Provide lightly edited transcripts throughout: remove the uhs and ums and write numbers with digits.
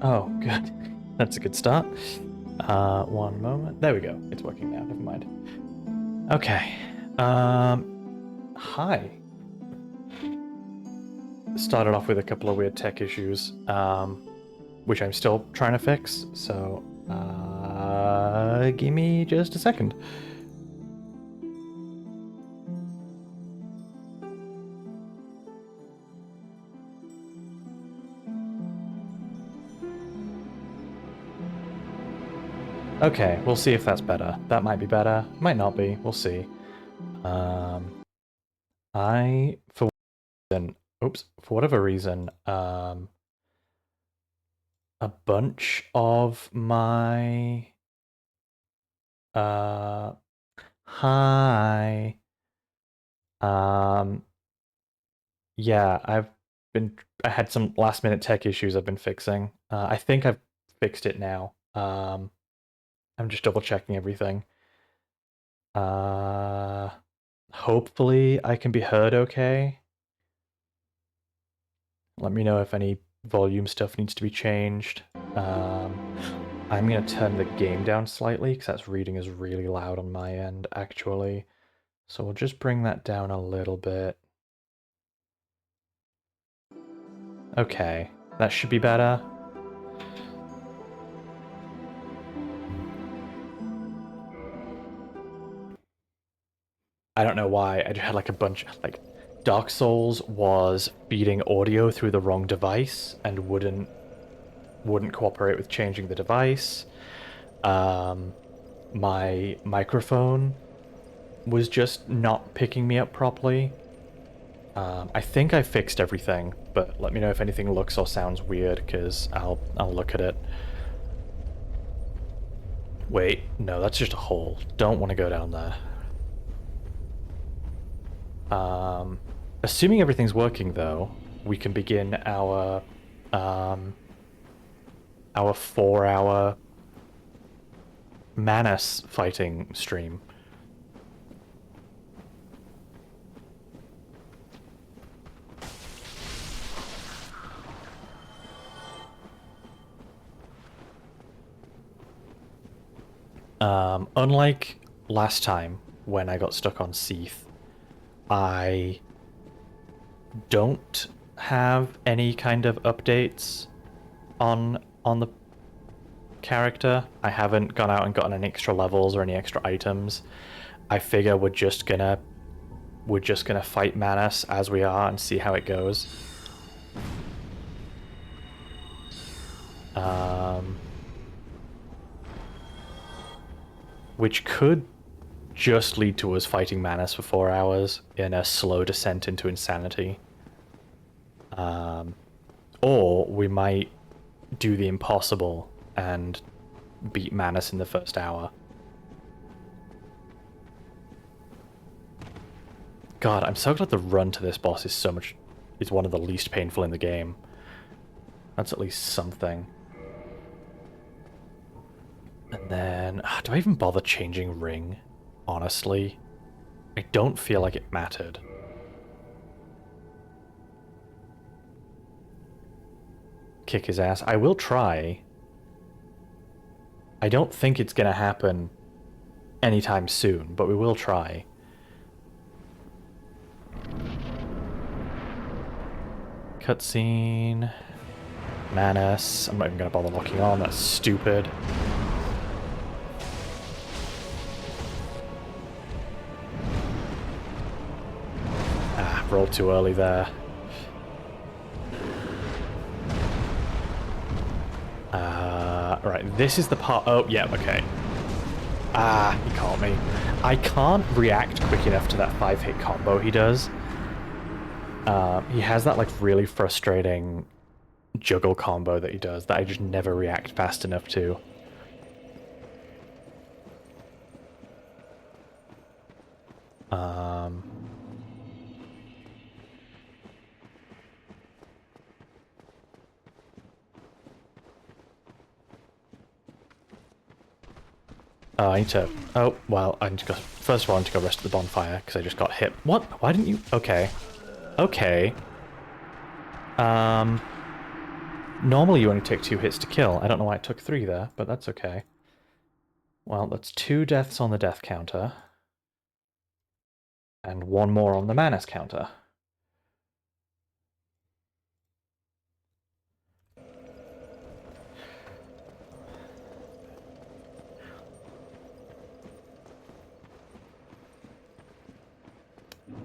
Oh, good. That's a good start. One moment. There we go. It's working now. Never mind. Okay. Hi. Started off with a couple of weird tech issues, which I'm still trying to fix. So, give me just a second. Okay, we'll see if that's better. That might be better. Might not be. We'll see. I, for for whatever reason, a bunch of my, uh, hi, um, yeah, I had some last minute tech issues I've been fixing. I think I've fixed it now. I'm just double checking everything. Uh, Hopefully I can be heard okay. Let me know if any volume stuff needs to be changed. I'm gonna turn the game down slightly because that's reading is really loud on my end, actually. So we'll just bring that down a little bit. Okay, that should be better. I don't know why, I just had like a bunch, like, Dark Souls was feeding audio through the wrong device and wouldn't cooperate with changing the device. My microphone was just not picking me up properly. I think I fixed everything, but let me know if anything looks or sounds weird, because I'll look at it. Wait, no, that's just a hole. Don't want to go down there. Assuming everything's working, though, we can begin our 4-hour Manus fighting stream. Unlike last time when I got stuck on Seath, I don't have any kind of updates on the character. I haven't gone out and gotten any extra levels or any extra items. I figure we're just gonna fight Manus as we are and see how it goes. Which could just lead to us fighting Manus for 4 hours in a slow descent into insanity. Or we might do the impossible and beat Manus in the first hour. God, I'm so glad the run to this boss is one of the least painful in the game. That's at least something. And then, do I even bother changing ring? Honestly, I don't feel like it mattered. Kick his ass. I will try. I don't think it's gonna happen anytime soon, but we will try. Cutscene. Manus. I'm not even gonna bother locking on, that's stupid. Rolled too early there. Right, this is the part... Oh, yeah, okay. He caught me. I can't react quick enough to that 5-hit combo he does. He has that, like, really frustrating juggle combo that he does that I just never react fast enough to. Oh, I need to... Oh, well, I need to go... First of all, I need to go rest at the bonfire, because I just got hit. What? Why didn't you... Okay. Okay. Normally you only take 2 hits to kill. I don't know why it took 3 there, but that's okay. Well, that's 2 deaths on the death counter. And 1 more on the Manus counter.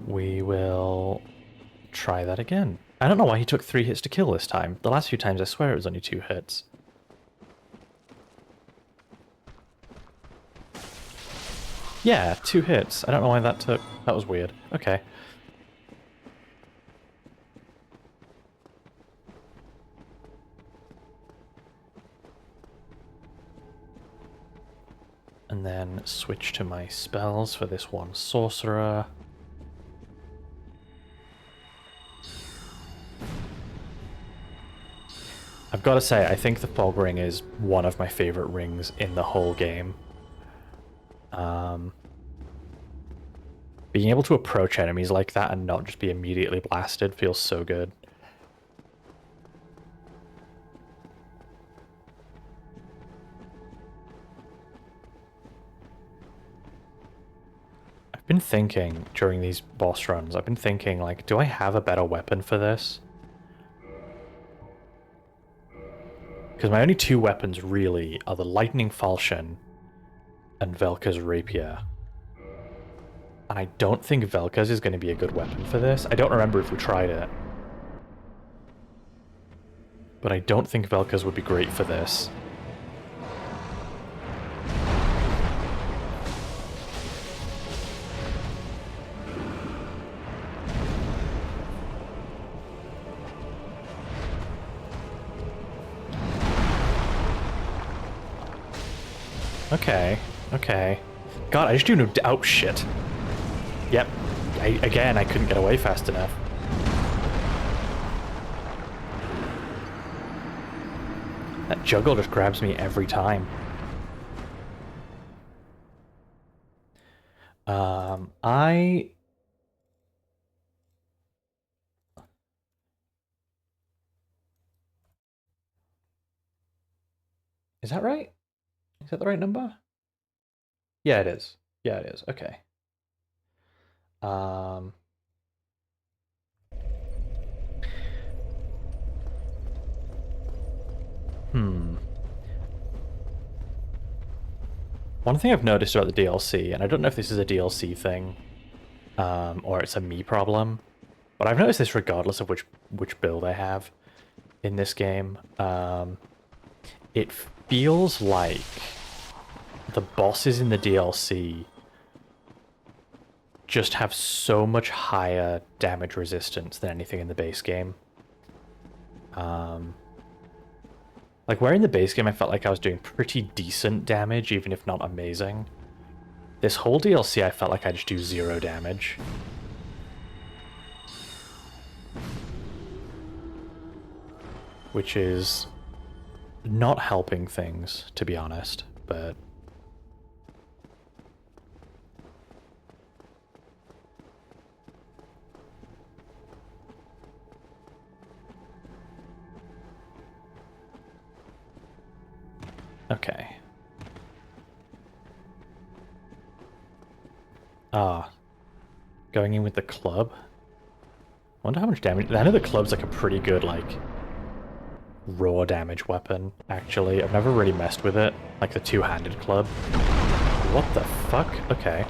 We will try that again. I don't know why he took 3 hits to kill this time. The last few times I swear it was only 2 hits. Yeah, 2 hits. I don't know why that took... That was weird. Okay. And then switch to my spells for this one sorcerer. I've got to say, I think the fog ring is one of my favorite rings in the whole game. Being able to approach enemies like that and not just be immediately blasted feels so good. I've been thinking during these boss runs, I've been thinking, like, do I have a better weapon for this? Because my only 2 weapons really are the Lightning Falchion and Velka's Rapier. And I don't think Velka's is going to be a good weapon for this. I don't remember if we tried it. But I don't think Velka's would be great for this. Okay, okay. God, I just do no... Oh, shit. Yep. Again, I couldn't get away fast enough. That juggle just grabs me every time. Is that right? Is that the right number? Yeah, it is. Yeah, it is. Okay. One thing I've noticed about the DLC, and I don't know if this is a DLC thing, or it's a me problem, but I've noticed this regardless of which build I have in this game. It feels like the bosses in the DLC just have so much higher damage resistance than anything in the base game. Like, where in the base game I felt like I was doing pretty decent damage, even if not amazing. This whole DLC I felt like I just do 0 damage. Which is not helping things, to be honest, but... Okay. Going in with the club. Wonder how much damage... I know the club's like a pretty good, like, raw damage weapon, actually. I've never really messed with it. Like the 2-handed club. What the fuck? Okay.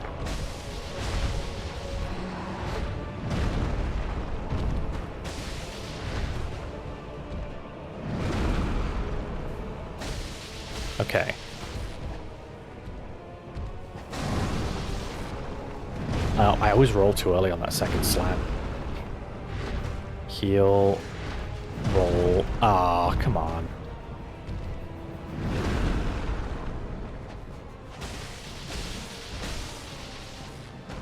Okay. I always roll too early on that second slam. Heal. Roll. Ah, come on.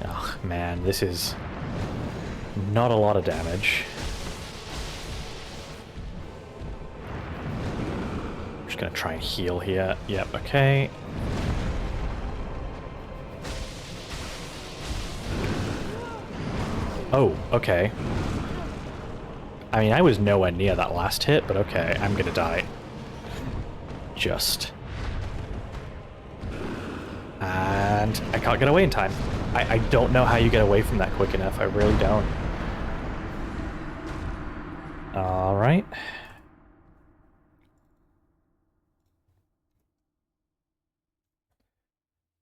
Oh, man, this is not a lot of damage. I'm just gonna try and heal here. Yep, okay. Oh, okay. I mean, I was nowhere near that last hit, but okay, I'm gonna die. Just. And I can't get away in time. I don't know how you get away from that quick enough. I really don't. Alright.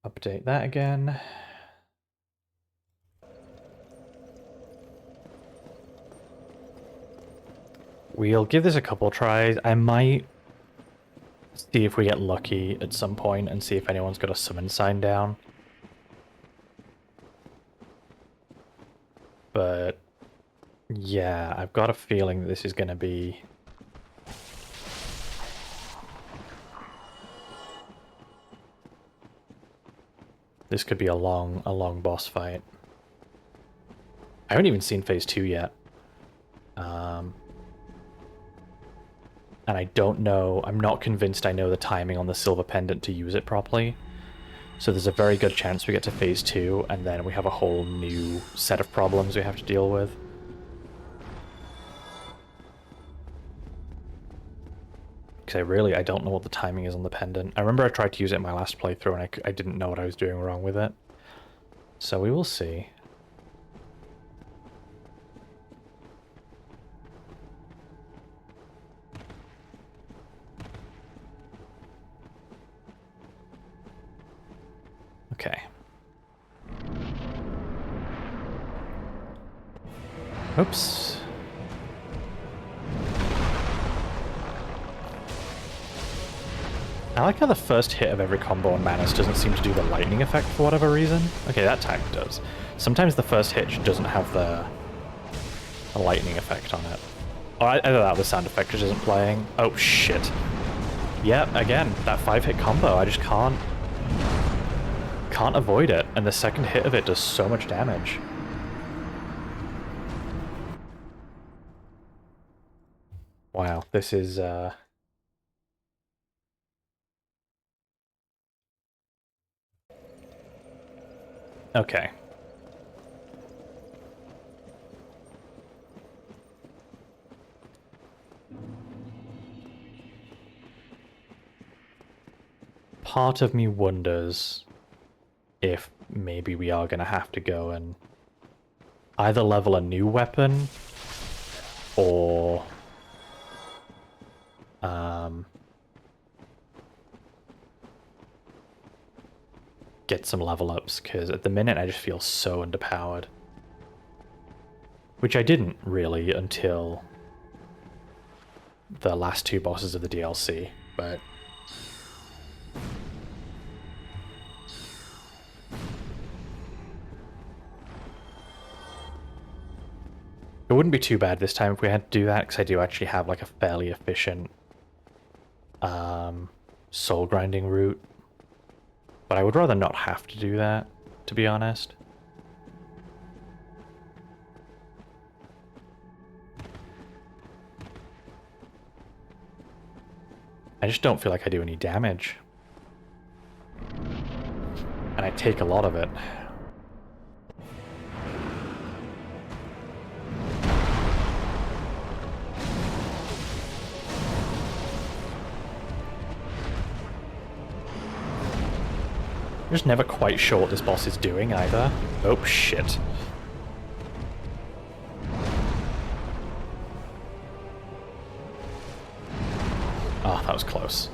Update that again. We'll give this a couple tries. I might see if we get lucky at some point and see if anyone's got a summon sign down. But yeah, I've got a feeling that this is going to be... This could be a long boss fight. I haven't even seen phase 2 yet. And I don't know, I'm not convinced I know the timing on the silver pendant to use it properly. So there's a very good chance we get to phase 2 and then we have a whole new set of problems we have to deal with. Because I don't know what the timing is on the pendant. I remember I tried to use it in my last playthrough and I didn't know what I was doing wrong with it. So we will see. Okay. Oops. I like how the first hit of every combo on Manus doesn't seem to do the lightning effect for whatever reason. Okay, that time it does. Sometimes the first hit doesn't have the lightning effect on it. Or either that or the sound effect just isn't playing. Oh, shit. Yeah, again, that 5-hit combo, I just can't avoid it. And the second hit of it does so much damage. Wow, this is, okay. Part of me wonders if maybe we are going to have to go and either level a new weapon or get some level ups, because at the minute I just feel so underpowered. Which I didn't really until the last 2 bosses of the DLC, but... It wouldn't be too bad this time if we had to do that, because I do actually have like a fairly efficient soul grinding route. But I would rather not have to do that, to be honest. I just don't feel like I do any damage. And I take a lot of it. I'm just never quite sure what this boss is doing either. Oh shit. Oh, that was close.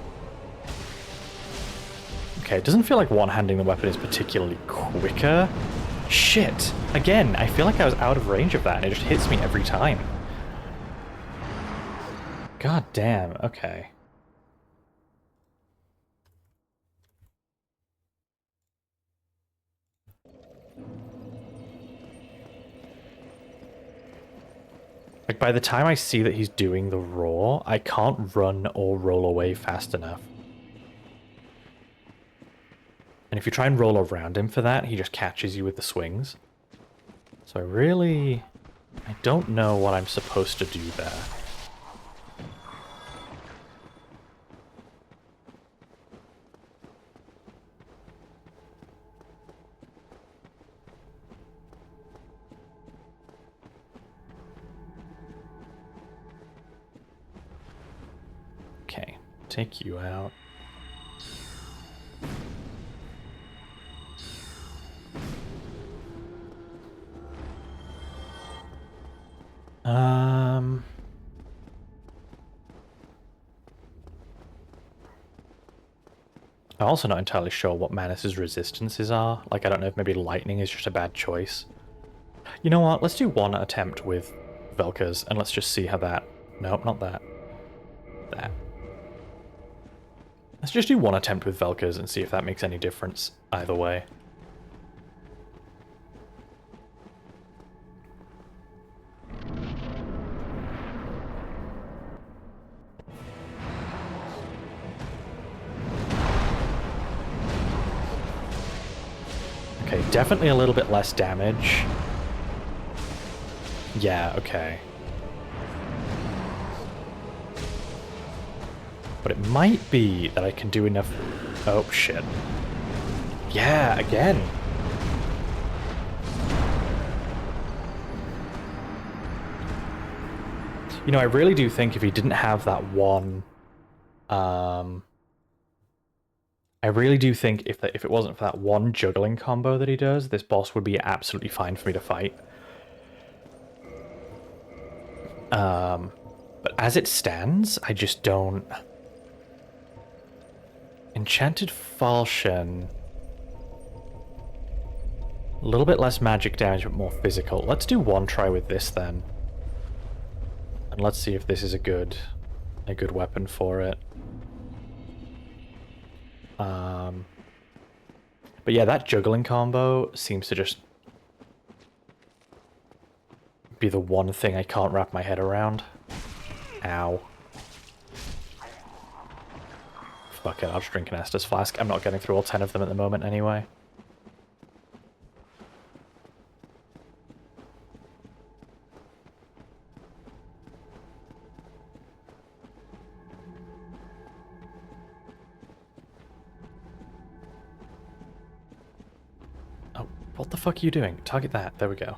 Okay, it doesn't feel like one-handing the weapon is particularly quicker. Shit! Again, I feel like I was out of range of that and it just hits me every time. God damn, okay. Like, by the time I see that he's doing the roar, I can't run or roll away fast enough. And if you try and roll around him for that, he just catches you with the swings. So I don't know what I'm supposed to do there. take you out. I'm also not entirely sure what Manus's resistances are. Like, I don't know if maybe lightning is just a bad choice. You know what? Let's do one attempt with Velka's, and let's just see how that... Nope, not that. That. Let's just do one attempt with Velka's and see if that makes any difference either way. Okay, definitely a little bit less damage. Yeah, okay. But it might be that I can do enough... Oh, shit. Yeah, again. You know, I really do think if he didn't have that one... I really do think if it wasn't for that one juggling combo that he does, this boss would be absolutely fine for me to fight. But as it stands, I just don't... Enchanted Falchion. A little bit less magic damage, but more physical. Let's do one try with this then. And let's see if this is a good weapon for it. But yeah, that juggling combo seems to just be the one thing I can't wrap my head around. Ow. Fuck it, I'll just drink an Estus flask. I'm not getting through all 10 of them at the moment anyway. Oh, what the fuck are you doing? Target that. There we go.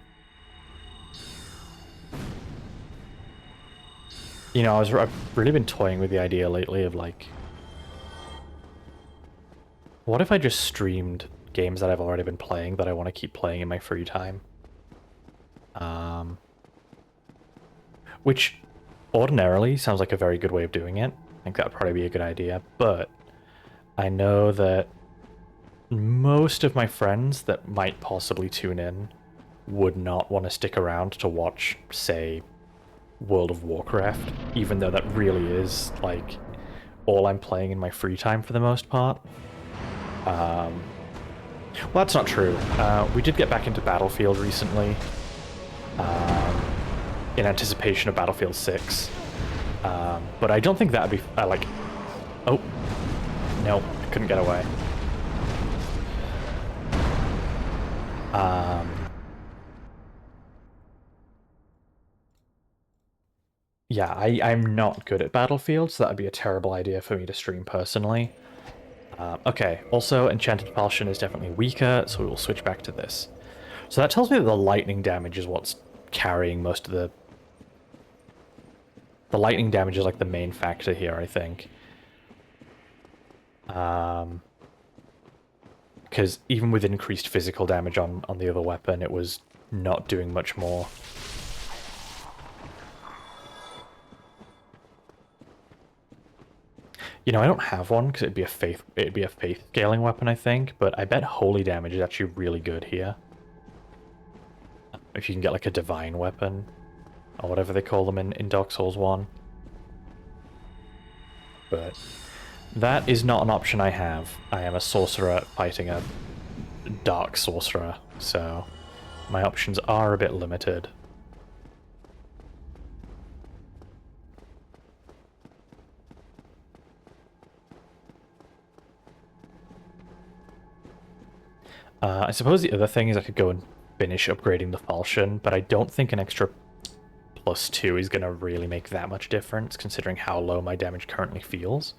You know, I've really been toying with the idea lately of like... What if I just streamed games that I've already been playing that I want to keep playing in my free time? Which ordinarily sounds like a very good way of doing it. I think that would probably be a good idea, but I know that most of my friends that might possibly tune in would not want to stick around to watch, say, World of Warcraft, even though that really is, like, all I'm playing in my free time for the most part. Well, that's not true. We did get back into Battlefield recently, in anticipation of Battlefield 6. But I don't think that would be, like... Oh. No, I couldn't get away. Yeah, I'm not good at Battlefield, so that would be a terrible idea for me to stream personally. Okay, also Enchanted Falchion is definitely weaker, so we will switch back to this. So that tells me that the lightning damage is what's carrying most of the... The lightning damage is like the main factor here, I think. Because even with increased physical damage on the other weapon, it was not doing much more. You know, I don't have one because it'd be a faith scaling weapon, I think, but I bet holy damage is actually really good here. If you can get like a divine weapon, or whatever they call them in Dark Souls 1. But that is not an option I have. I am a sorcerer fighting a dark sorcerer, so my options are a bit limited. I suppose the other thing is I could go and finish upgrading the Falchion, but I don't think an extra +2 is going to really make that much difference, considering how low my damage currently feels.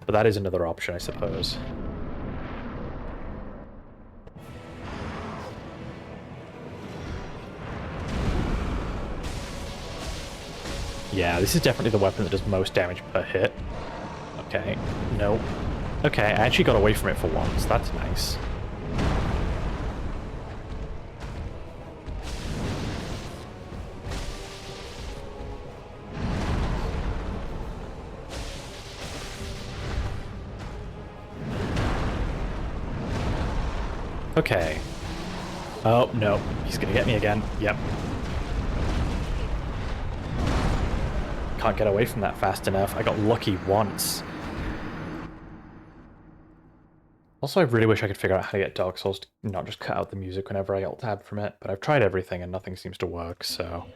But that is another option, I suppose. Yeah, this is definitely the weapon that does most damage per hit. Okay, no. Okay, I actually got away from it for once. That's nice. Okay. Oh, no. He's gonna get me again. Yep. Can't get away from that fast enough. I got lucky once. Also, I really wish I could figure out how to get Dark Souls to not just cut out the music whenever I alt-tab from it, but I've tried everything and nothing seems to work, so...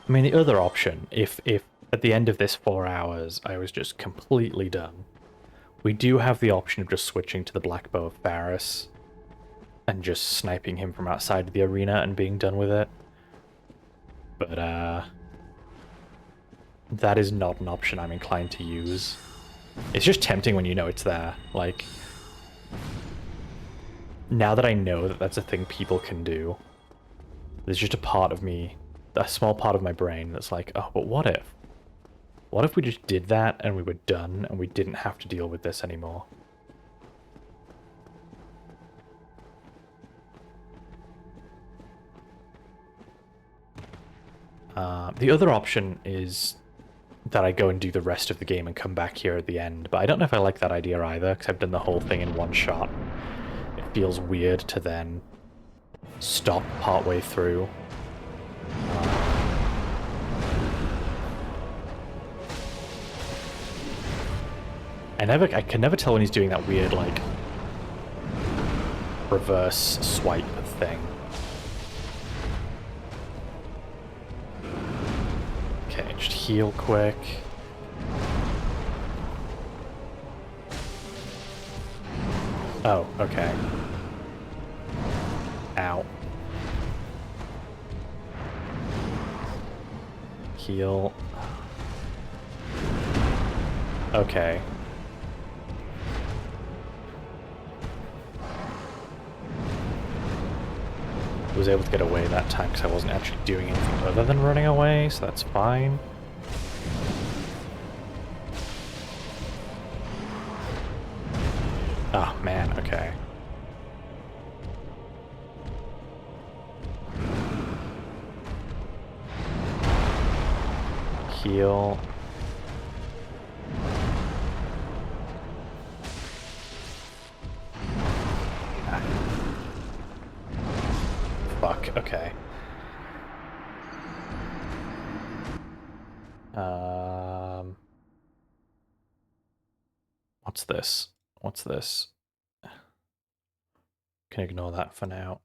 I mean, the other option, if at the end of this 4 hours I was just completely done, we do have the option of just switching to the Black Bow of Varus and just sniping him from outside of the arena and being done with it. But, that is not an option I'm inclined to use. It's just tempting when you know it's there. Like, now that I know that that's a thing people can do, there's just a part of me, a small part of my brain that's like, oh, but what if? What if we just did that and we were done and we didn't have to deal with this anymore? The other option is that I go and do the rest of the game and come back here at the end, but I don't know if I like that idea either, because I've done the whole thing in one shot. It feels weird to then stop partway through. I can never tell when he's doing that weird, like, reverse swipe thing. Okay, just heal quick. Oh, okay. Ow. Heal. Okay. I was able to get away that time because I wasn't actually doing anything other than running away, so that's fine. Oh, man, okay. Heal. Fuck, okay. What's this? What's this? Can ignore that for now.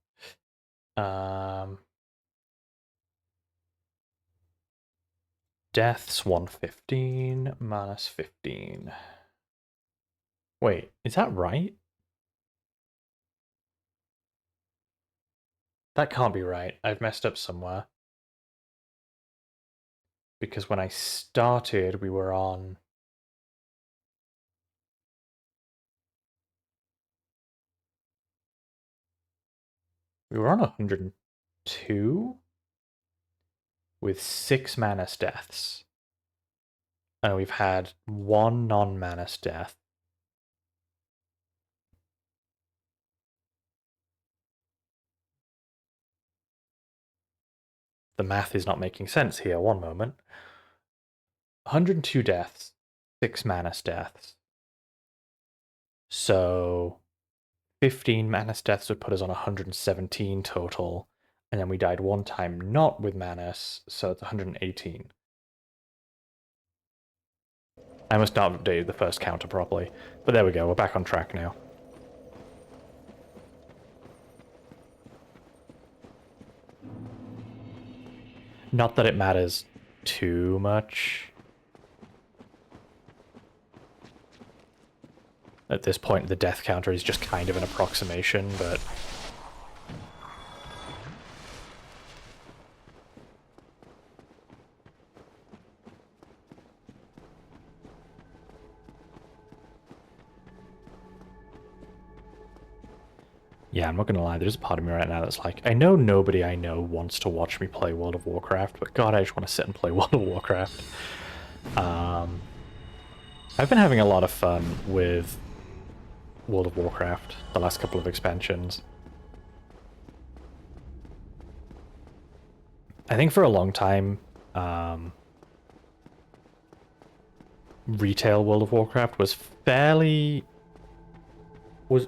Deaths 115, minus 15. Wait, is that right? That can't be right. I've messed up somewhere. Because when I started, we were on... We were on 102? With 6 Manus deaths. And we've had 1 non-Manus death. The math is not making sense here, one moment. 102 deaths, 6 Manus deaths. So 15 Manus deaths would put us on 117 total, and then we died 1 time not with Manus, so it's 118. I must not have updated the first counter properly, but there we go, we're back on track now. Not that it matters too much. At this point, the death counter is just kind of an approximation, but... Yeah, I'm not gonna lie, there's a part of me right now that's like, I know nobody I know wants to watch me play World of Warcraft, but god, I just want to sit and play World of Warcraft. I've been having a lot of fun with World of Warcraft, the last couple of expansions. I think for a long time, retail World of Warcraft was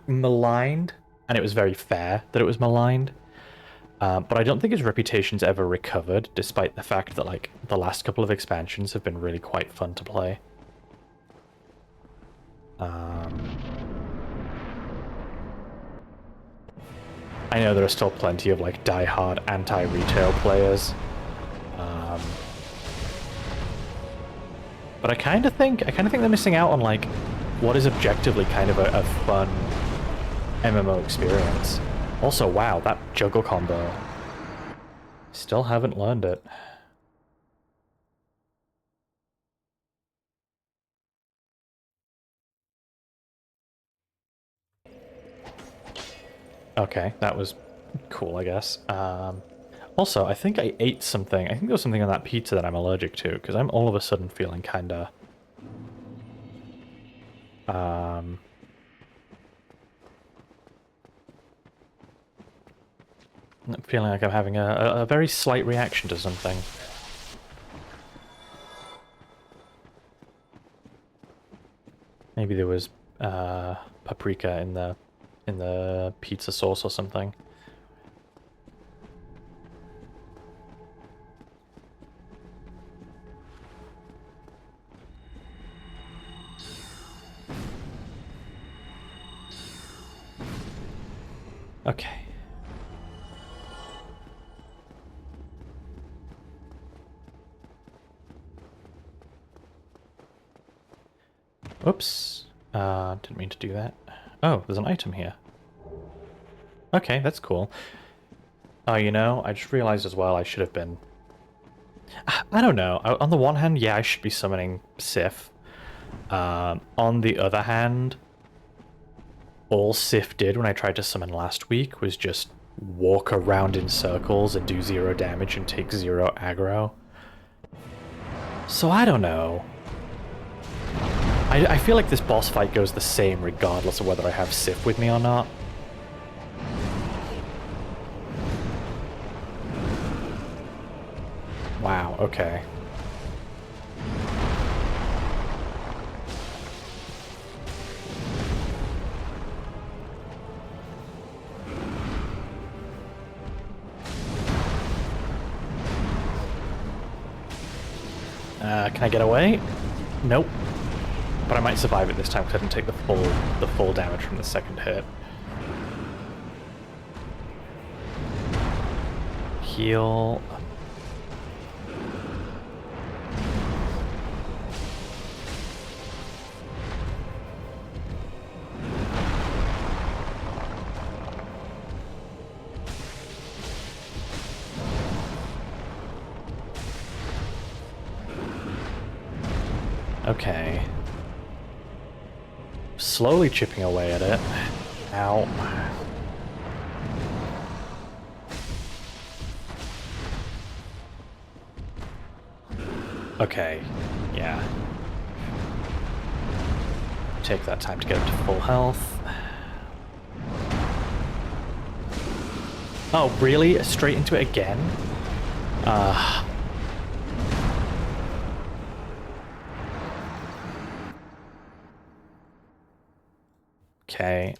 maligned, and it was very fair that it was maligned. But I don't think his reputation's ever recovered, despite the fact that, like, the last couple of expansions have been really quite fun to play. I know there are still plenty of, like, die-hard anti-retail players. But I kind of think they're missing out on, like, what is objectively kind of a fun MMO experience. Also, wow, that juggle combo. Still haven't learned it. Okay, that was cool, I guess. Also, I think I ate something. I think there was something on that pizza that I'm allergic to, because I'm all of a sudden feeling kinda... I'm feeling like I'm having a very slight reaction to something. Maybe there was paprika in the pizza sauce or something. Okay. Oops. Didn't mean to do that. Oh, there's an item here. Okay, that's cool. Oh, you know, I just realized as well I should have been... I don't know. On the one hand, yeah, I should be summoning Sif. On the other hand, all Sif did when I tried to summon last week was just walk around in circles and do 0 damage and take 0 aggro. So I don't know. I feel like this boss fight goes the same regardless of whether I have Sif with me or not. Wow, okay. Can I get away? Nope. But I might survive it this time because I didn't take the full damage from the second hit. Heal. Okay. Slowly chipping away at it. Ow. Okay, yeah. Take that time to get up to full health. Oh, really? Straight into it again? Okay.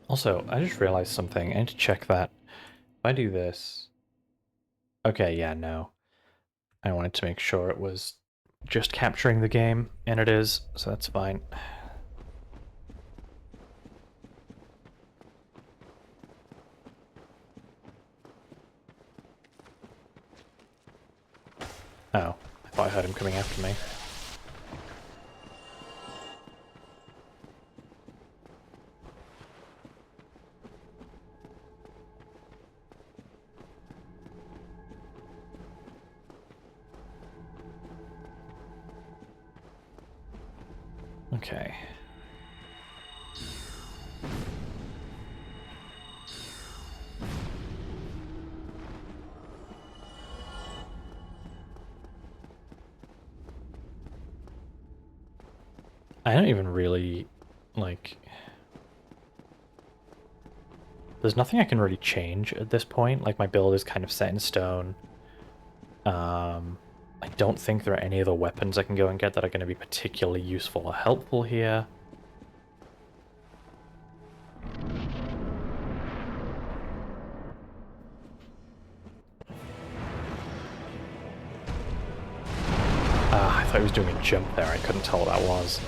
Also, I just realized something. I need to check that. If I do this... Okay, yeah, no. I wanted to make sure it was just capturing the game, and it is, so that's fine. Oh, I thought I heard him coming after me. Okay. I don't even really, like... There's nothing I can really change at this point. Like, my build is kind of set in stone. I don't think there are any other weapons I can go and get that are going to be particularly useful or helpful here. Ah, I thought he was doing a jump there. I couldn't tell what that was.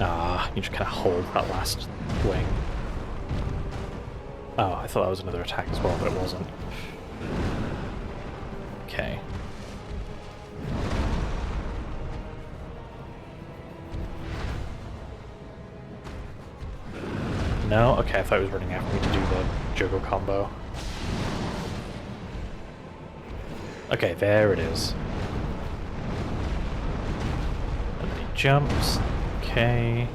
Ah, you just kind of hold that last wing. Oh, I thought that was another attack as well, but it wasn't. Okay. No? Okay, I thought he was running after me to do the juggle combo. Okay, there it is. And then he jumps. Okay.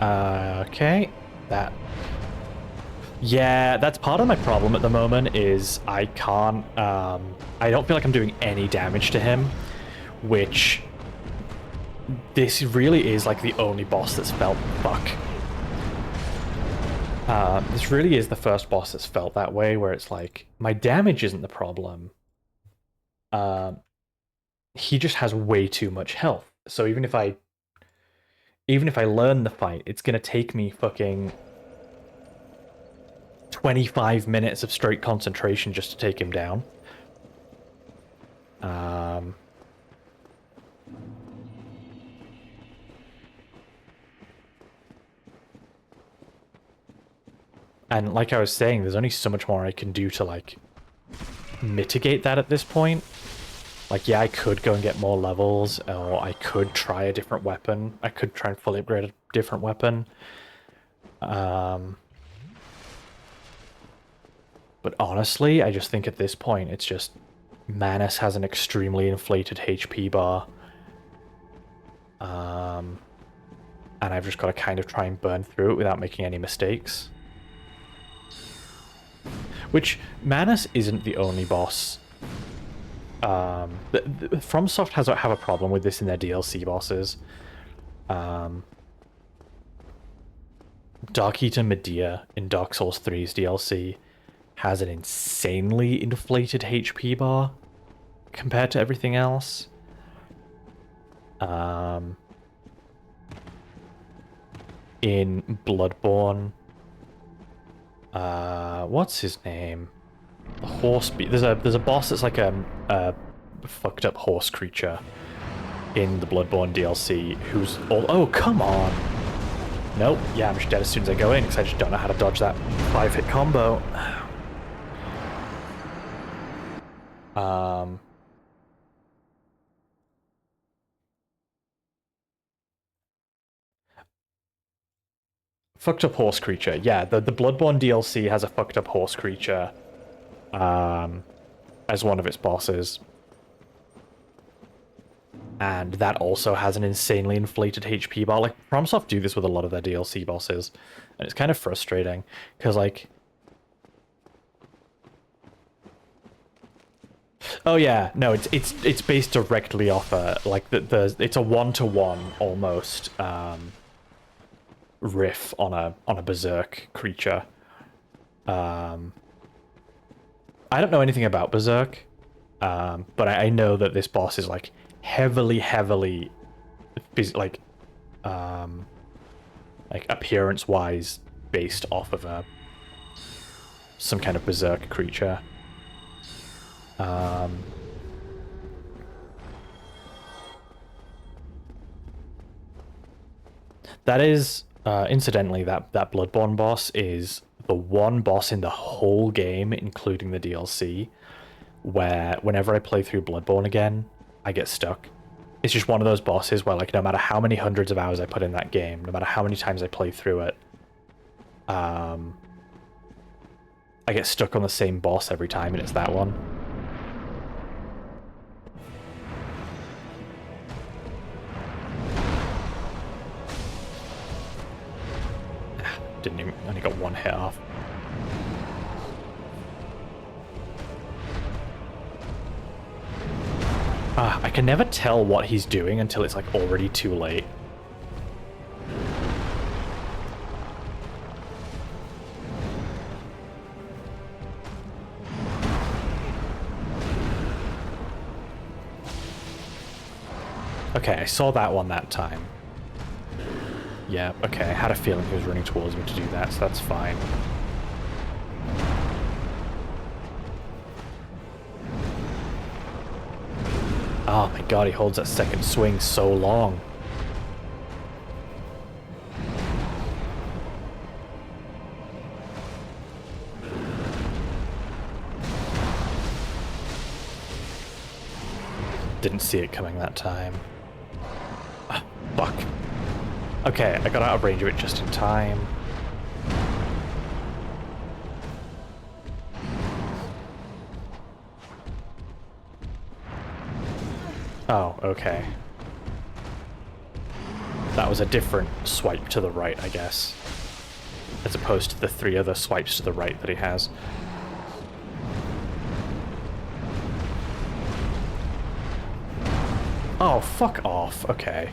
Okay. That... Yeah, that's part of my problem at the moment, is I can't... I don't feel like I'm doing any damage to him, which... This really is like the only boss that's felt fuck. This really is the first boss that's felt that way, where it's like, my damage isn't the problem. He just has way too much health. So even if I learn the fight, it's gonna take me fucking 25 minutes of straight concentration just to take him down. And like I was saying, there's only so much more I can do to, like, mitigate that at this point. Like, yeah, I could go and get more levels, or I could try a different weapon. I could try and fully upgrade a different weapon. But honestly, I just think at this point, it's just... Manus has an extremely inflated HP bar. And I've just got to kind of try and burn through it without making any mistakes. Which, Manus isn't the only boss. FromSoft have a problem with this in their DLC bosses. Dark Eater Medea in Dark Souls 3's DLC has an insanely inflated HP bar compared to everything else. In Bloodborne, what's his name? The horse. There's a boss that's like a fucked up horse creature in the Bloodborne DLC who's all... Oh, come on! Nope. Yeah, I'm just dead as soon as I go in because I just don't know how to dodge that 5-hit combo. Fucked up horse creature. Yeah, the Bloodborne DLC has a fucked up horse creature as one of its bosses. And that also has an insanely inflated HP bar. Like, FromSoft do this with a lot of their DLC bosses. And it's kind of frustrating. Because, like... Oh yeah, no, it's based directly off a... Like, it's a one-to-one, almost, riff on a Berserk creature. I don't know anything about Berserk, but I know that this boss is like heavily like appearance-wise based off of some kind of Berserk creature. That is, incidentally, that Bloodborne boss is the one boss in the whole game, including the DLC, where whenever I play through Bloodborne again, I get stuck. It's just one of those bosses where, like, no matter how many hundreds of hours I put in that game, no matter how many times I play through it, I get stuck on the same boss every time, and it's that one. Didn't even, only got one hit off. I can never tell what he's doing until it's like already too late. Okay, I saw that one that time. Yeah, okay, I had a feeling he was running towards me to do that, so that's fine. Oh my god, he holds that second swing so long. Didn't see it coming that time. Ah, fuck. Okay, I got out of range of it just in time. Oh, okay. That was a different swipe to the right, I guess. As opposed to the 3 other swipes to the right that he has. Oh, fuck off. Okay.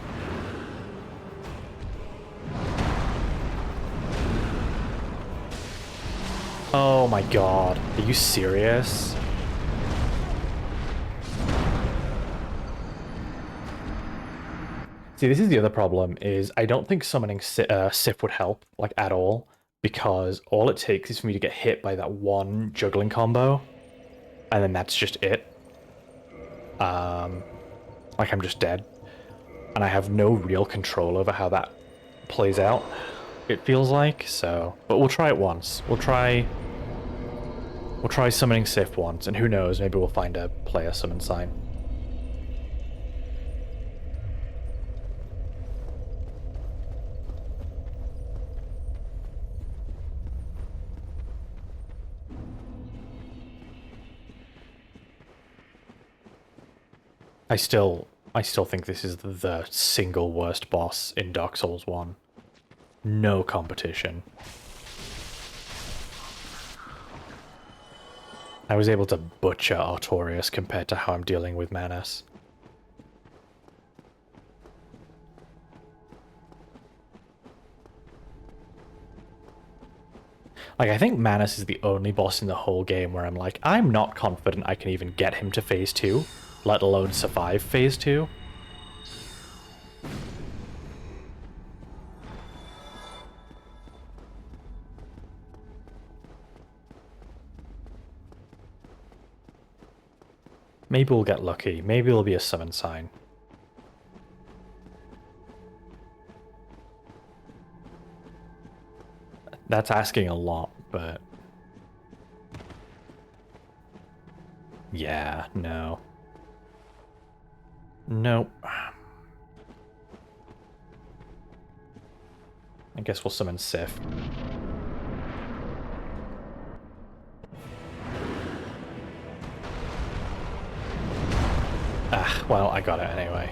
Oh my god. Are you serious? See, this is the other problem, is I don't think summoning Sif would help, like, at all, because all it takes is for me to get hit by that one juggling combo, and then that's just it. Like, I'm just dead. And I have no real control over how that plays out, it feels like, so... But we'll try it once. We'll try summoning Sif once, and who knows, maybe we'll find a player summon sign. I still think this is the single worst boss in Dark Souls 1. No competition. I was able to butcher Artorias compared to how I'm dealing with Manus. Like, I think Manus is the only boss in the whole game where I'm like, I'm not confident I can even get him to phase 2, let alone survive phase 2. Maybe we'll get lucky. Maybe it'll be a summon sign. That's asking a lot, but... Yeah, no. Nope. I guess we'll summon Sif. Ah, well, I got it anyway.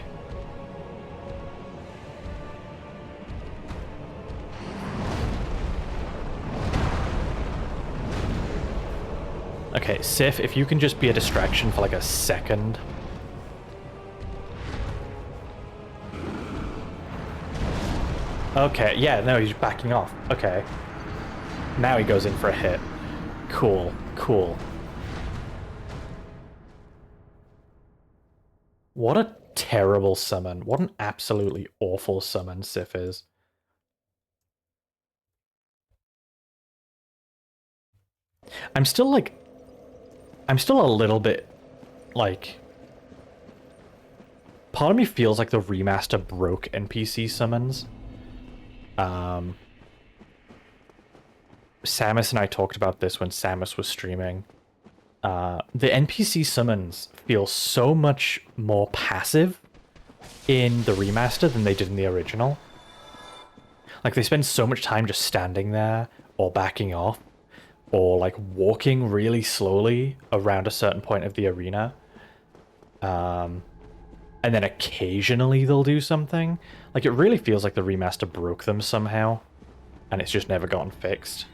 Okay, Sif, if you can just be a distraction for like a second. Okay, yeah, no, he's backing off. Okay. Now he goes in for a hit. Cool, cool. What a terrible summon. What an absolutely awful summon Sif is. I'm still a little bit, like... Part of me feels like the remaster broke NPC summons. Samus and I talked about this when Samus was streaming. The NPC summons feel so much more passive in the remaster than they did in the original. Like, they spend so much time just standing there, or backing off, or, like, walking really slowly around a certain point of the arena. And then occasionally they'll do something. Like, it really feels like the remaster broke them somehow, and it's just never gotten fixed.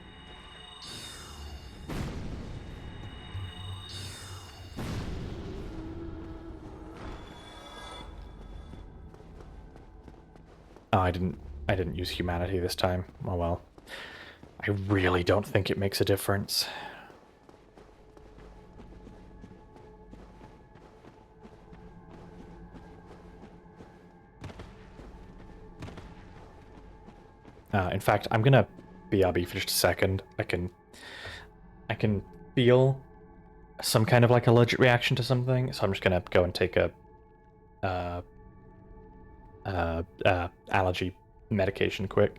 Oh, I didn't use humanity this time. Oh well. I really don't think it makes a difference. In fact, I'm gonna BRB for just a second. I can feel some kind of like allergic reaction to something, so I'm just gonna go and take a allergy medication quick.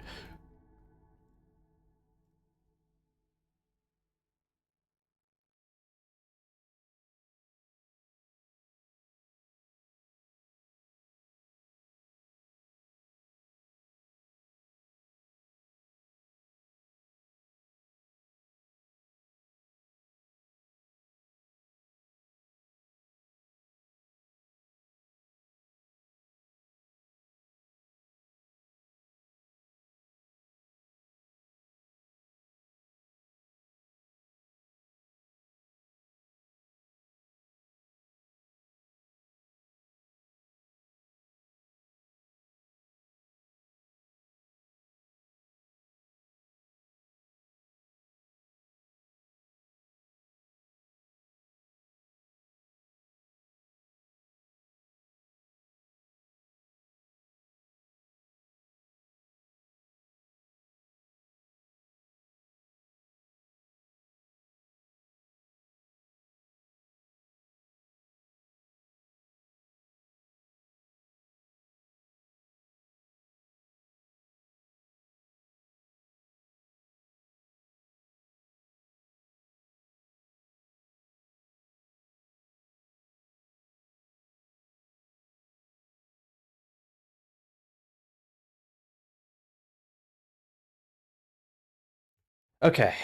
Okay.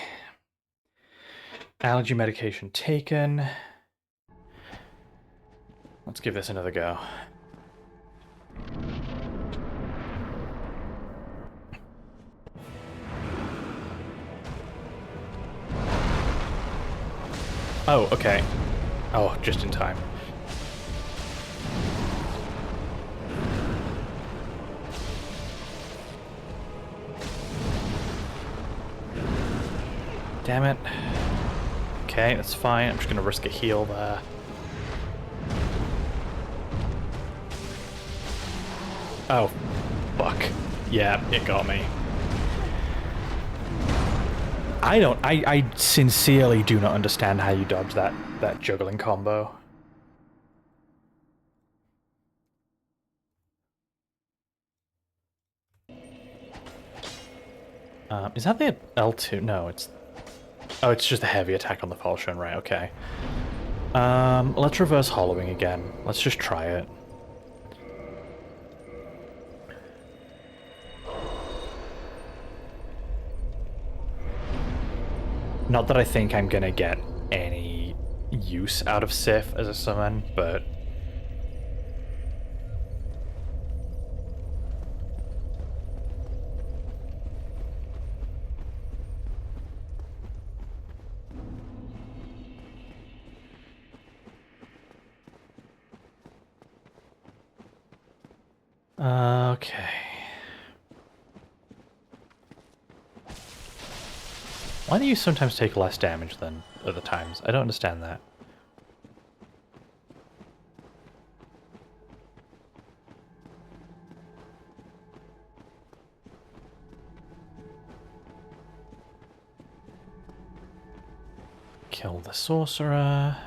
Allergy medication taken. Let's give this another go. Oh, okay. Oh, just in time. Damn it. Okay, that's fine. I'm just gonna risk a heal there. Oh, fuck. Yeah, it got me. I sincerely do not understand how you dodge that juggling combo. Is that the L2? No, it's... Oh, it's just a heavy attack on the falchion, right, okay. Let's reverse hollowing again. Let's just try it. Not that I think I'm gonna get any use out of Sif as a summon, but... Okay. Why do you sometimes take less damage than other times? I don't understand that. Kill the sorcerer.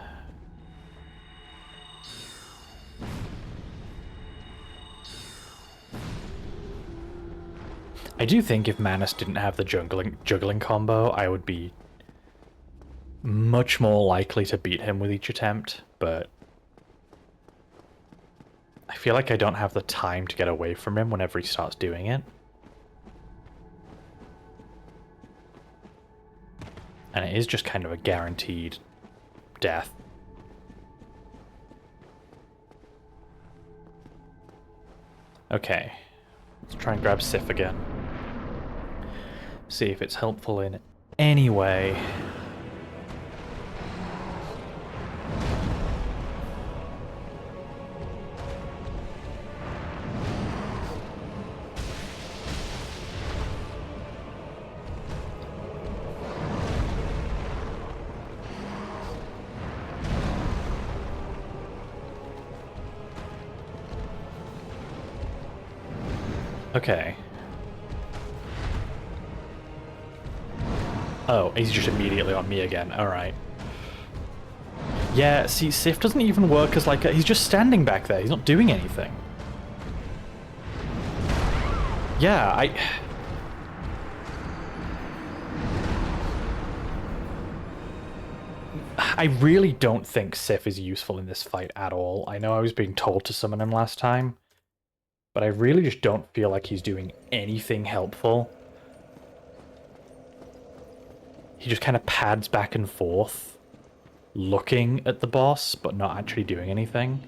I do think if Manus didn't have the juggling combo, I would be much more likely to beat him with each attempt, but I feel like I don't have the time to get away from him whenever he starts doing it. And it is just kind of a guaranteed death. Okay, let's try and grab Sif again. See if it's helpful in any way. Okay. Oh, he's just immediately on me again. Alright. Yeah, see, Sif doesn't even work as like a... He's just standing back there. He's not doing anything. Yeah, I really don't think Sif is useful in this fight at all. I know I was being told to summon him last time, but I really just don't feel like he's doing anything helpful. He just kind of pads back and forth, looking at the boss, but not actually doing anything.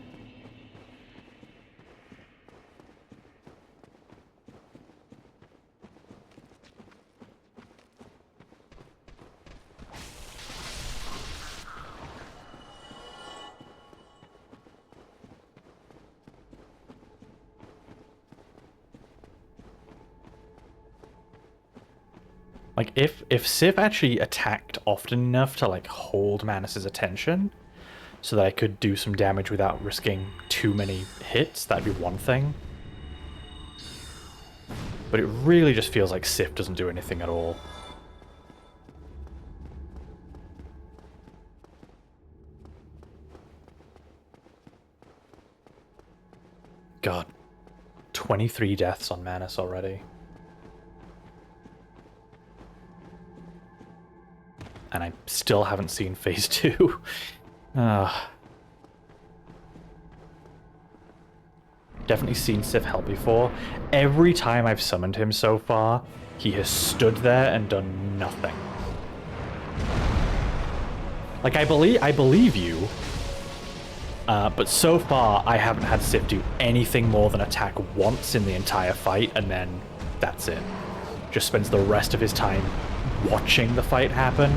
Like, if Sif actually attacked often enough to, like, hold Manus's attention so that I could do some damage without risking too many hits, that'd be one thing. But it really just feels like Sif doesn't do anything at all. God. 23 deaths on Manus already. And I still haven't seen phase 2. Definitely seen Sif help before. Every time I've summoned him so far, he has stood there and done nothing. Like, I believe you, but so far I haven't had Sif do anything more than attack once in the entire fight, and then that's it. Just spends the rest of his time watching the fight happen.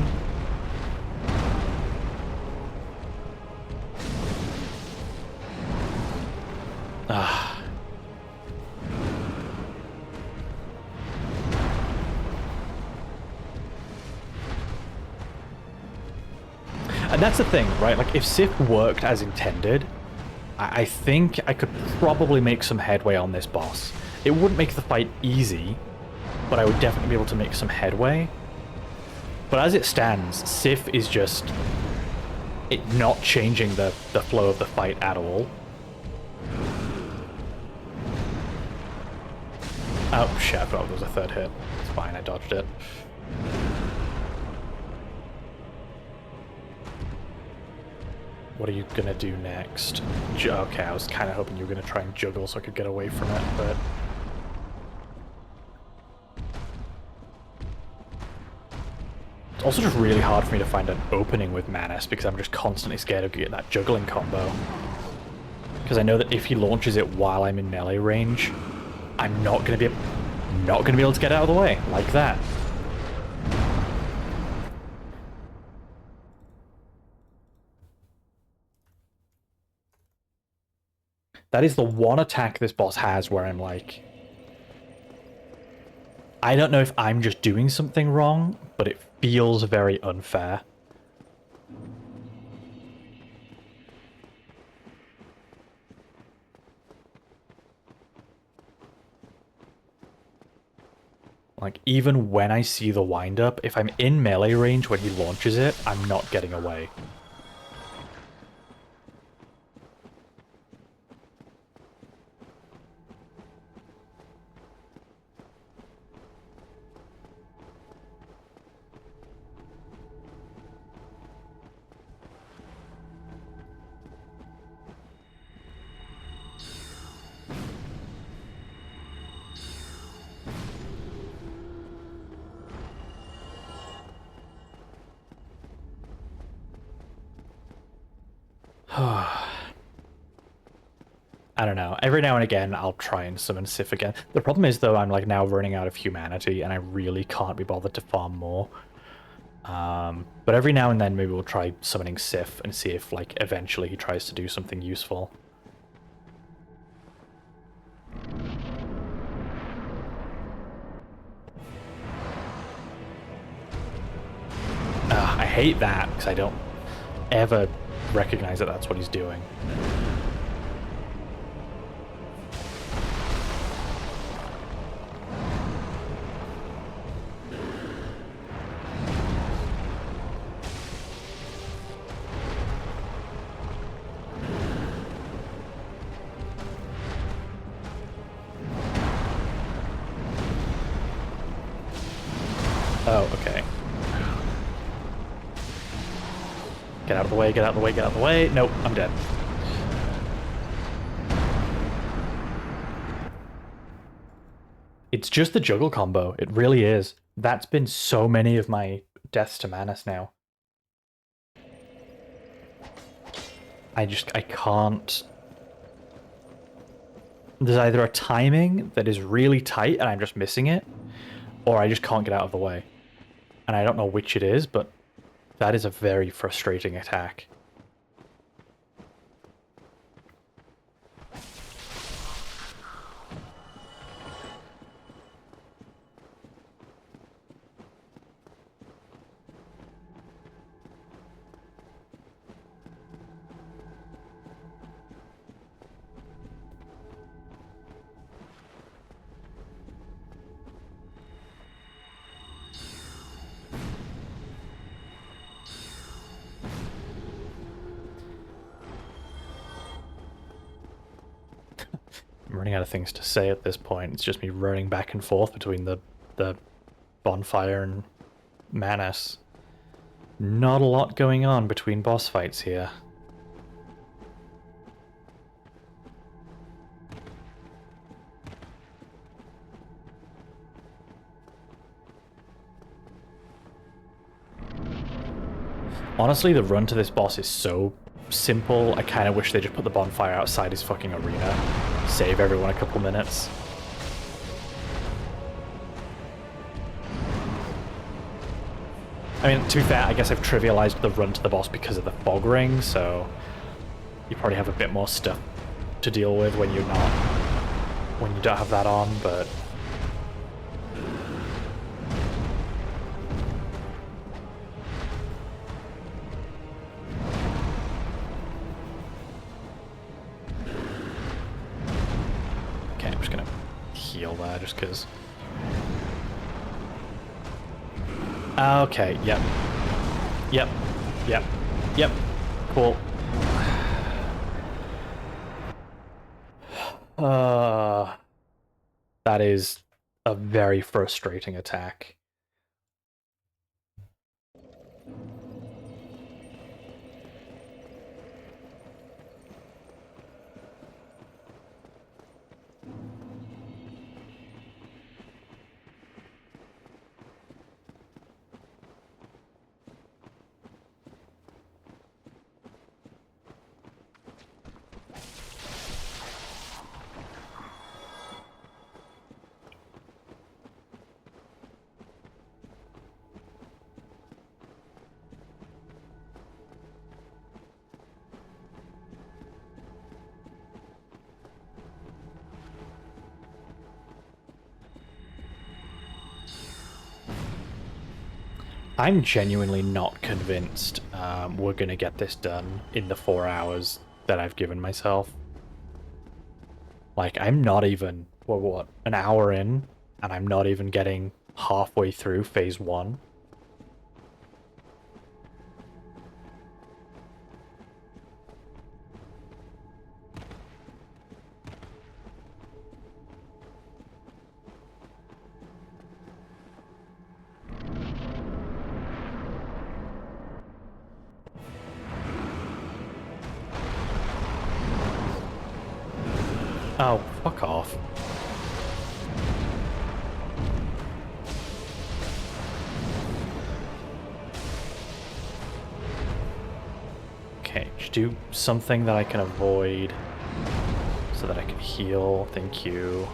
And that's the thing, right? Like, if Sif worked as intended, I think I could probably make some headway on this boss. It wouldn't make the fight easy, but I would definitely be able to make some headway. But as it stands, Sif is just not changing the flow of the fight at all. Oh shit, I thought it was a third hit. It's fine, I dodged it. What are you gonna do next? Okay, I was kind of hoping you were gonna try and juggle so I could get away from it, but... It's also just really hard for me to find an opening with Manus because I'm just constantly scared of getting that juggling combo. Because I know that if he launches it while I'm in melee range, I'm not gonna be able to get out of the way like that. That is the one attack this boss has where I'm like... I don't know if I'm just doing something wrong, but it feels very unfair. Like, even when I see the wind-up, if I'm in melee range when he launches it, I'm not getting away. I don't know. Every now and again, I'll try and summon Sif again. The problem is, though, I'm like now running out of humanity, and I really can't be bothered to farm more. But every now and then, maybe we'll try summoning Sif and see if, like, eventually he tries to do something useful. I hate that because I don't ever recognize that that's what he's doing. Oh, okay. Get out of the way, get out of the way, get out of the way. Nope, I'm dead. It's just the juggle combo. It really is. That's been so many of my deaths to Manus now. I can't... There's either a timing that is really tight and I'm just missing it, or I just can't get out of the way. And I don't know which it is, but that is a very frustrating attack. I'm running out of things to say at this point. It's just me running back and forth between the bonfire and Manus. Not a lot going on between boss fights here. Honestly, the run to this boss is so simple, I kind of wish they just put the bonfire outside his fucking arena. Save everyone a couple minutes. I mean, to be fair, I guess I've trivialized the run to the boss because of the fog ring, so you probably have a bit more stuff to deal with when you're not, when you don't have that on, but... Okay, I'm just gonna heal there just because... Okay, yep. Yep. Yep. Yep. Cool. That is a very frustrating attack. I'm genuinely not convinced we're going to get this done in the 4 hours that I've given myself. Like, I'm not even, what, an hour in, and I'm not even getting halfway through phase 1. Oh, fuck off. Okay, just do something that I can avoid so that I can heal. Thank you.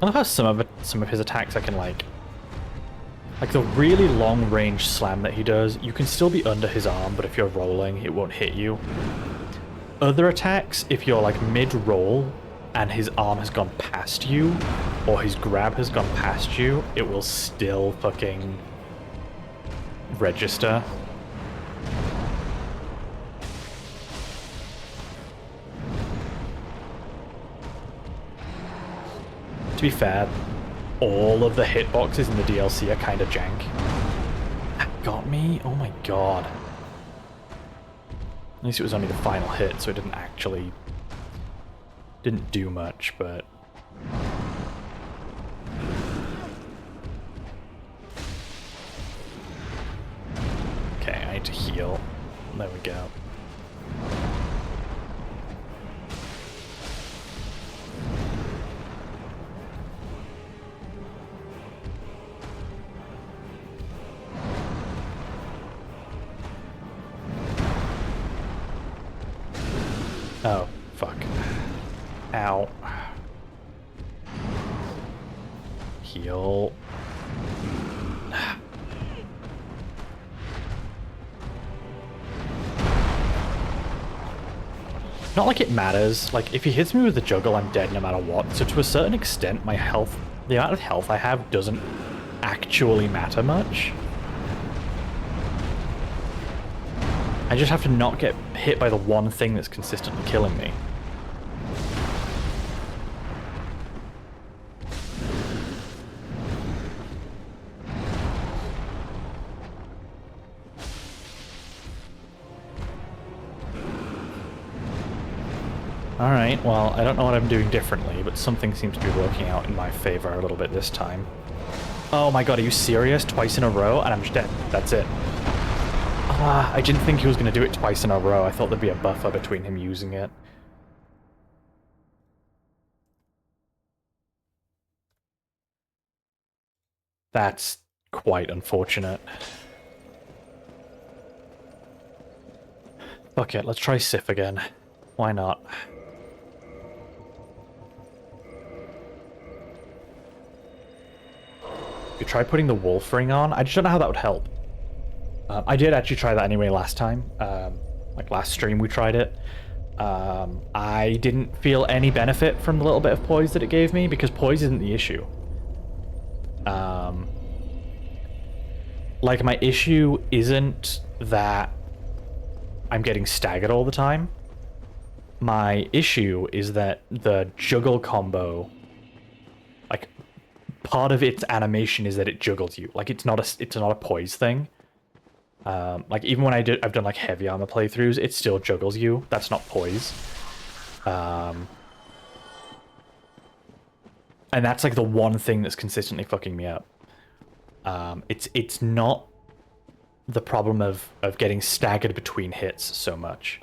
I love how some of his attacks I can like the really long range slam that he does, you can still be under his arm, but if you're rolling, it won't hit you. Other attacks, if you're like mid-roll and his arm has gone past you, or his grab has gone past you, it will still fucking register. To be fair, all of the hitboxes in the DLC are kind of jank. That got me? Oh my god. At least it was only the final hit, so it didn't do much, but... Okay, I need to heal. There we go. Oh, fuck. Ow. Heal. Not like it matters. Like, if he hits me with the juggle, I'm dead no matter what. So to a certain extent, my health, the amount of health I have doesn't actually matter much. I just have to not get hit by the one thing that's consistently killing me. Alright, well, I don't know what I'm doing differently, but something seems to be working out in my favor a little bit this time. Oh my god, are you serious? Twice in a row? And I'm just dead. That's it. Ah, I didn't think he was going to do it twice in a row. I thought there'd be a buffer between him using it. That's quite unfortunate. Fuck it, let's try Sif again. Why not? You could try putting the wolf ring on. I just don't know how that would help. I did actually try that anyway last time. Like last stream we tried it. I didn't feel any benefit from the little bit of poise that it gave me, because poise isn't the issue. Like, my issue isn't that I'm getting staggered all the time. My issue is that the juggle combo, like, part of its animation is that it juggles you. Like, it's not a poise thing. Like, even when I've done like heavy armor playthroughs, it still juggles you. That's not poise. And that's like the one thing that's consistently fucking me up. It's not the problem of getting staggered between hits so much.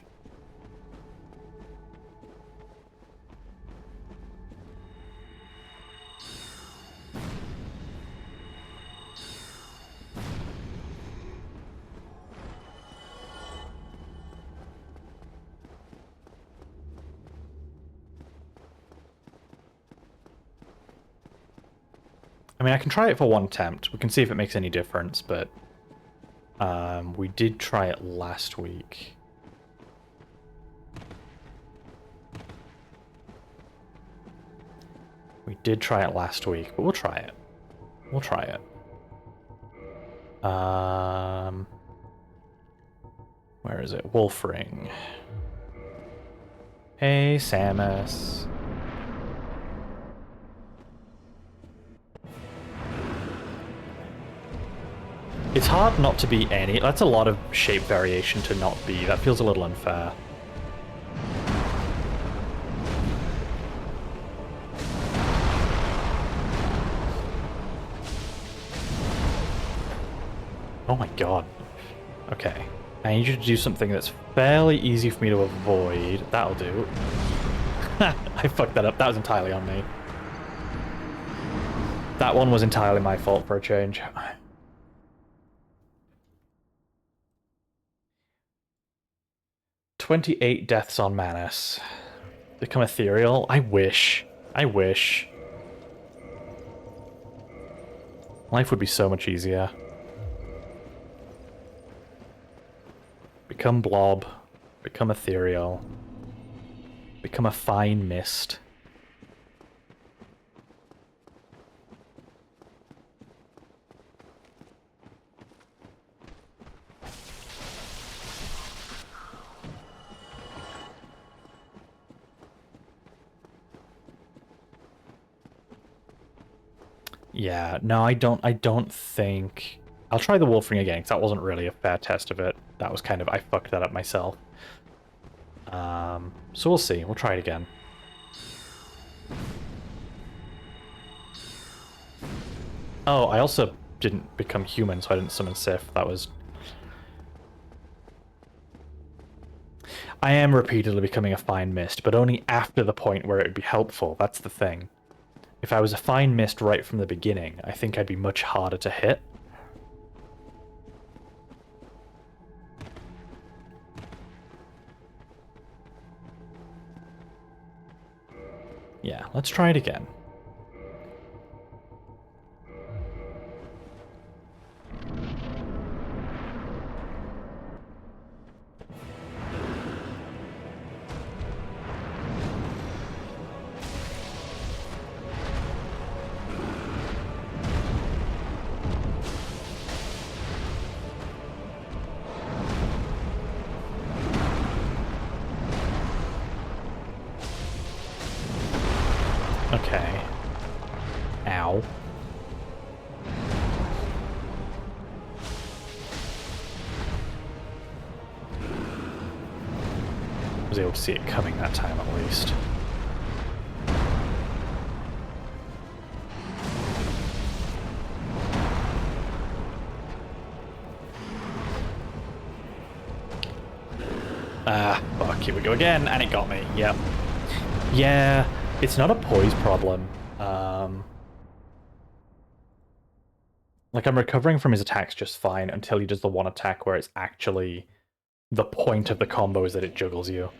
I mean, I can try it for one attempt. We can see if it makes any difference, but we did try it last week. We did try it last week, but we'll try it. We'll try it. Where is it? Wolf Ring. Hey, Samus. It's hard not to be any. That's a lot of shape variation to not be. That feels a little unfair. Oh my god. Okay. I need you to do something that's fairly easy for me to avoid. That'll do. I fucked that up. That was entirely on me. That one was entirely my fault for a change. 28 deaths on Manus. Become ethereal? I wish. I wish. Life would be so much easier. Become blob. Become ethereal. Become a fine mist. Yeah, no, I don't think... I'll try the wolf ring again, because that wasn't really a fair test of it. That was kind of... I fucked that up myself. So we'll see. We'll try it again. Oh, I also didn't become human, so I didn't summon Sif. That was... I am repeatedly becoming a fine mist, but only after the point where it would be helpful. That's the thing. If I was a fine mist right from the beginning, I think I'd be much harder to hit. Yeah, let's try it again. Okay. Ow. I was able to see it coming that time at least. Ah, fuck, here we go again, and it got me, yep. Yeah, it's not a poise problem. Like, I'm recovering from his attacks just fine until he does the one attack where it's actually... The point of the combo is that it juggles you.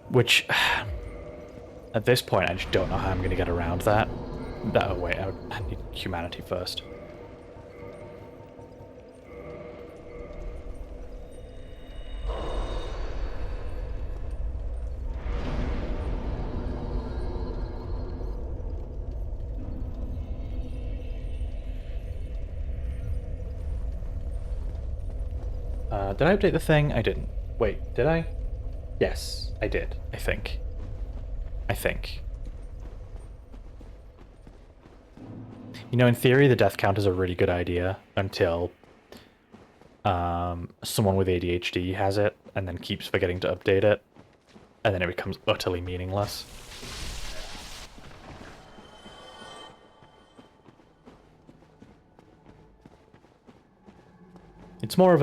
Which... At this point, I just don't know how I'm going to get around that. Oh, wait, I need humanity first. Did I update the thing? I didn't. Wait, did I? Yes, I did, I think. You know, in theory, the death count is a really good idea until someone with ADHD has it and then keeps forgetting to update it, and then it becomes utterly meaningless. It's more of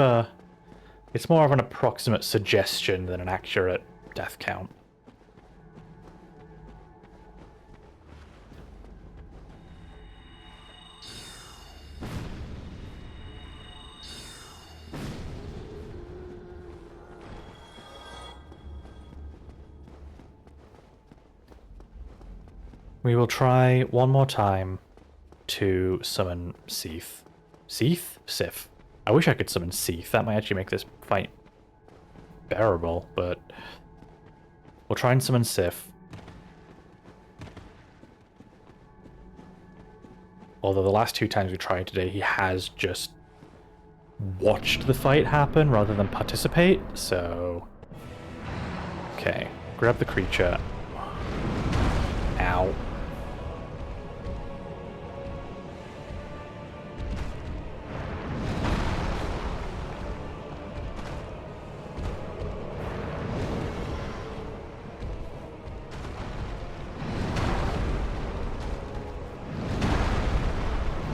an approximate suggestion than an accurate death count. We will try one more time to summon Seath. Seath? Sif. I wish I could summon Seath. That might actually make this fight bearable, but we'll try and summon Sif. Although the last two times we tried today, he has just watched the fight happen rather than participate, so... Okay, grab the creature. Ow.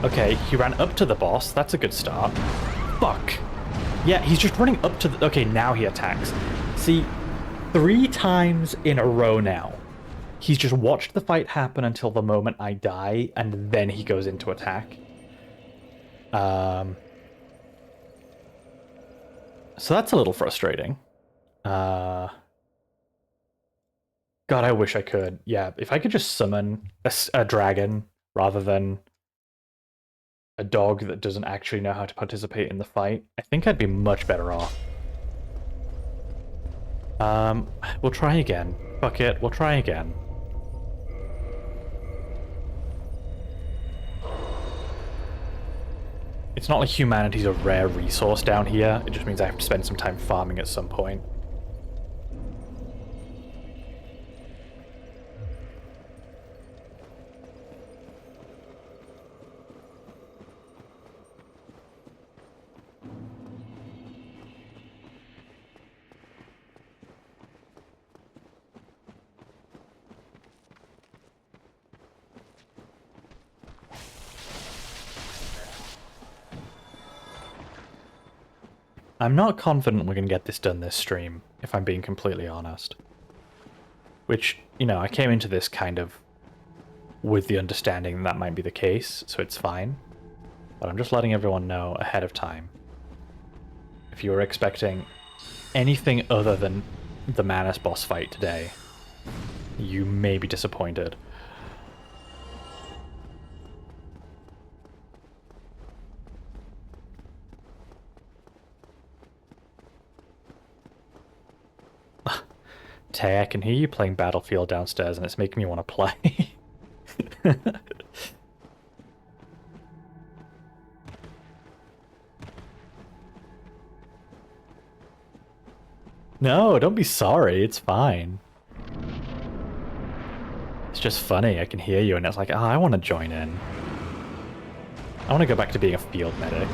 Okay, he ran up to the boss. That's a good start. Fuck. Yeah, he's just running up to the... Okay, now he attacks. See, 3 times in a row now, he's just watched the fight happen until the moment I die, and then he goes into attack. So that's a little frustrating. God, I wish I could. Yeah, if I could just summon a dragon rather than a dog that doesn't actually know how to participate in the fight, I think I'd be much better off. We'll try again. Fuck it, we'll try again. It's not like humanity's a rare resource down here, it just means I have to spend some time farming at some point. I'm not confident we're going to get this done this stream, if I'm being completely honest. Which, you know, I came into this kind of with the understanding that might be the case, so it's fine. But I'm just letting everyone know ahead of time. If you were expecting anything other than the Manus boss fight today, you may be disappointed. Tay, I can hear you playing Battlefield downstairs and it's making me want to play. No, don't be sorry, it's fine. It's just funny, I can hear you and it's like, oh, I want to join in. I want to go back to being a field medic.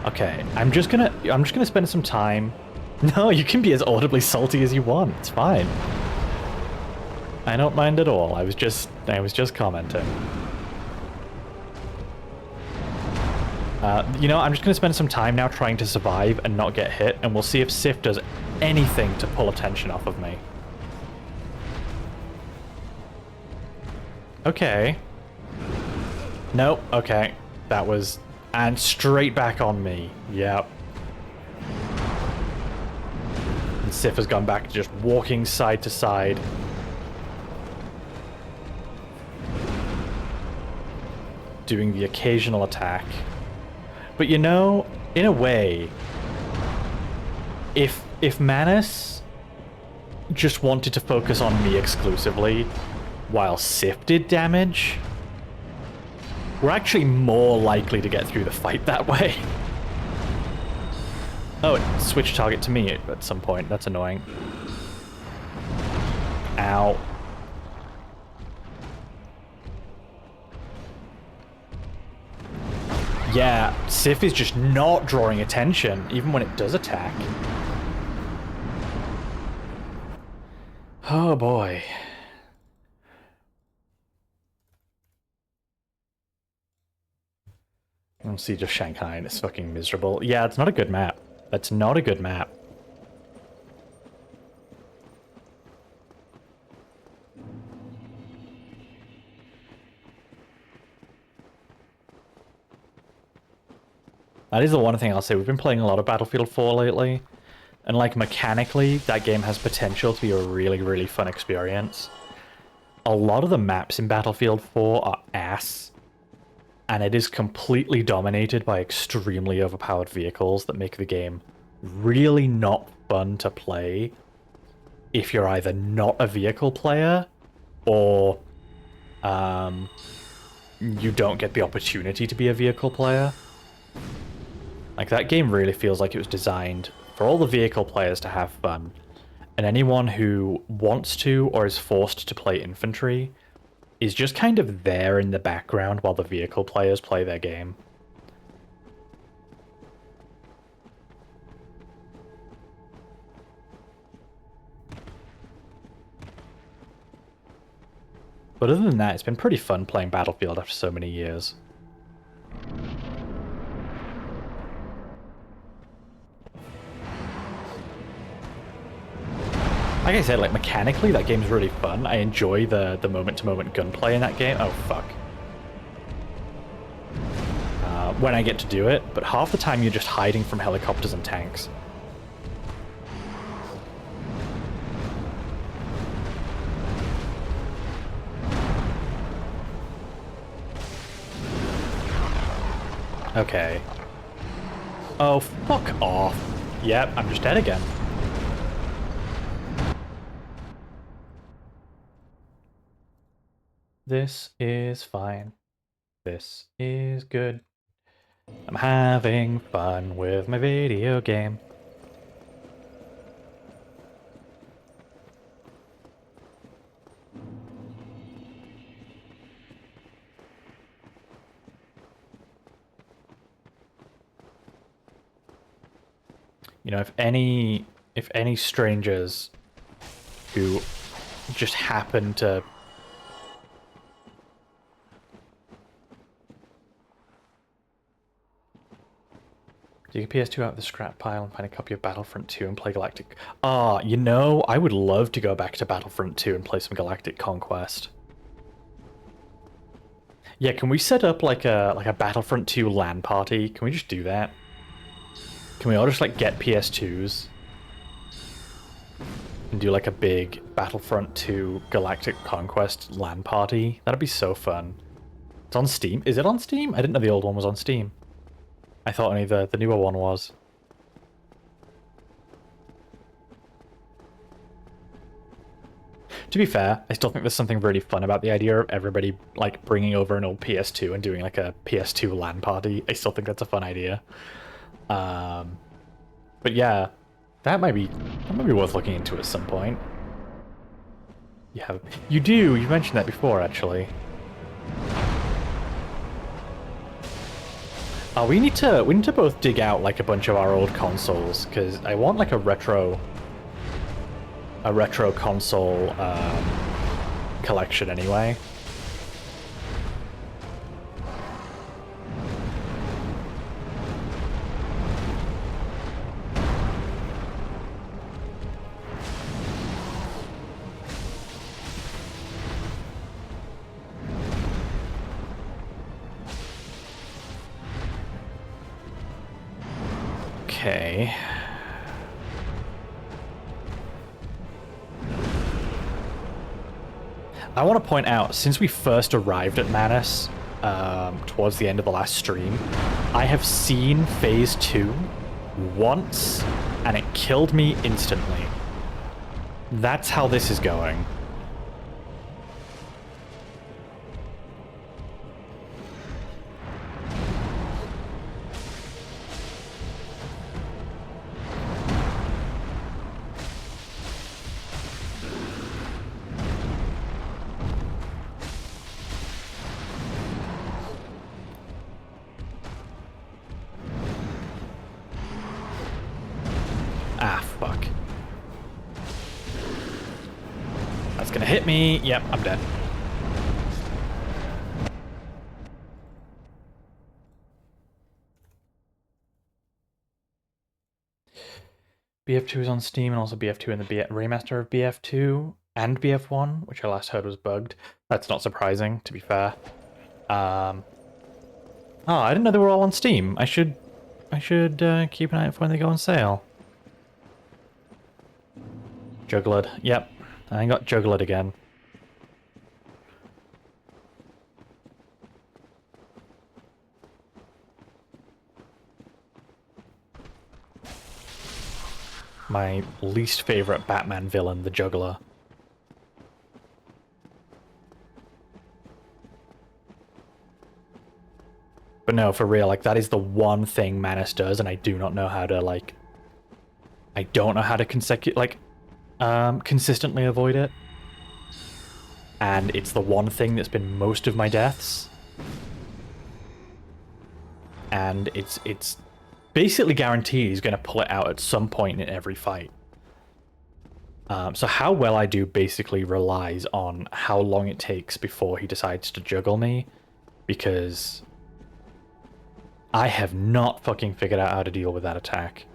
Okay, I'm just gonna spend some time. No, you can be as audibly salty as you want. It's fine. I don't mind at all. I was just commenting. You know, I'm just gonna spend some time now trying to survive and not get hit, and we'll see if Sif does anything to pull attention off of me. Okay. Nope. Okay, that was. And straight back on me. Yep. And Sif has gone back to just walking side to side. Doing the occasional attack. But you know, in a way, if Manus just wanted to focus on me exclusively, while Sif did damage, we're actually more likely to get through the fight that way. Oh, it switched target to me at some point. That's annoying. Ow. Yeah, Sif is just not drawing attention, even when it does attack. Oh boy. Siege of Shanghai and it's fucking miserable. Yeah, it's not a good map. That's not a good map. That is the one thing I'll say. We've been playing a lot of Battlefield 4 lately. And like mechanically, that game has potential to be a really, really fun experience. A lot of the maps in Battlefield 4 are ass. And it is completely dominated by extremely overpowered vehicles that make the game really not fun to play if you're either not a vehicle player or you don't get the opportunity to be a vehicle player. Like, that game really feels like it was designed for all the vehicle players to have fun, and anyone who wants to or is forced to play infantry is just kind of there in the background while the vehicle players play their game. But other than that, it's been pretty fun playing Battlefield after so many years. Like I said, like mechanically, that game's really fun. I enjoy the moment-to-moment gunplay in that game. Oh fuck. When I get to do it, but half the time you're just hiding from helicopters and tanks. Okay. Oh, fuck off. Yep, I'm just dead again. This is fine. This is good. I'm having fun with my video game. You know, if any strangers who just happen to you can PS2 out of the scrap pile and find a copy of Battlefront 2 and play Galactic. Ah, you know, I would love to go back to Battlefront 2 and play some Galactic Conquest. Yeah, can we set up like a Battlefront 2 LAN party? Can we just do that? Can we all just like get PS2s and do like a big Battlefront 2 Galactic Conquest LAN party? That'd be so fun. It's on Steam. Is it on Steam? I didn't know the old one was on Steam. I thought only the newer one was. To be fair, I still think there's something really fun about the idea of everybody like bringing over an old PS2 and doing like a PS2 LAN party. I still think that's a fun idea. But yeah, that might be worth looking into at some point. Yeah, you do. You mentioned that before, actually. We need to both dig out like a bunch of our old consoles because I want like a retro console collection anyway. Okay. I want to point out, since we first arrived at Manus, towards the end of the last stream, I have seen Phase 2 once, and it killed me instantly. That's how this is going. Hit me. Yep, I'm dead. BF2 is on Steam and also BF2 in the remaster of BF2 and BF1, which I last heard was bugged. That's not surprising, to be fair. Oh, I didn't know they were all on Steam. I should keep an eye out for when they go on sale. Juggled. Yep, I got juggled again. My least favorite Batman villain, the Juggler. But no, for real, like, that is the one thing Manus does, and I do not know how to, like... I don't know how to consistently avoid it. And it's the one thing that's been most of my deaths. And it's basically guaranteed he's going to pull it out at some point in every fight. So how well I do basically relies on how long it takes before he decides to juggle me, because I have not fucking figured out how to deal with that attack.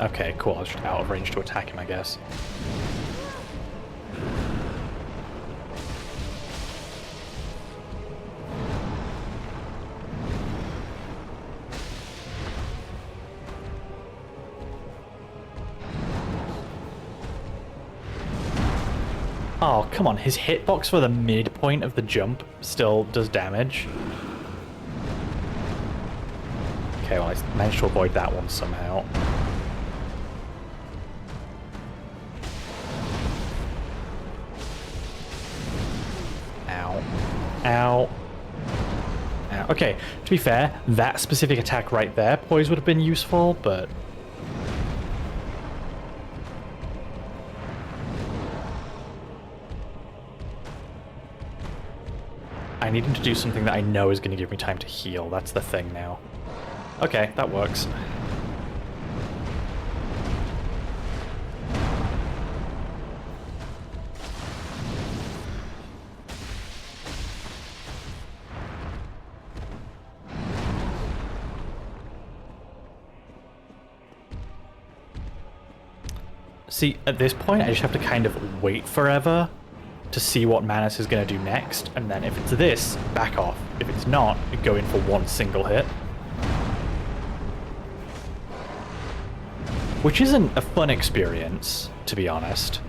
Okay, cool. I was just out of range to attack him, I guess. Oh, come on. His hitbox for the midpoint of the jump still does damage. Okay, well, I managed to avoid that one somehow. Ow. Ow. Ow. Okay, to be fair, that specific attack right there, poise would have been useful, but... I need him to do something that I know is going to give me time to heal. That's the thing now. Okay, that works. See, at this point, I just have to kind of wait forever to see what Manus is going to do next, and then if it's this, back off. If it's not, go in for one single hit. Which isn't a fun experience, to be honest.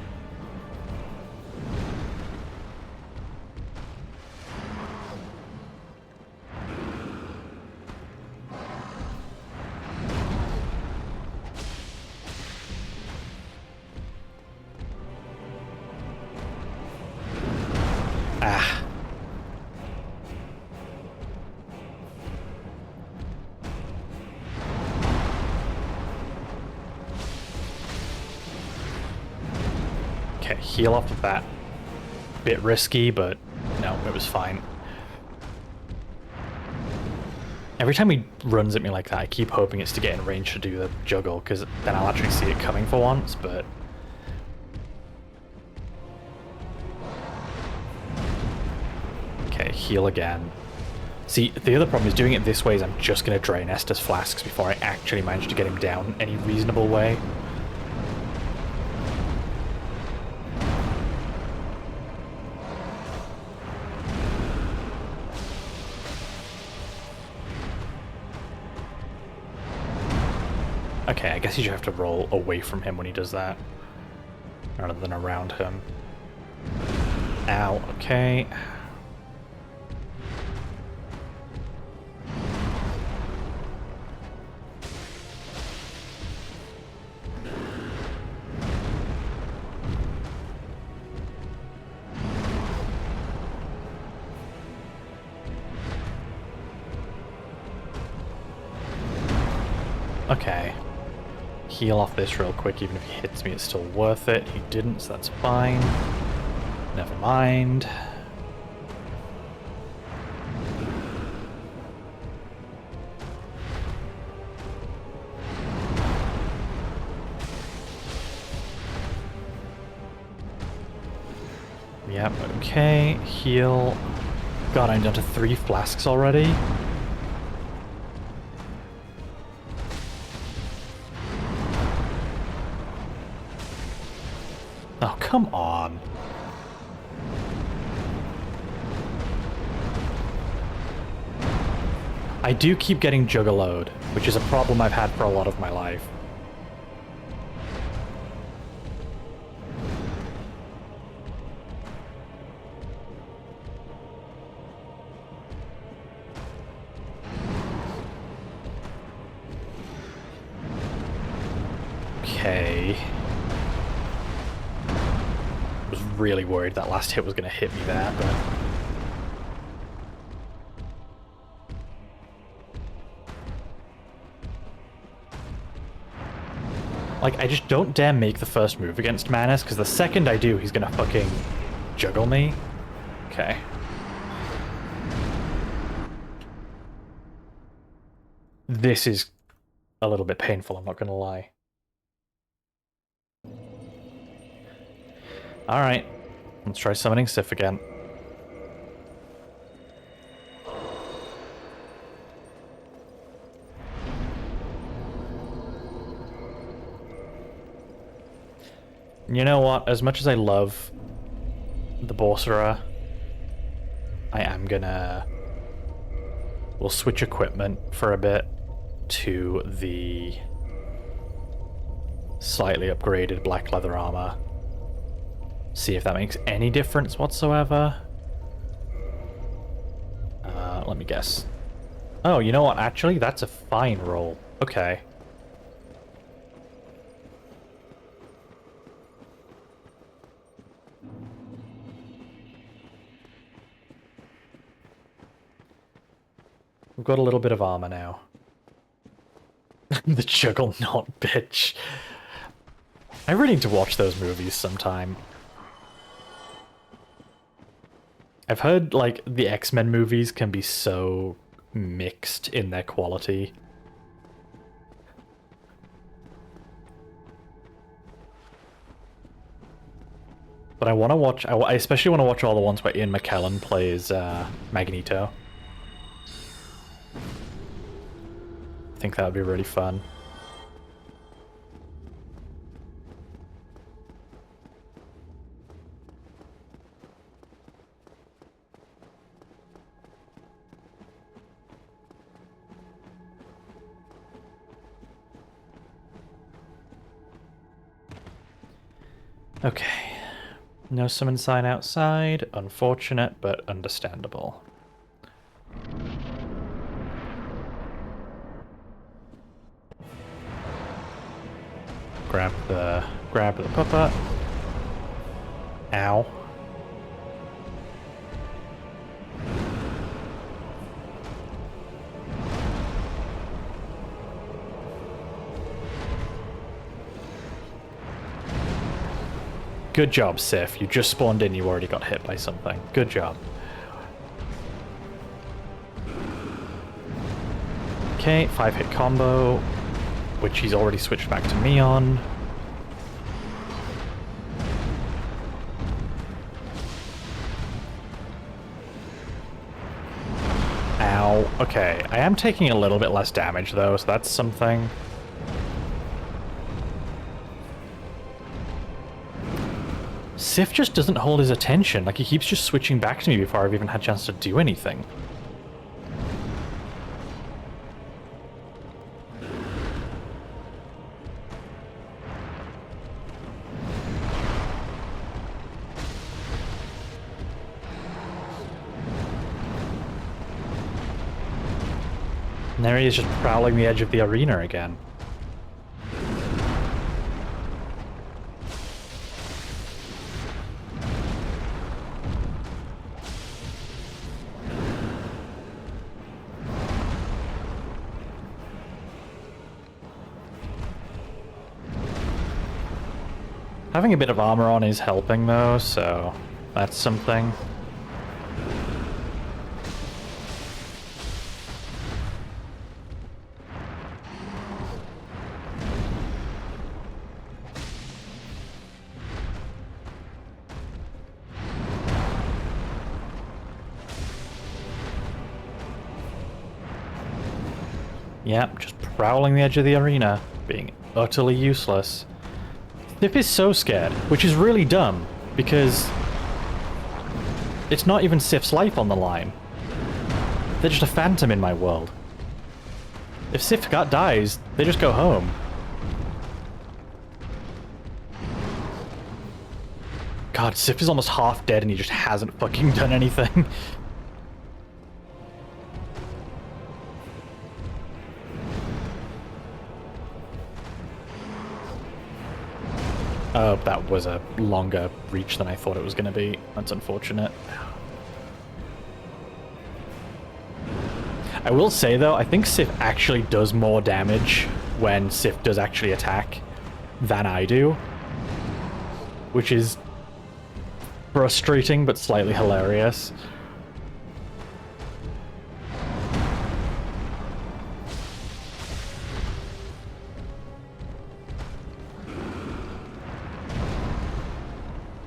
Ah. Okay, heal off of that. Bit risky, but no, it was fine. Every time he runs at me like that, I keep hoping it's to get in range to do the juggle, because then I'll actually see it coming for once, but... Okay, heal again. See, the other problem is doing it this way is I'm just going to drain Esther's flasks before I actually manage to get him down any reasonable way. Okay, I guess you should have to roll away from him when he does that, rather than around him. Ow, okay. Okay. Heal off this real quick, even if he hits me, it's still worth it. He didn't, so that's fine. Never mind. Yep, okay. Heal. God, I'm down to 3 flasks already. Oh, come on. I do keep getting juggaloed, which is a problem I've had for a lot of my life. Okay. Was really worried that last hit was going to hit me there, but... Like, I just don't dare make the first move against Manus, because the second I do, he's going to fucking juggle me. Okay. This is a little bit painful, I'm not going to lie. Alright, let's try summoning Sif again. You know what? As much as I love the Borcerer, I am gonna... We'll switch equipment for a bit to the slightly upgraded black leather armor. See if that makes any difference whatsoever. Let me guess. Oh, you know what? Actually, that's a fine roll. Okay. We've got a little bit of armor now. The Juggernaut bitch. I really need to watch those movies sometime. I've heard, like, the X-Men movies can be so mixed in their quality. But I want to watch... I especially want to watch all the ones where Ian McKellen plays Magneto. I think that would be really fun. Okay. No summon sign outside. Unfortunate, but understandable. Grab the puppet. Ow. Good job, Sif. You just spawned in, you already got hit by something. Good job. Okay, 5-hit combo, which he's already switched back to me on. Ow. Okay, I am taking a little bit less damage though, so that's something. Sif just doesn't hold his attention. Like, he keeps just switching back to me before I've even had a chance to do anything. And there he is, just prowling the edge of the arena again. Having a bit of armor on is helping though, so that's something. Yep, just prowling the edge of the arena, being utterly useless. Sif is so scared, which is really dumb, because it's not even Sif's life on the line. They're just a phantom in my world. If Sif dies, they just go home. God, Sif is almost half dead and he just hasn't fucking done anything. Oh, that was a longer reach than I thought it was going to be. That's unfortunate. I will say, though, I think Sif actually does more damage when Sif does actually attack than I do. Which is frustrating, but slightly hilarious.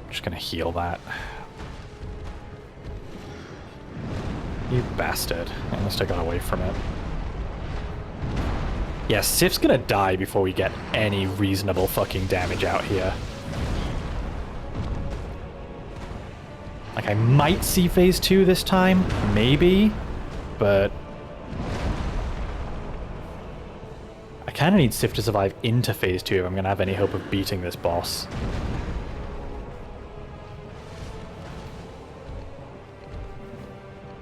Just gonna heal that. You bastard. At least I got away from it. Yeah, Sif's gonna die before we get any reasonable fucking damage out here. Like, I might see phase 2 this time, maybe, but I kind of need Sif to survive into phase 2 if I'm going to have any hope of beating this boss.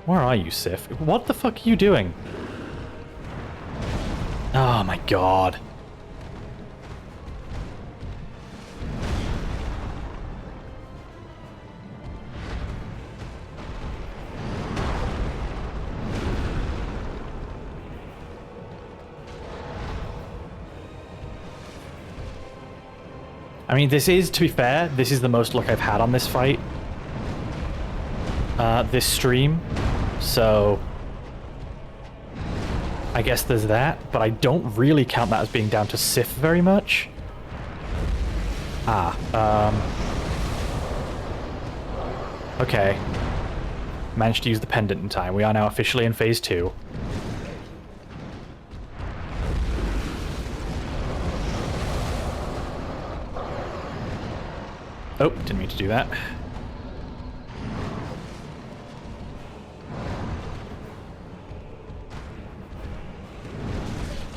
Where are you, Sif? What the fuck are you doing? Oh my god. I mean, this is, to be fair, this is the most luck I've had on this fight. This stream. So I guess there's that, but I don't really count that as being down to Sif very much. Okay. Managed to use the pendant in time. We are now officially in phase 2. Oh, didn't mean to do that.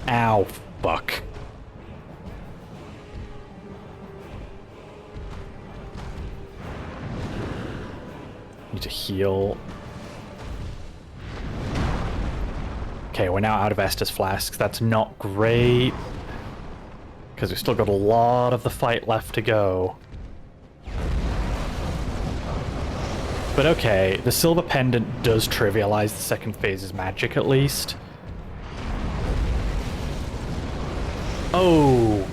Ow, fuck. Need to heal. Okay, we're now out of Estus flasks. That's not great, because we've still got a lot of the fight left to go. But okay, the silver pendant does trivialize the second phase's magic at least. Oh!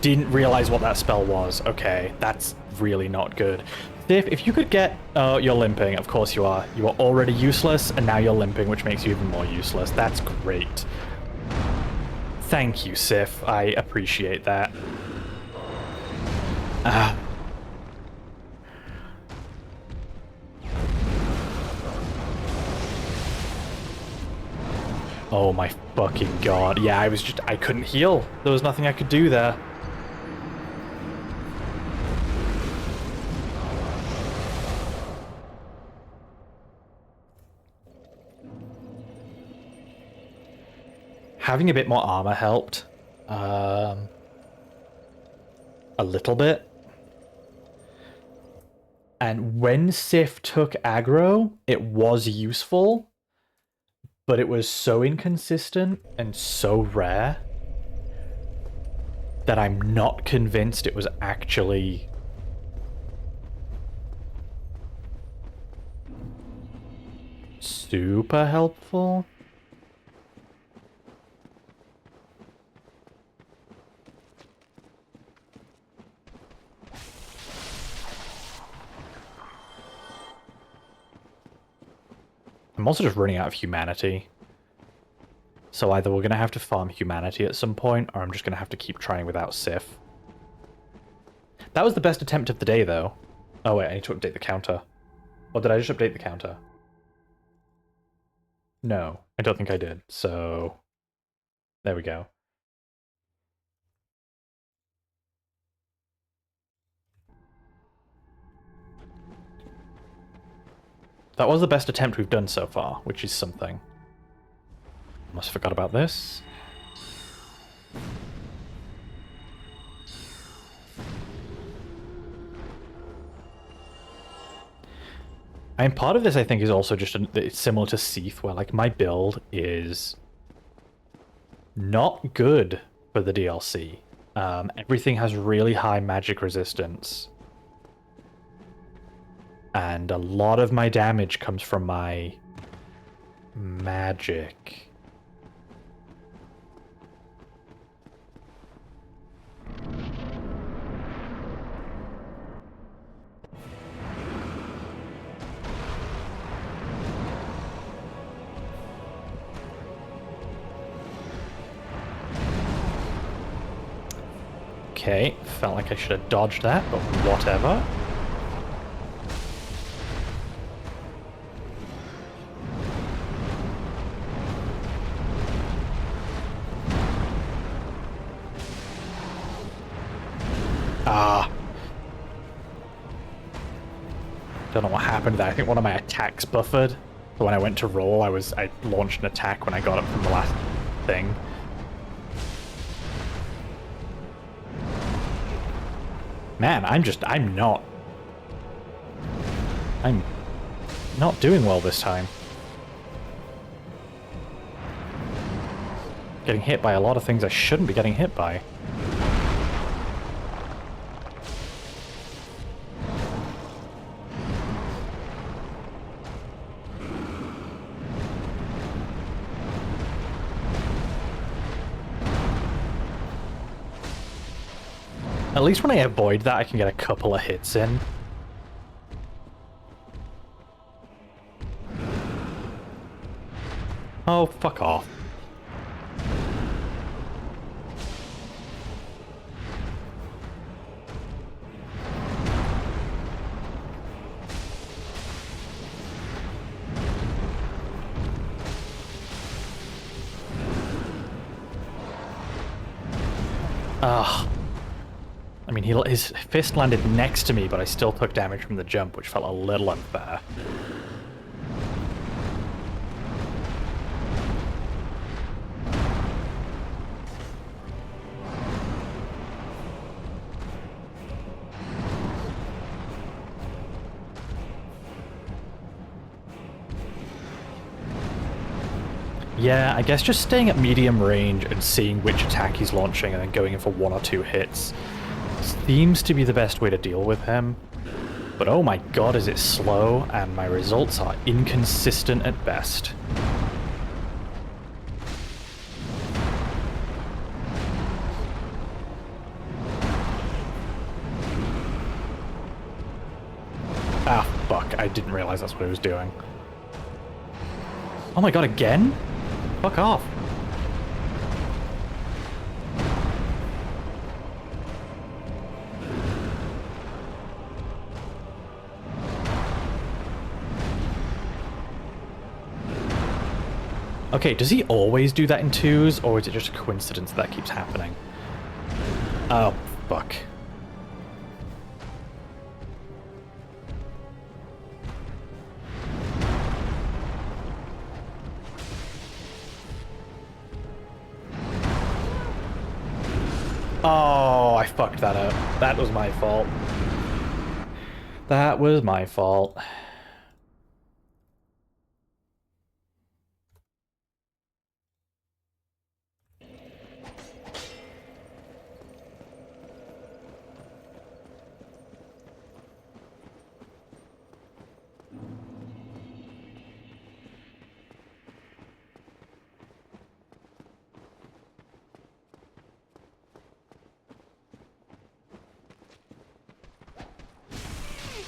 Didn't realize what that spell was. Okay, that's really not good. Sif, if you could get... Oh, you're limping. Of course you are. You are already useless, and now you're limping, which makes you even more useless. That's great. Thank you, Sif. I appreciate that. Oh my fucking god. Yeah, I couldn't heal. There was nothing I could do there. Having a bit more armor helped. A little bit. And when Sif took aggro, it was useful, but it was so inconsistent and so rare that I'm not convinced it was actually super helpful. I'm also just running out of humanity. So either we're going to have to farm humanity at some point, or I'm just going to have to keep trying without Sif. That was the best attempt of the day, though. Oh wait, I need to update the counter. Or did I just update the counter? No, I don't think I did. So, there we go. That was the best attempt we've done so far, which is something. Almost forgot about this. And part of this, I think, is also just it's similar to Seath, where like my build is not good for the DLC. Everything has really high magic resistance. And a lot of my damage comes from my magic. Okay, felt like I should have dodged that, but whatever. Don't know what happened there. I think one of my attacks buffered. So when I went to roll, I launched an attack when I got up from the last thing. Man, I'm not doing well this time. Getting hit by a lot of things I shouldn't be getting hit by. At least when I avoid that, I can get a couple of hits in. Oh, fuck off. Ugh. I mean, his fist landed next to me, but I still took damage from the jump, which felt a little unfair. Yeah, I guess just staying at medium range and seeing which attack he's launching and then going in for 1 or 2 hits seems to be the best way to deal with him. But oh my god, is it slow, and my results are inconsistent at best. Ah, fuck, I didn't realize that's what he was doing. Oh my god, again? Fuck off. Okay, does he always do that in 2s, or is it just a coincidence that keeps happening? Oh, fuck. Oh, I fucked that up. That was my fault. That was my fault.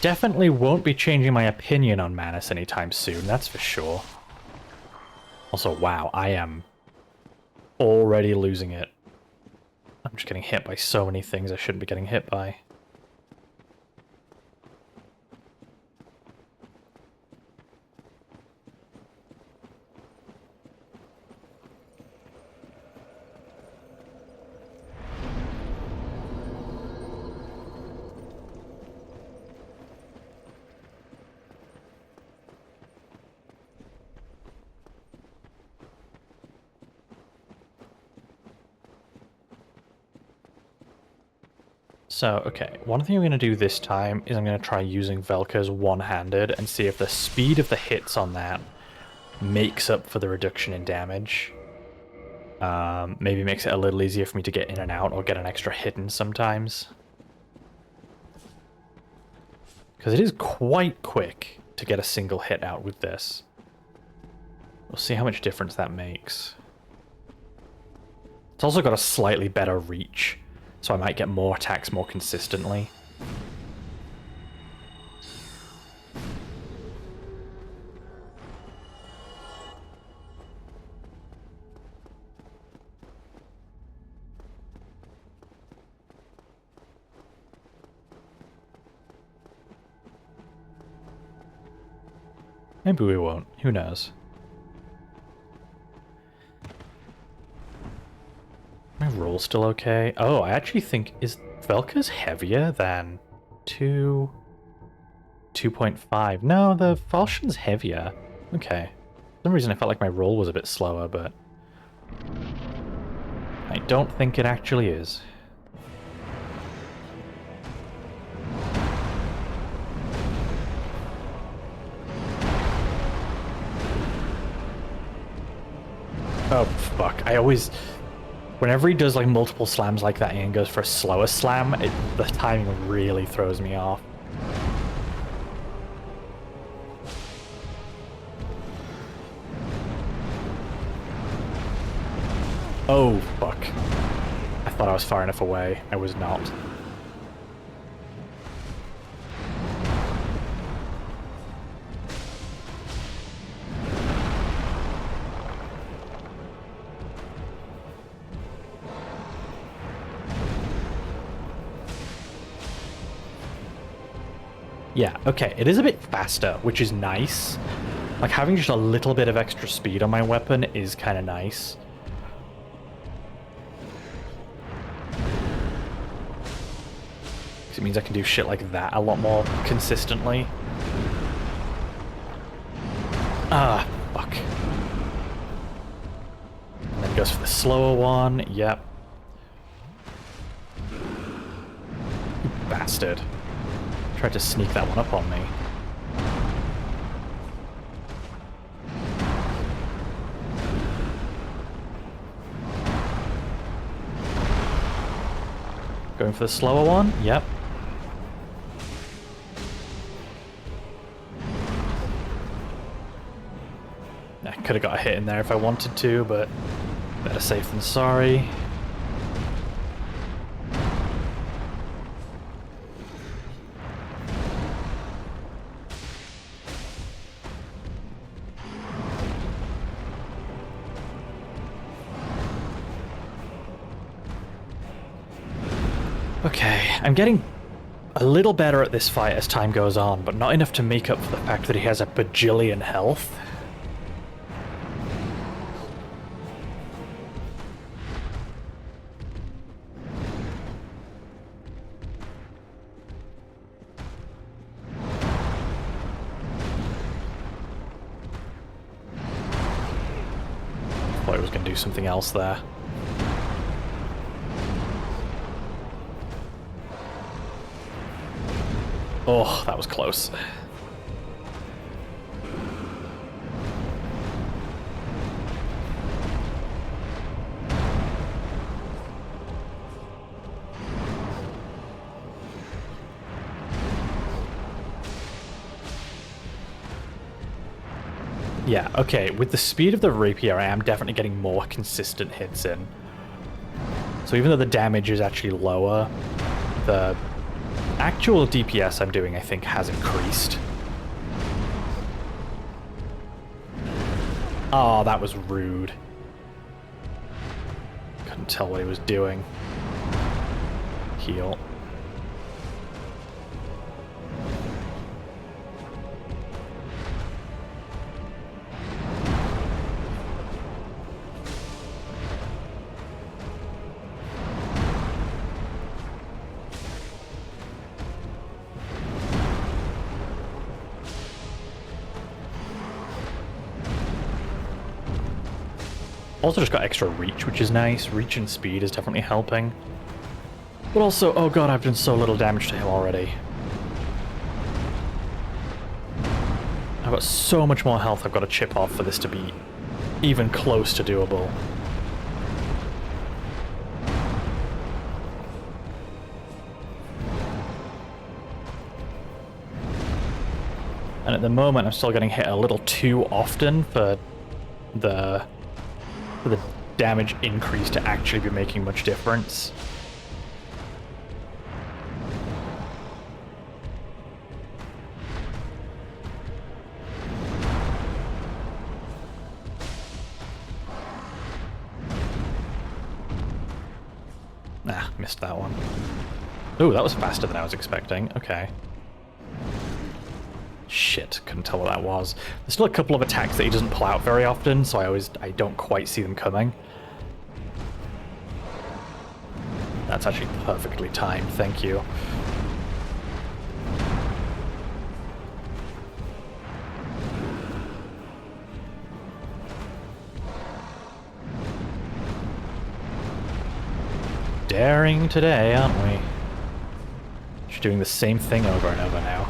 Definitely won't be changing my opinion on Manus anytime soon, that's for sure. Also, wow, I am already losing it. I'm just getting hit by so many things I shouldn't be getting hit by. So, okay, one thing I'm going to do this time is I'm going to try using Velka's one-handed and see if the speed of the hits on that makes up for the reduction in damage. Maybe makes it a little easier for me to get in and out or get an extra hit in sometimes. Because it is quite quick to get a single hit out with this. We'll see how much difference that makes. It's also got a slightly better reach, so I might get more attacks more consistently. Maybe we won't. Who knows? My roll's still okay. Oh, I actually think... Is Velka's heavier than 2? 2.5. No, the falchion's heavier. Okay. For some reason I felt like my roll was a bit slower, but I don't think it actually is. Oh, fuck. I always... Whenever he does like multiple slams like that and goes for a slower slam, the timing really throws me off. Oh, fuck. I thought I was far enough away. I was not. Yeah, okay, it is a bit faster, which is nice. Like, having just a little bit of extra speed on my weapon is kind of nice. It means I can do shit like that a lot more consistently. Ah, fuck. And then goes for the slower one. Yep. You bastard. Tried to sneak that one up on me. Going for the slower one? Yep. I could have got a hit in there if I wanted to, but better safe than sorry. Okay, I'm getting a little better at this fight as time goes on, but not enough to make up for the fact that he has a bajillion health. Thought I was going to do something else there. Oh, that was close. Yeah, okay, with the speed of the rapier, I am definitely getting more consistent hits in. So even though the damage is actually lower, the actual DPS I'm doing, I think, has increased. Oh, that was rude. Couldn't tell what he was doing. Heal. Also just got extra reach, which is nice. Reach and speed is definitely helping. But also, oh god, I've done so little damage to him already. I've got so much more health I've got to chip off for this to be even close to doable. And at the moment, I'm still getting hit a little too often for the damage increase to actually be making much difference. Ah, missed that one. Ooh, that was faster than I was expecting. Okay. Shit, couldn't tell what that was. There's still a couple of attacks that he doesn't pull out very often, so I don't quite see them coming. That's actually perfectly timed, thank you. daring today, aren't we? Just doing the same thing over and over now.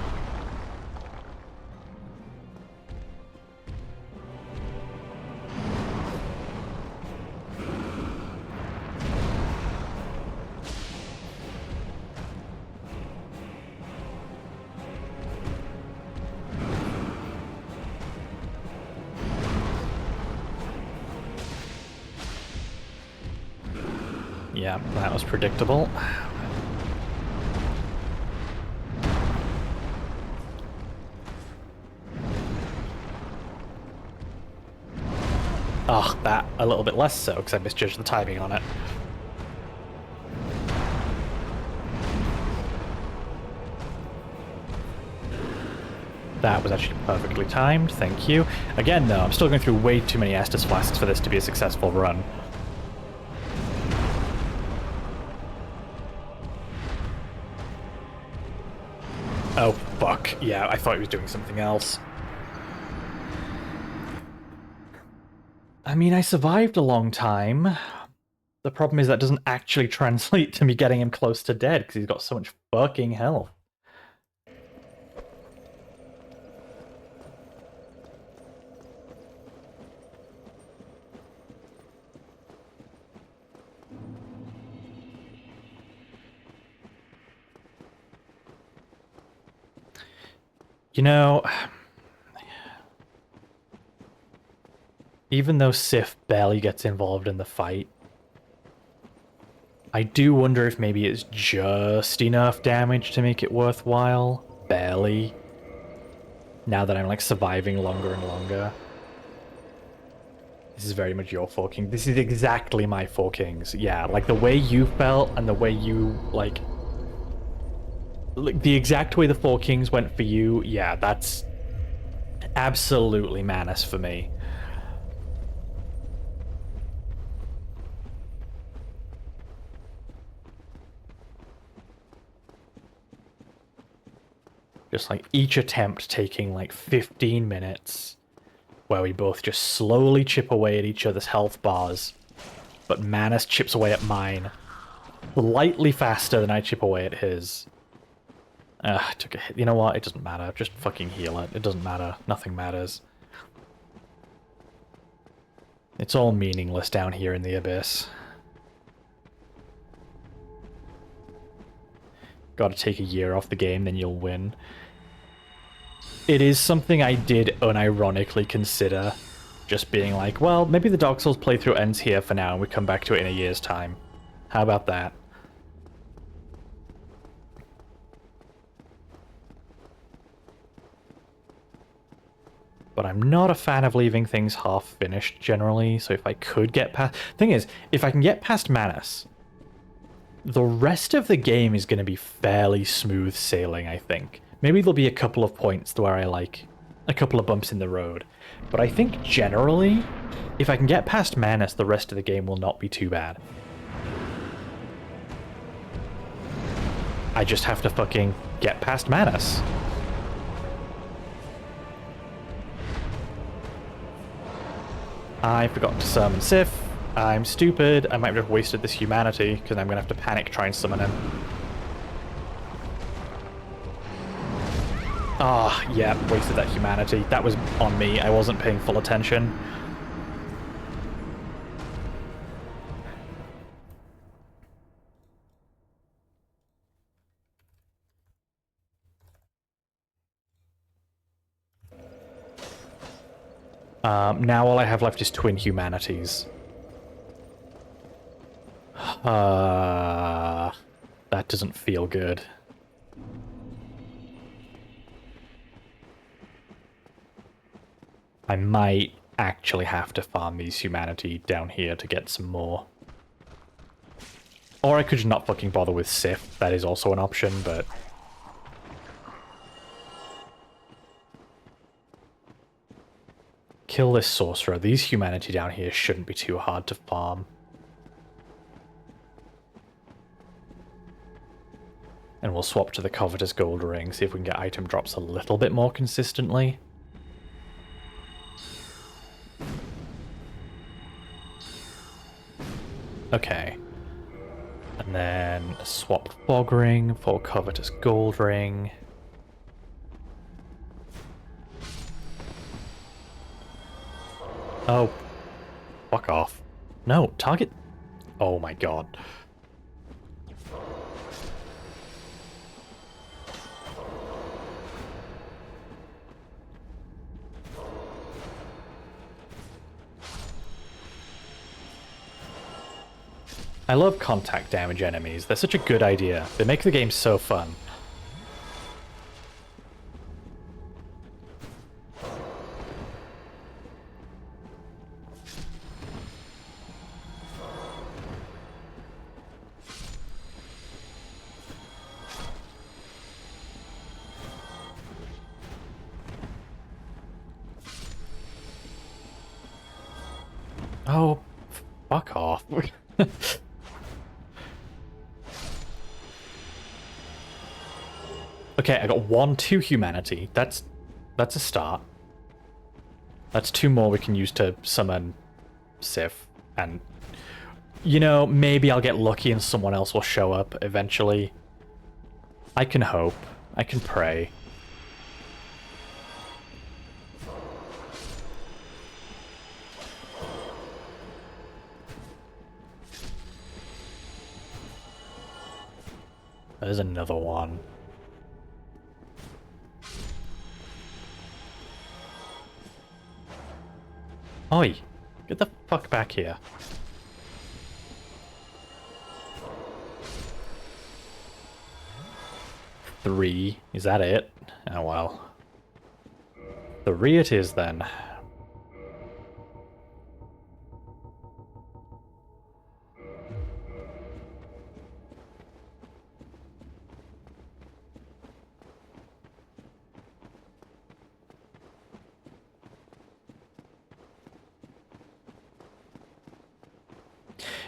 Yeah, that was predictable. Oh, that a little bit less so, because I misjudged the timing on it. That was actually perfectly timed, thank you. Again, though, I'm still going through way too many Estus flasks for this to be a successful run. Oh, fuck. Yeah, I thought he was doing something else. I mean, I survived a long time. The problem is that doesn't actually translate to me getting him close to dead, because he's got so much fucking health. You know, even though Sif barely gets involved in the fight, I do wonder if maybe it's just enough damage to make it worthwhile. Barely. Now that I'm, like, surviving longer and longer. This is very much your Four Kings. This is exactly my Four Kings. Yeah, like, the way you felt and the way you, like, the exact way the Four Kings went for you, yeah, that's absolutely Manus for me. Just like each attempt taking like 15 minutes, where we both just slowly chip away at each other's health bars, but Manus chips away at mine slightly faster than I chip away at his. Took a hit. You know what? It doesn't matter. Just fucking heal it. It doesn't matter. Nothing matters. It's all meaningless down here in the abyss. Gotta take a year off the game, then you'll win. It is something I did unironically consider. Just being like, well, maybe the Dark Souls playthrough ends here for now and we come back to it in a year's time. How about that? But I'm not a fan of leaving things half-finished, generally, so if I could get past... Thing is, if I can get past Manus, the rest of the game is going to be fairly smooth sailing, I think. Maybe there'll be a couple of points where I, like, a couple of bumps in the road. But I think, generally, if I can get past Manus, the rest of the game will not be too bad. I just have to fucking get past Manus. I forgot to summon Sif. I'm stupid. I might have just wasted this humanity, because I'm going to have to panic try and summon him. Ah, oh, yeah, wasted that humanity. That was on me. I wasn't paying full attention. Now all I have left is twin humanities. That doesn't feel good. I might actually have to farm these humanity down here to get some more. Or I could just not fucking bother with Sif. That is also an option, but... Kill this sorcerer. These humanity down here shouldn't be too hard to farm. And we'll swap to the Covetous Gold Ring, see if we can get item drops a little bit more consistently. Okay. And then swap fog ring for covetous gold ring. Oh, fuck off. No, target. Oh my god. I love contact damage enemies. They're such a good idea. They make the game so fun. Oh, fuck off. Okay, I got 2 humanity. That's a start. That's 2 more we can use to summon Sif. And, you know, maybe I'll get lucky and someone else will show up eventually. I can hope. I can pray. There's another one. Oi! Get the fuck back here. Three. Is that it? Oh well. 3 it is then.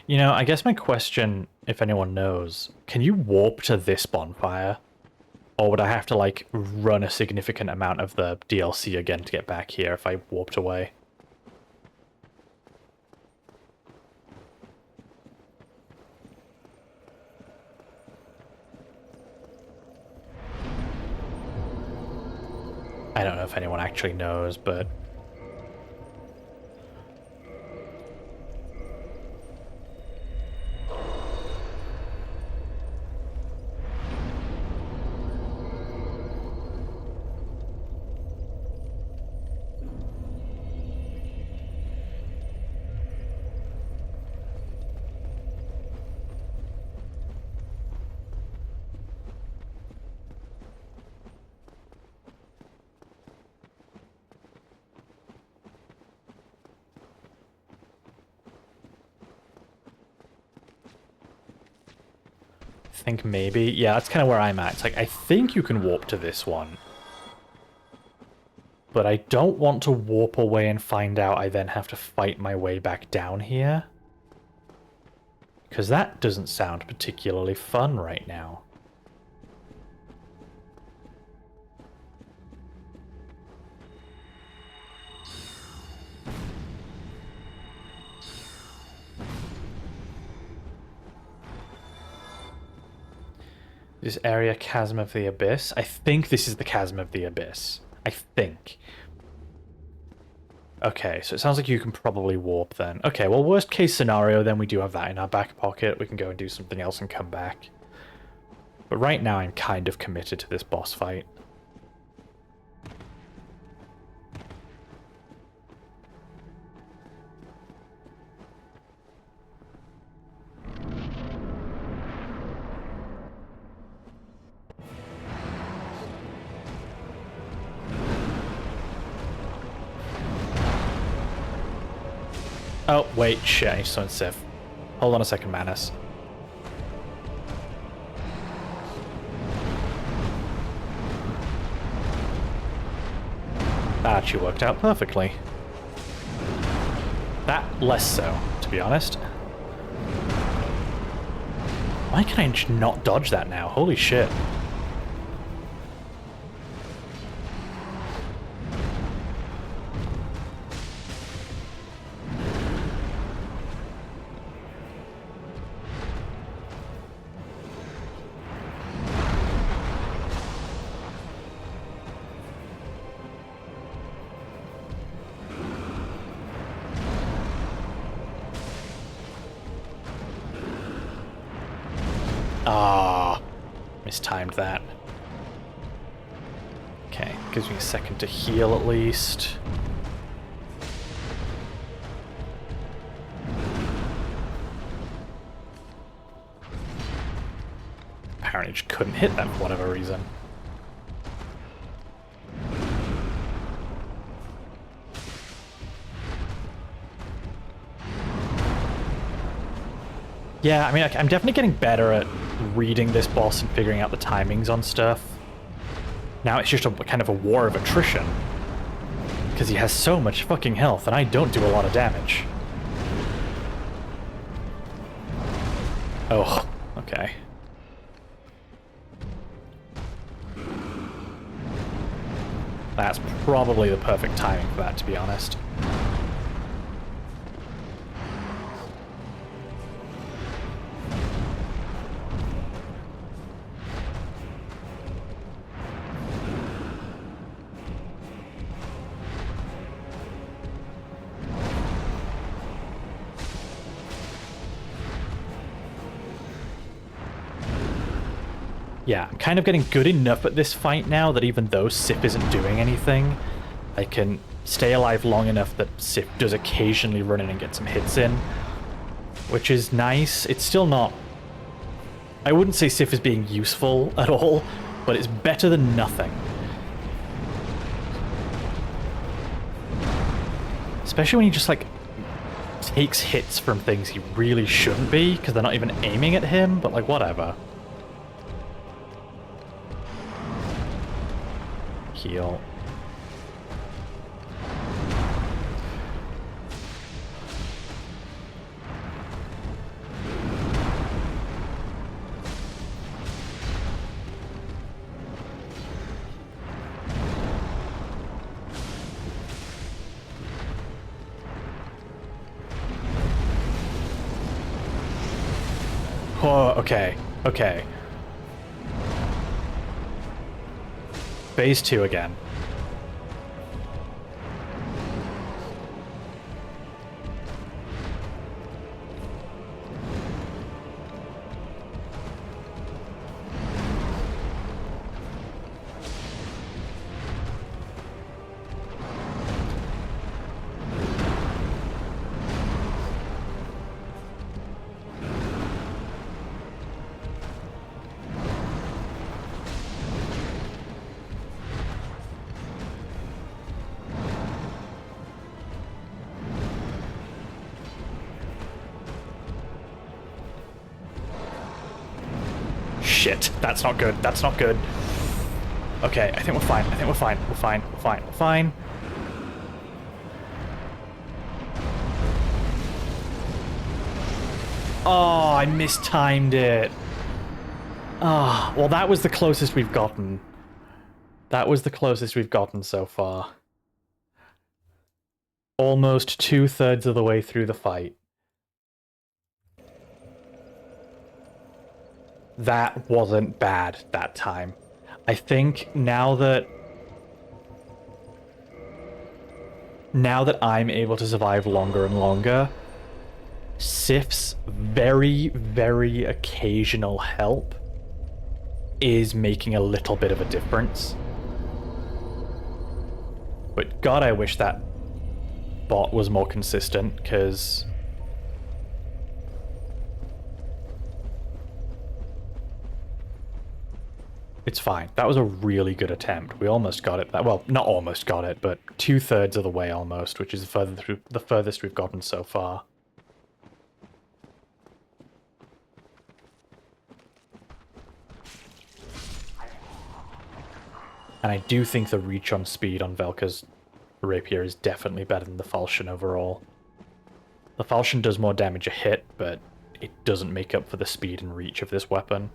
You know, I guess my question, if anyone knows, can you warp to this bonfire? Or would I have to, like, run a significant amount of the DLC again to get back here if I warped away? I don't know if anyone actually knows, but... I think maybe. Yeah, that's kind of where I'm at. It's like, I think you can warp to this one. But I don't want to warp away and find out I then have to fight my way back down here. Because that doesn't sound particularly fun right now. This area, Chasm of the Abyss. I think this is the Chasm of the Abyss. I think. Okay, so it sounds like you can probably warp then. Okay, well, worst case scenario, then we do have that in our back pocket. We can go and do something else and come back. But right now, I'm kind of committed to this boss fight. Oh, wait, shit, I need to summon Sif. Hold on a second, Manus. That actually worked out perfectly. That less so, to be honest. Why can I not dodge that now? Holy shit. Ah, mistimed that. Okay, gives me a second to heal at least. Apparently just couldn't hit that for whatever reason. Yeah, I mean, I'm definitely getting better at reading this boss and figuring out the timings on stuff. Now it's just a kind of a war of attrition. Because he has so much fucking health and I don't do a lot of damage. Oh, okay. That's probably the perfect timing for that, to be honest. Yeah, I'm kind of getting good enough at this fight now that even though Sif isn't doing anything, I can stay alive long enough that Sif does occasionally run in and get some hits in, which is nice. It's still not... I wouldn't say Sif is being useful at all, but it's better than nothing. Especially when he just, like, takes hits from things he really shouldn't be, because they're not even aiming at him, but, like, whatever. Heal. Oh, okay. Okay. Phase 2 again. Shit, that's not good. That's not good. Okay, I think we're fine. I think we're fine. We're fine. We're fine. We're fine. Oh, I mistimed it. Ah, well, that was the closest we've gotten. That was the closest we've gotten so far. Almost 2/3 of the way through the fight. That wasn't bad that time. I think now that I'm able to survive longer and longer, Sif's very, very occasional help is making a little bit of a difference. But God, I wish that bot was more consistent, because... It's fine. That was a really good attempt. We almost got it. Well, not almost got it, but 2/3 of the way almost, which is the furthest we've gotten so far. And I do think the reach on speed on Velka's rapier is definitely better than the falchion overall. The falchion does more damage a hit, but it doesn't make up for the speed and reach of this weapon.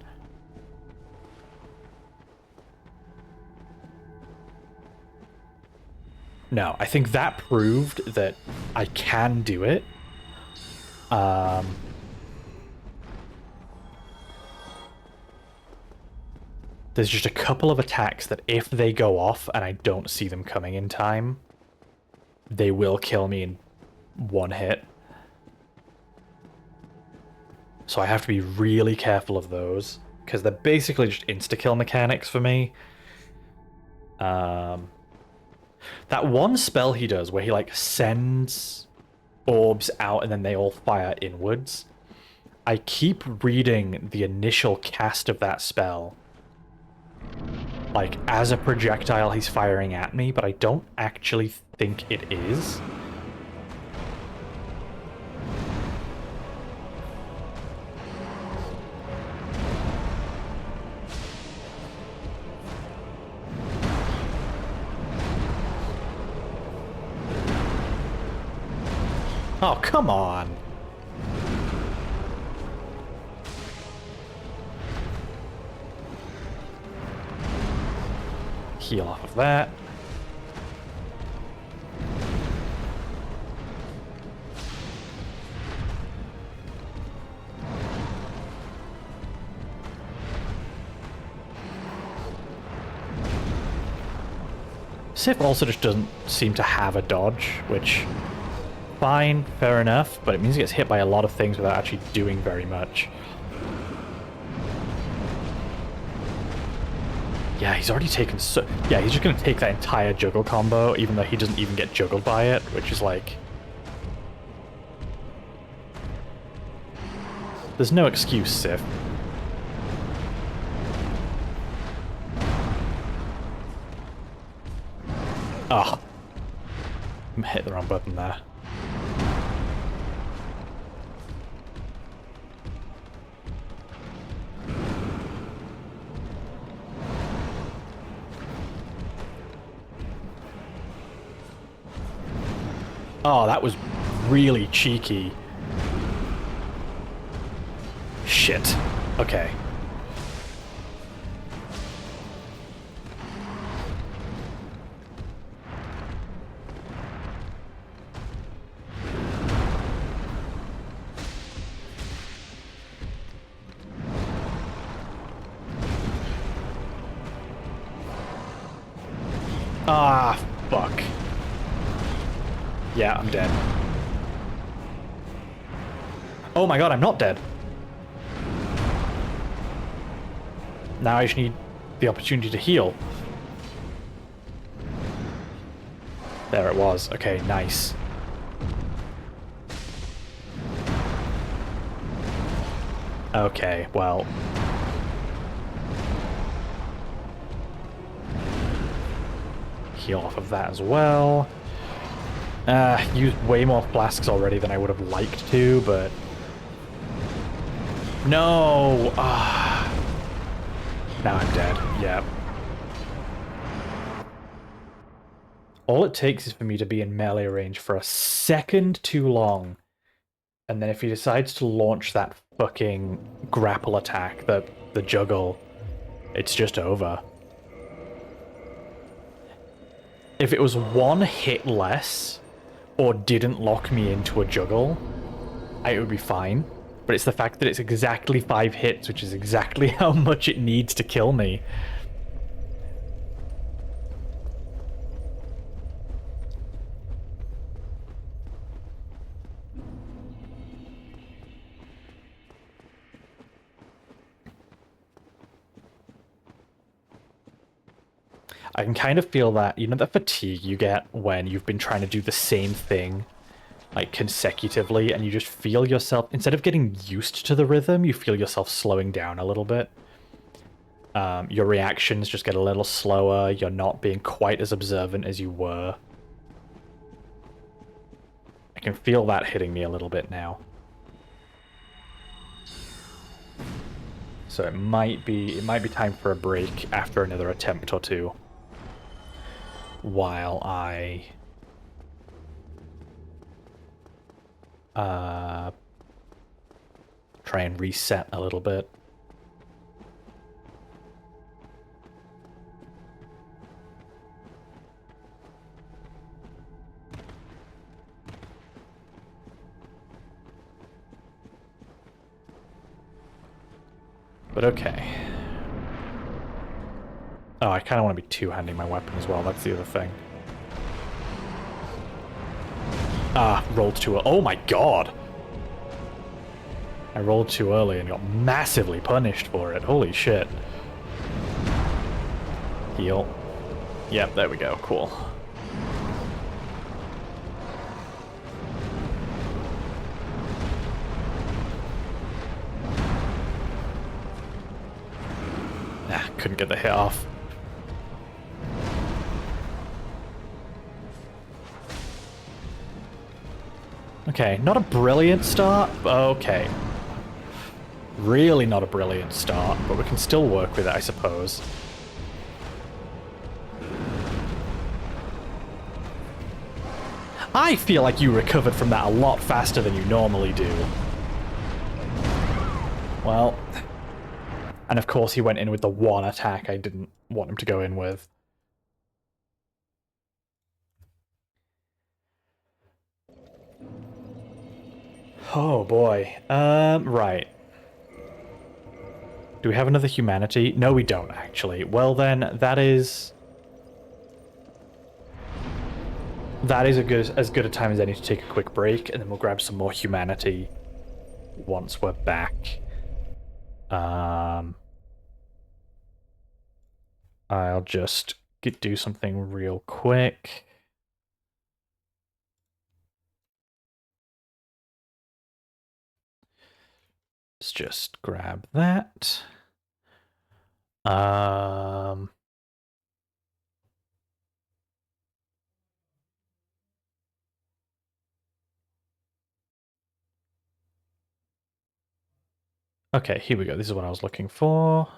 No, I think that proved that I can do it. There's just a couple of attacks that if they go off and I don't see them coming in time, they will kill me in one hit. So I have to be really careful of those, because they're basically just insta-kill mechanics for me. That one spell he does where he like sends orbs out and then they all fire inwards. I keep reading the initial cast of that spell like as a projectile he's firing at me, but I don't actually think it is. Oh, come on. Heal off of that. Sif also just doesn't seem to have a dodge, which... fine, fair enough, but it means he gets hit by a lot of things without actually doing very much. Yeah, he's already taken so... yeah, he's just going to take that entire juggle combo, even though he doesn't even get juggled by it, which is like... there's no excuse, Sif. Ah. I hit the wrong button there. Oh, that was really cheeky. Shit. Okay. Ah, fuck. Yeah, I'm dead. Oh my god, I'm not dead. Now I just need the opportunity to heal. There it was. Okay, nice. Okay, well... heal off of that as well. Used way more flasks already than I would have liked to, but... no! Ah. Now I'm dead. Yep. All it takes is for me to be in melee range for a second too long, and then if he decides to launch that fucking grapple attack, the juggle, it's just over. If it was one hit less, or didn't lock me into a juggle, it would be fine. But it's the fact that it's exactly 5 hits, which is exactly how much it needs to kill me. I can kind of feel that, you know, the fatigue you get when you've been trying to do the same thing like consecutively, and you just feel yourself, instead of getting used to the rhythm, you feel yourself slowing down a little bit. Your reactions just get a little slower, you're not being quite as observant as you were. I can feel that hitting me a little bit now. So it might be time for a break after another attempt or two, while I try and reset a little bit. But okay. Oh, I kind of want to be two-handing my weapon as well, that's the other thing. Ah, rolled to a... oh my god! I rolled too early and got massively punished for it. Holy shit. Heal. Yep, there we go. Cool. Ah, couldn't get the hit off. Okay, not a brilliant start, but okay. Really not a brilliant start, but we can still work with it, I suppose. I feel like you recovered from that a lot faster than you normally do. Well, and of course he went in with the one attack I didn't want him to go in with. Oh boy. Right. Do we have another humanity? No, we don't, actually. Well then, that is as good a time as any to take a quick break, and then we'll grab some more humanity once we're back. I'll just do something real quick. Let's just grab that. Okay, here we go. This is what I was looking for.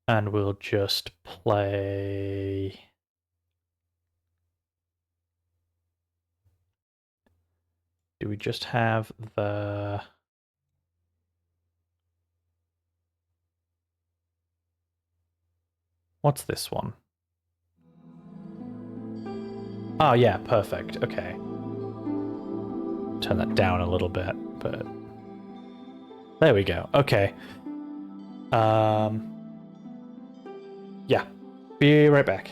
And we'll just play... Do we just have the... What's this one? Oh, yeah, perfect. Okay. Turn that down a little bit, but... There we go. Okay. Yeah. Be right back.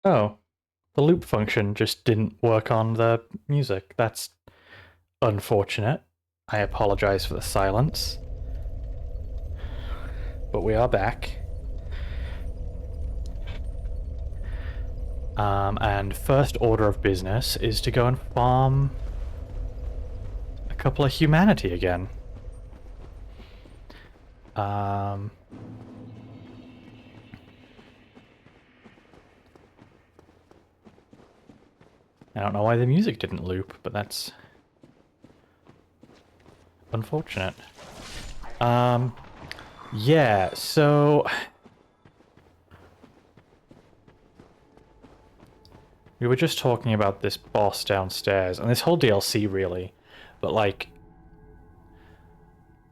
Oh, the loop function just didn't work on the music. That's unfortunate. I apologize for the silence. But we are back. And first order of business is to go and farm a couple of humanity again. I don't know why the music didn't loop, but that's unfortunate. Yeah, so we were just talking about this boss downstairs, and this whole DLC really, but like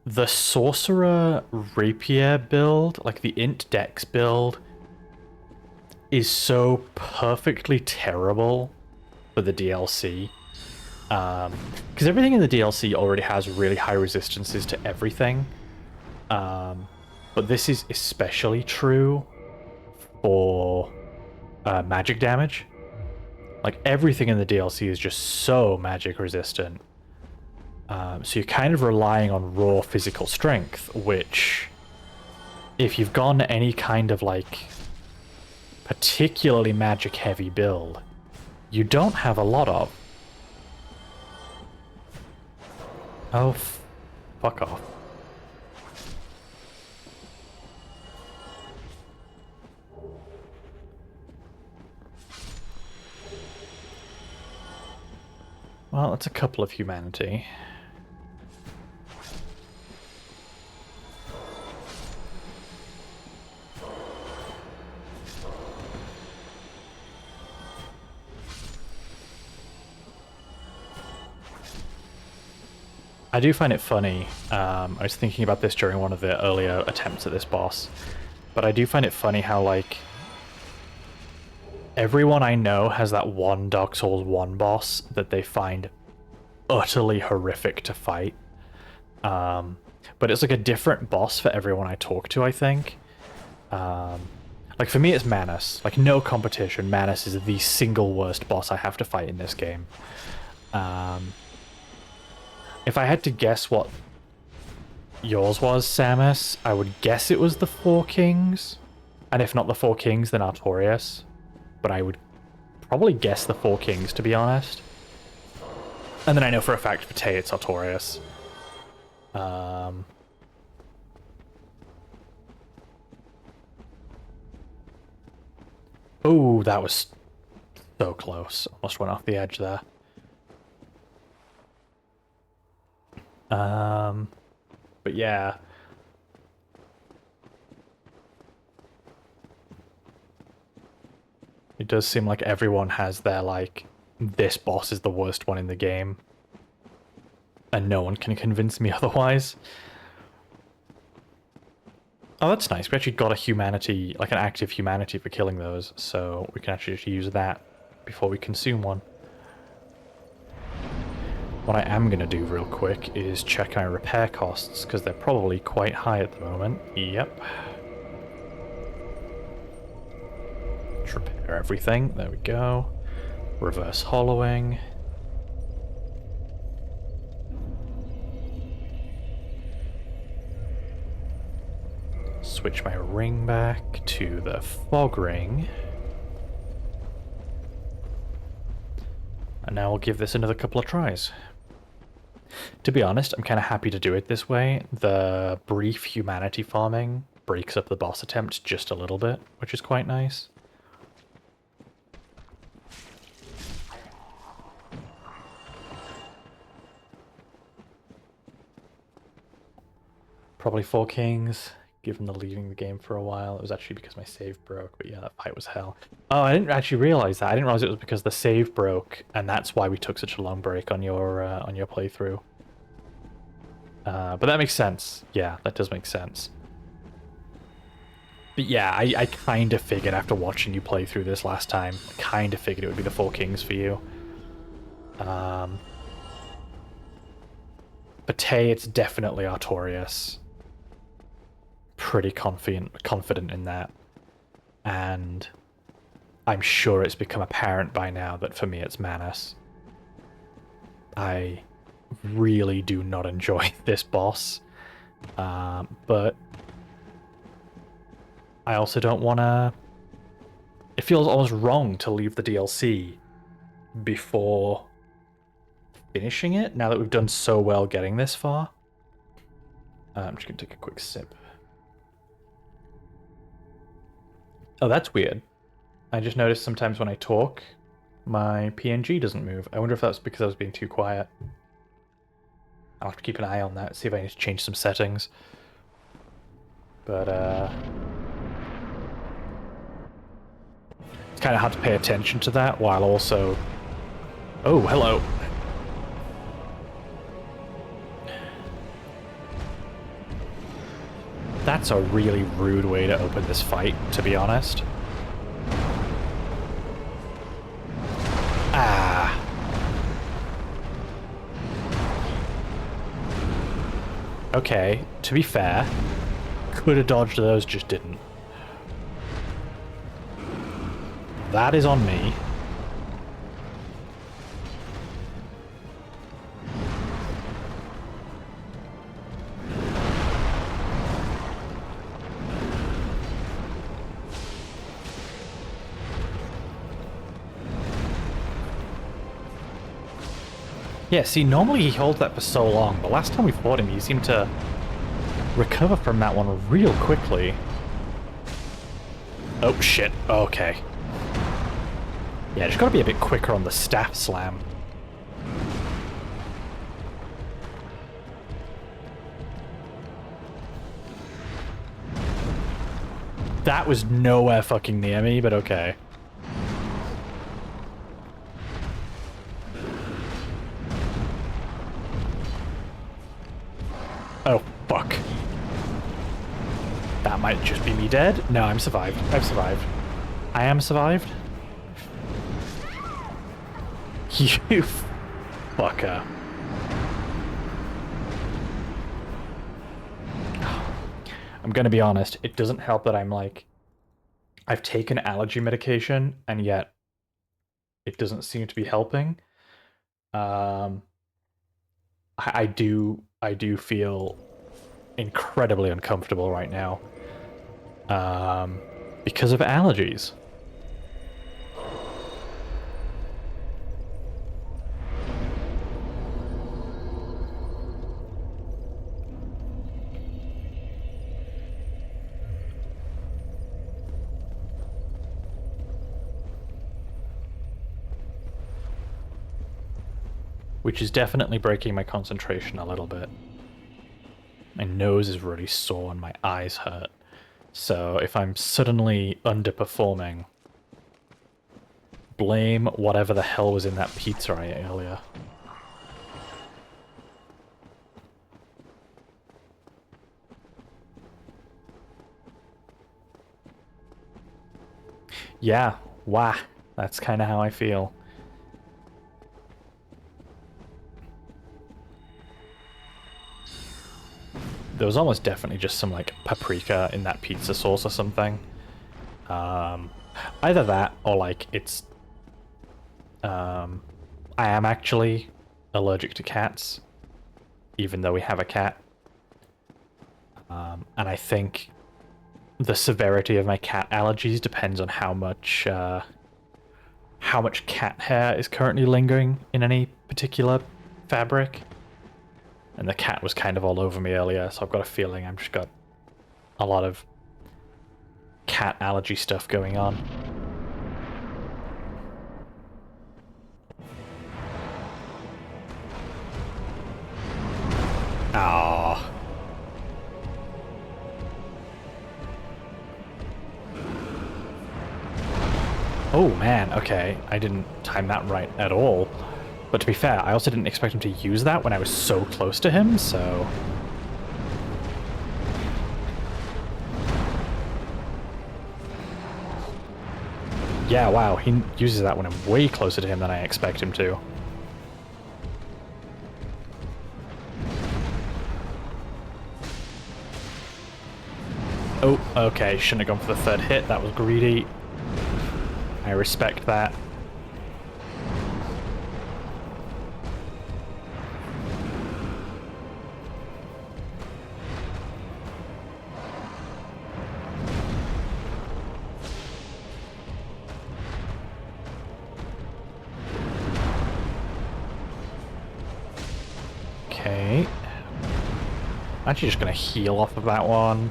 the Sorcerer Rapier build, like the Int Dex build, is so perfectly terrible for the DLC. Because everything in the DLC already has really high resistances to everything. But this is especially true for magic damage. Like, everything in the DLC is just so magic resistant. So you're kind of relying on raw physical strength, which, if you've gone any kind of, like, particularly magic-heavy build, you don't have a lot of. Oh, fuck off. Well, it's a couple of humanity. I do find it funny. I was thinking about this during one of the earlier attempts at this boss, but I do find it funny how, like, everyone I know has that one Dark Souls 1 boss that they find utterly horrific to fight. But it's like a different boss for everyone I talk to, I think. Like, for me, it's Manus. Like, no competition, Manus is the single worst boss I have to fight in this game. If I had to guess what yours was, Samus, I would guess it was the Four Kings. And if not the Four Kings, then Artorias. But I would probably guess the Four Kings, to be honest. And then I know for a fact, for Tay, it's Artorias. Oh, that was so close. Almost went off the edge there. But yeah. It does seem like everyone has their, like, this boss is the worst one in the game. And no one can convince me otherwise. Oh, that's nice. We actually got a humanity, like an active humanity for killing those, so we can actually just use that before we consume one. What I am going to do real quick is check my repair costs, because they're probably quite high at the moment. Yep. Let's repair everything. There we go. Reverse hollowing. Switch my ring back to the fog ring. And now we'll give this another couple of tries. To be honest, I'm kind of happy to do it this way. The brief humanity farming breaks up the boss attempt just a little bit, which is quite nice. Probably Four Kings, given the leaving the game for a while. It was actually because my save broke, but yeah, that fight was hell. Oh, I didn't actually realize that. I didn't realize it was because the save broke, and that's why we took such a long break on your playthrough. But that makes sense. Yeah, that does make sense. But yeah, I kind of figured after watching you play through this last time, I kind of figured it would be the Four Kings for you. But Tay, it's definitely Artorias. Pretty confident in that. And I'm sure it's become apparent by now that for me it's Manus. I really do not enjoy this boss, but I also don't want to... It feels almost wrong to leave the DLC before finishing it, now that we've done so well getting this far. I'm just going to take a quick sip. Oh, that's weird. I just noticed sometimes when I talk, my PNG doesn't move. I wonder if that's because I was being too quiet. I'll have to keep an eye on that, see if I need to change some settings. But, it's kind of hard to pay attention to that while also... Oh, hello. That's a really rude way to open this fight, to be honest. Ah. Okay, to be fair, could have dodged those, just didn't. That is on me. Yeah, see, normally he holds that for so long, but last time we fought him, he seemed to recover from that one real quickly. Oh, shit. Okay. Yeah, just gotta be a bit quicker on the staff slam. That was nowhere fucking near me, but okay. Oh, fuck. That might just be me dead. No, I'm survived. I've survived. I am survived. You fucker. I'm gonna be honest, it doesn't help that I'm like... I've taken allergy medication, and yet it doesn't seem to be helping. I do feel incredibly uncomfortable right now. Because of allergies. Which is definitely breaking my concentration a little bit. My nose is really sore and my eyes hurt. So if I'm suddenly underperforming, blame whatever the hell was in that pizza I ate earlier. Yeah, wah. That's kind of how I feel. There was almost definitely just some, like, paprika in that pizza sauce or something. Either that, or, like, it's... I am actually allergic to cats, even though we have a cat. And I think the severity of my cat allergies depends on how much cat hair is currently lingering in any particular fabric. And the cat was kind of all over me earlier, so I've got a feeling I've just got a lot of cat allergy stuff going on. Ah. Oh man, okay. I didn't time that right at all. But to be fair, I also didn't expect him to use that when I was so close to him, so... Yeah, wow, he uses that when I'm way closer to him than I expect him to. Oh, okay, shouldn't have gone for the third hit, that was greedy. I respect that. Okay. I'm actually just going to heal off of that one.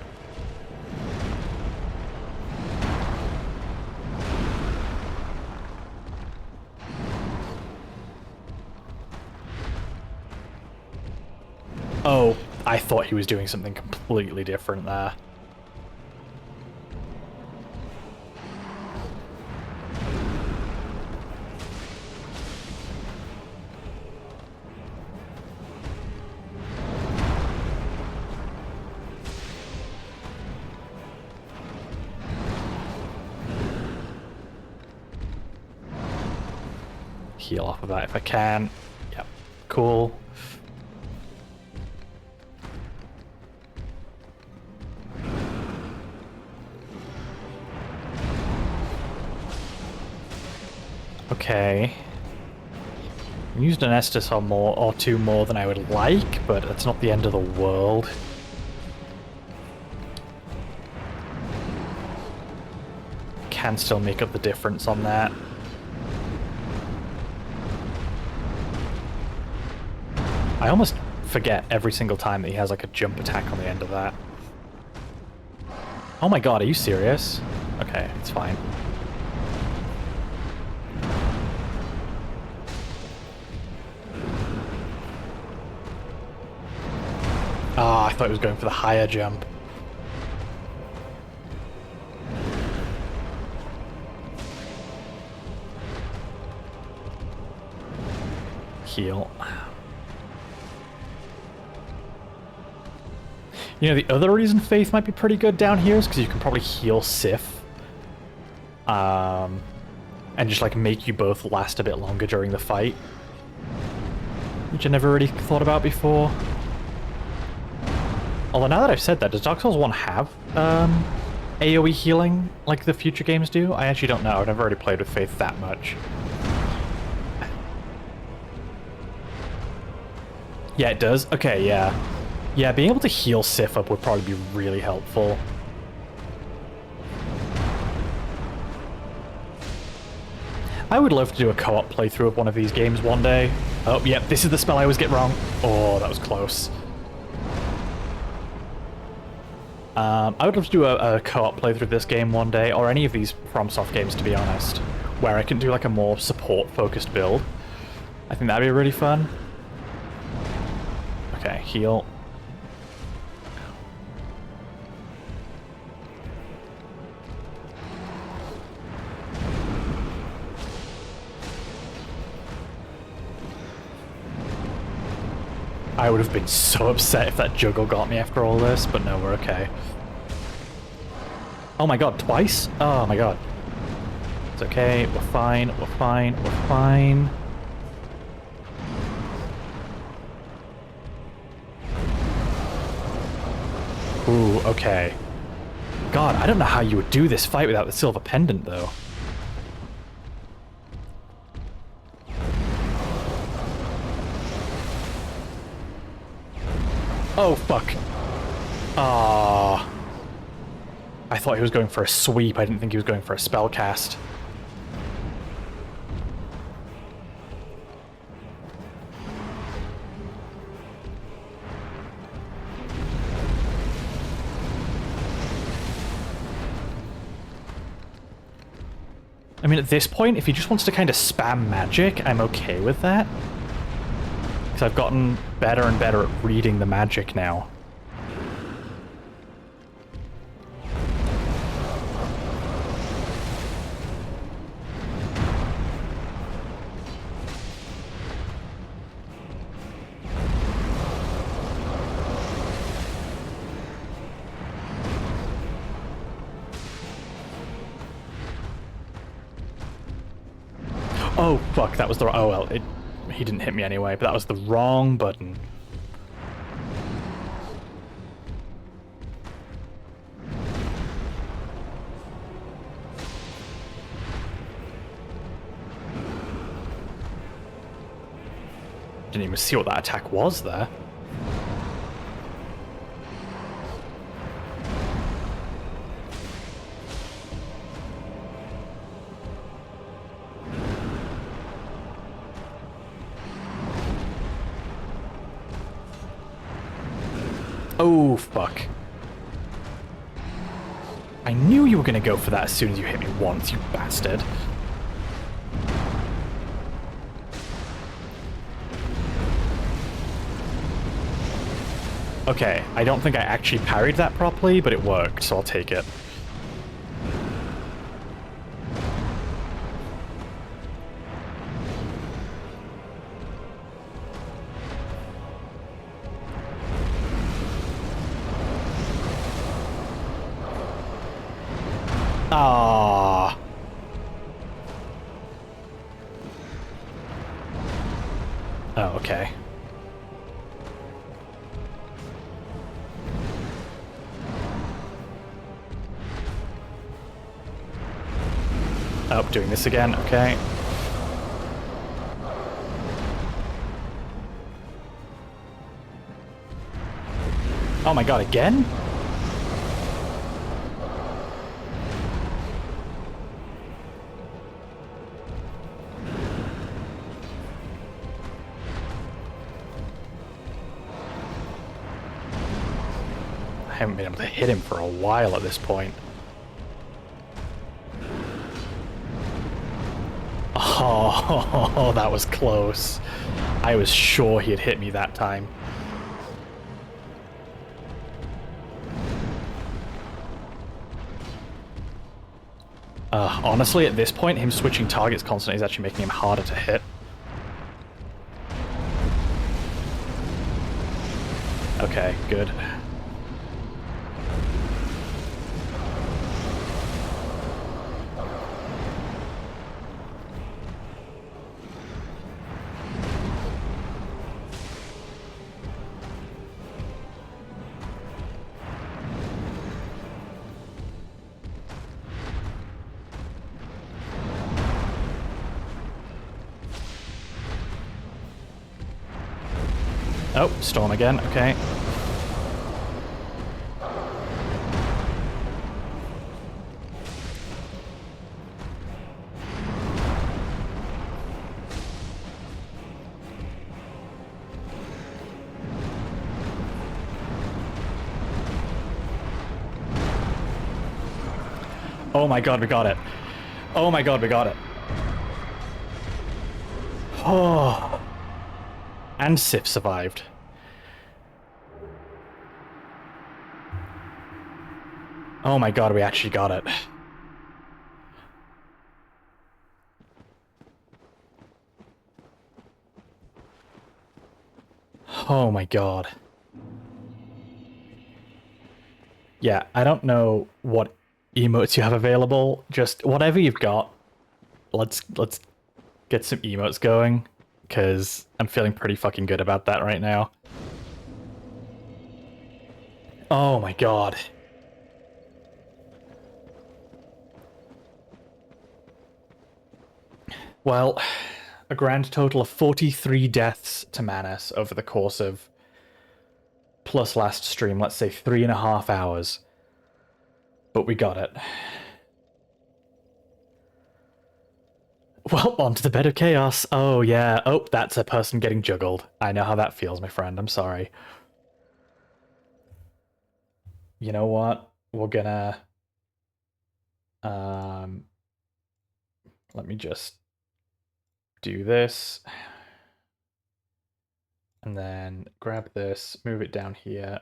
Oh, I thought he was doing something completely different there. Heal off of that if I can. Yep, cool. Okay. I used an Estus or two more than I would like, but it's not the end of the world. Can still make up the difference on that. I almost forget every single time that he has like a jump attack on the end of that. Oh my god, are you serious? Okay, it's fine. Ah, I thought he was going for the higher jump. Heal. You know, the other reason Faith might be pretty good down here is because you can probably heal Sif. And just, like, make you both last a bit longer during the fight. Which I never really thought about before. Although now that I've said that, does Dark Souls 1 have AoE healing like the future games do? I actually don't know. I've never really played with Faith that much. Yeah, it does? Okay, yeah. Yeah, being able to heal Sif up would probably be really helpful. I would love to do a co-op playthrough of one of these games one day. Oh, yeah, this is the spell I always get wrong. Oh, that was close. I would love to do a co-op playthrough of this game one day, or any of these FromSoft games, to be honest, where I can do like a more support-focused build. I think that'd be really fun. Okay, heal. I would have been so upset if that juggle got me after all this, but no, we're okay. Oh my god, twice? Oh my god. It's okay, we're fine, we're fine, we're fine. Ooh, okay. God, I don't know how you would do this fight without the silver pendant, though. Oh, fuck. Ah. I thought he was going for a sweep. I didn't think he was going for a spell cast. I mean, at this point, if he just wants to kind of spam magic, I'm okay with that. Because I've gotten better and better at reading the magic now. Oh, fuck, that was the... Oh, well, he didn't hit me anyway, but that was the wrong button. Didn't even see what that attack was there. Oh, fuck. I knew you were going to go for that as soon as you hit me once, you bastard. Okay, I don't think I actually parried that properly, but it worked, so I'll take it. Ah. Oh, okay. Oh, doing this again, okay. Oh my god, again? I haven't been able to hit him for a while at this point. Oh, that was close. I was sure he had hit me that time. Honestly, at this point, him switching targets constantly is actually making him harder to hit. Okay, good. Oh, storm again, okay. Oh my god, we got it. Oh my god, we got it. Oh. And Sif survived. Oh my god, we actually got it. Oh my god. Yeah, I don't know what emotes you have available. Just whatever you've got. Let's get some emotes going, because I'm feeling pretty fucking good about that right now. Oh my god. Well, a grand total of 43 deaths to Manus over the course of, plus last stream, let's say 3.5 hours. But we got it. Well, onto the bed of chaos. Oh, yeah. Oh, that's a person getting juggled. I know how that feels, my friend. I'm sorry. You know what? We're gonna... Let me just do this. And then grab this, move it down here,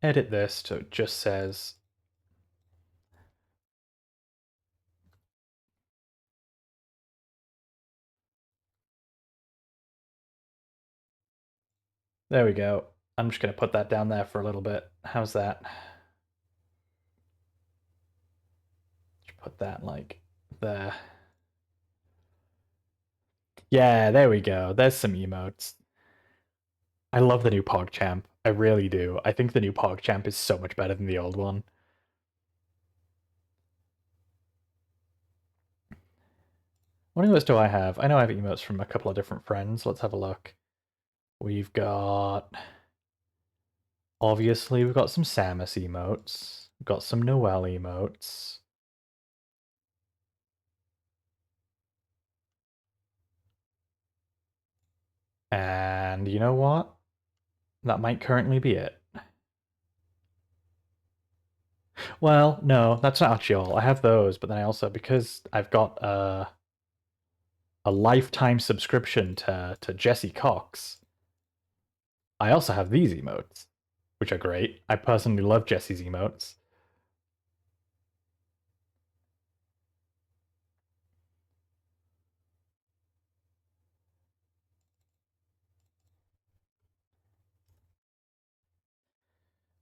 edit this so it just says... There we go. I'm just going to put that down there for a little bit. How's that? Just put that like there. Yeah, there we go. There's some emotes. I love the new PogChamp. I really do. I think the new PogChamp is so much better than the old one. What emotes do I have? I know I have emotes from a couple of different friends. Let's have a look. We've got... Obviously, we've got some Samus emotes. We've got some Noelle emotes. And you know what? That might currently be it. Well, no, that's not actually all. I have those, but then I also, because I've got a lifetime subscription to Jesse Cox, I also have these emotes, which are great. I personally love Jesse's emotes.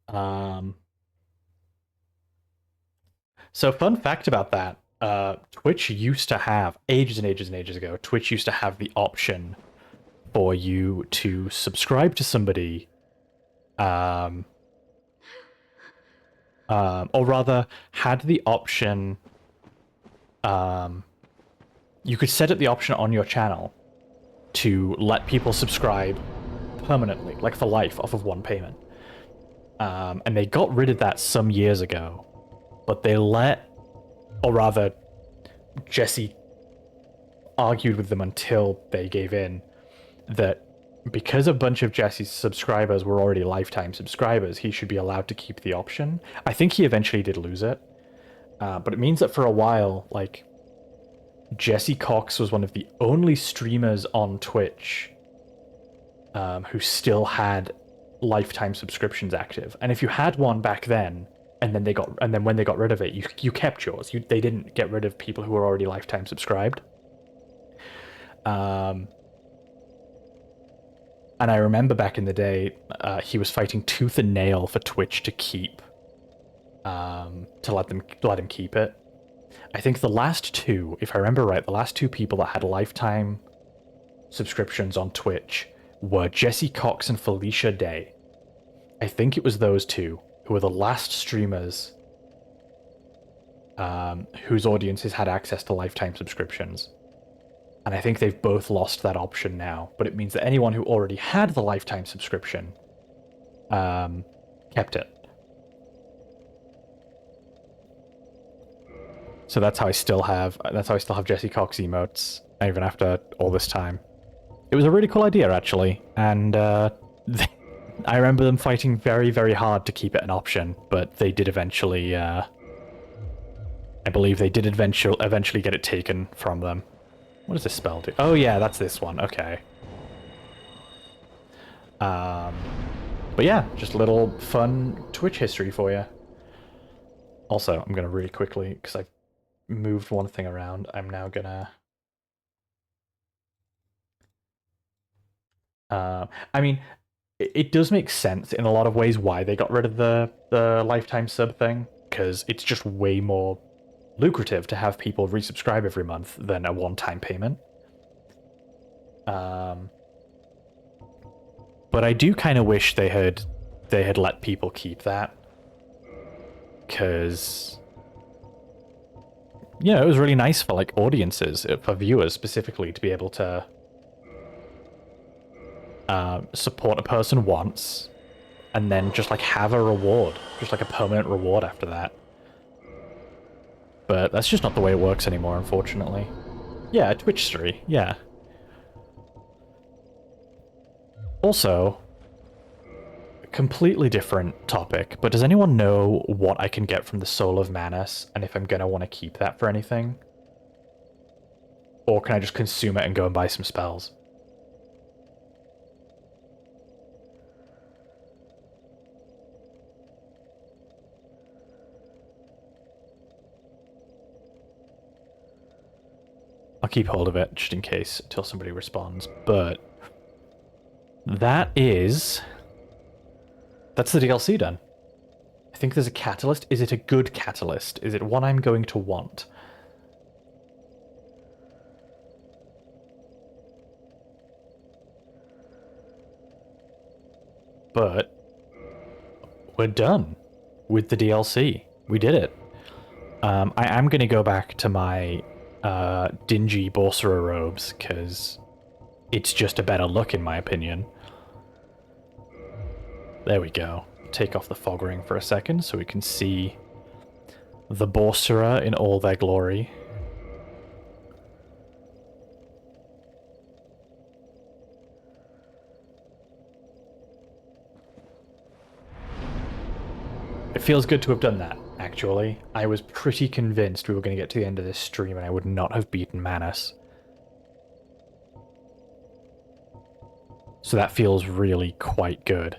Um, so fun fact about that, Twitch used to have, ages and ages and ages ago, Twitch used to have the option for you to subscribe to somebody, um, or rather, had the option, you could set up the option on your channel to let people subscribe permanently, like for life, off of one payment. And they got rid of that some years ago, but they let, or rather, Jesse argued with them until they gave in that because a bunch of Jesse's subscribers were already lifetime subscribers, he should be allowed to keep the option. I think he eventually did lose it, but it means that for a while, like, Jesse Cox was one of the only streamers on Twitch who still had lifetime subscriptions active. And if you had one back then, and then when they got rid of it, you kept yours. They didn't get rid of people who were already lifetime subscribed. And I remember back in the day, he was fighting tooth and nail for Twitch to keep, to let him keep it. I think the last two, if I remember right, the last two people that had lifetime subscriptions on Twitch were Jesse Cox and Felicia Day. I think it was those two who were the last streamers whose audiences had access to lifetime subscriptions. And I think they've both lost that option now, but it means that anyone who already had the lifetime subscription kept it. So that's how I still have Jesse Cox emotes, even after all this time. It was a really cool idea, actually, and I remember them fighting very, very hard to keep it an option, but they did eventually, I believe they did eventually get it taken from them. What does this spell do? Oh yeah, that's this one, okay. But yeah, just a little fun Twitch history for you. Also, I'm gonna really quickly, because I've moved one thing around, I'm now gonna... I mean, it does make sense in a lot of ways why they got rid of the lifetime sub thing, because it's just way more lucrative to have people resubscribe every month than a one-time payment. But I do kind of wish they had let people keep that, because you know, it was really nice for like audiences, for viewers specifically, to be able to support a person once and then just like have a reward, just like a permanent reward after that. But that's just not the way it works anymore, unfortunately. Yeah, a Twitch stream, yeah. Also, completely different topic, but does anyone know what I can get from the Soul of Manus, and if I'm gonna want to keep that for anything? Or can I just consume it and go and buy some spells? I'll keep hold of it just in case until somebody responds, but that's the DLC done. I think there's a catalyst. Is it a good catalyst? Is it one I'm going to want? But we're done with the DLC. We did it. I am going to go back to my dingy Borsora robes, because it's just a better look in my opinion. There we go. Take off the fog ring for a second so we can see the Borsera in all their glory. It feels good to have done that, actually. I was pretty convinced we were going to get to the end of this stream and I would not have beaten Manus. So that feels really quite good.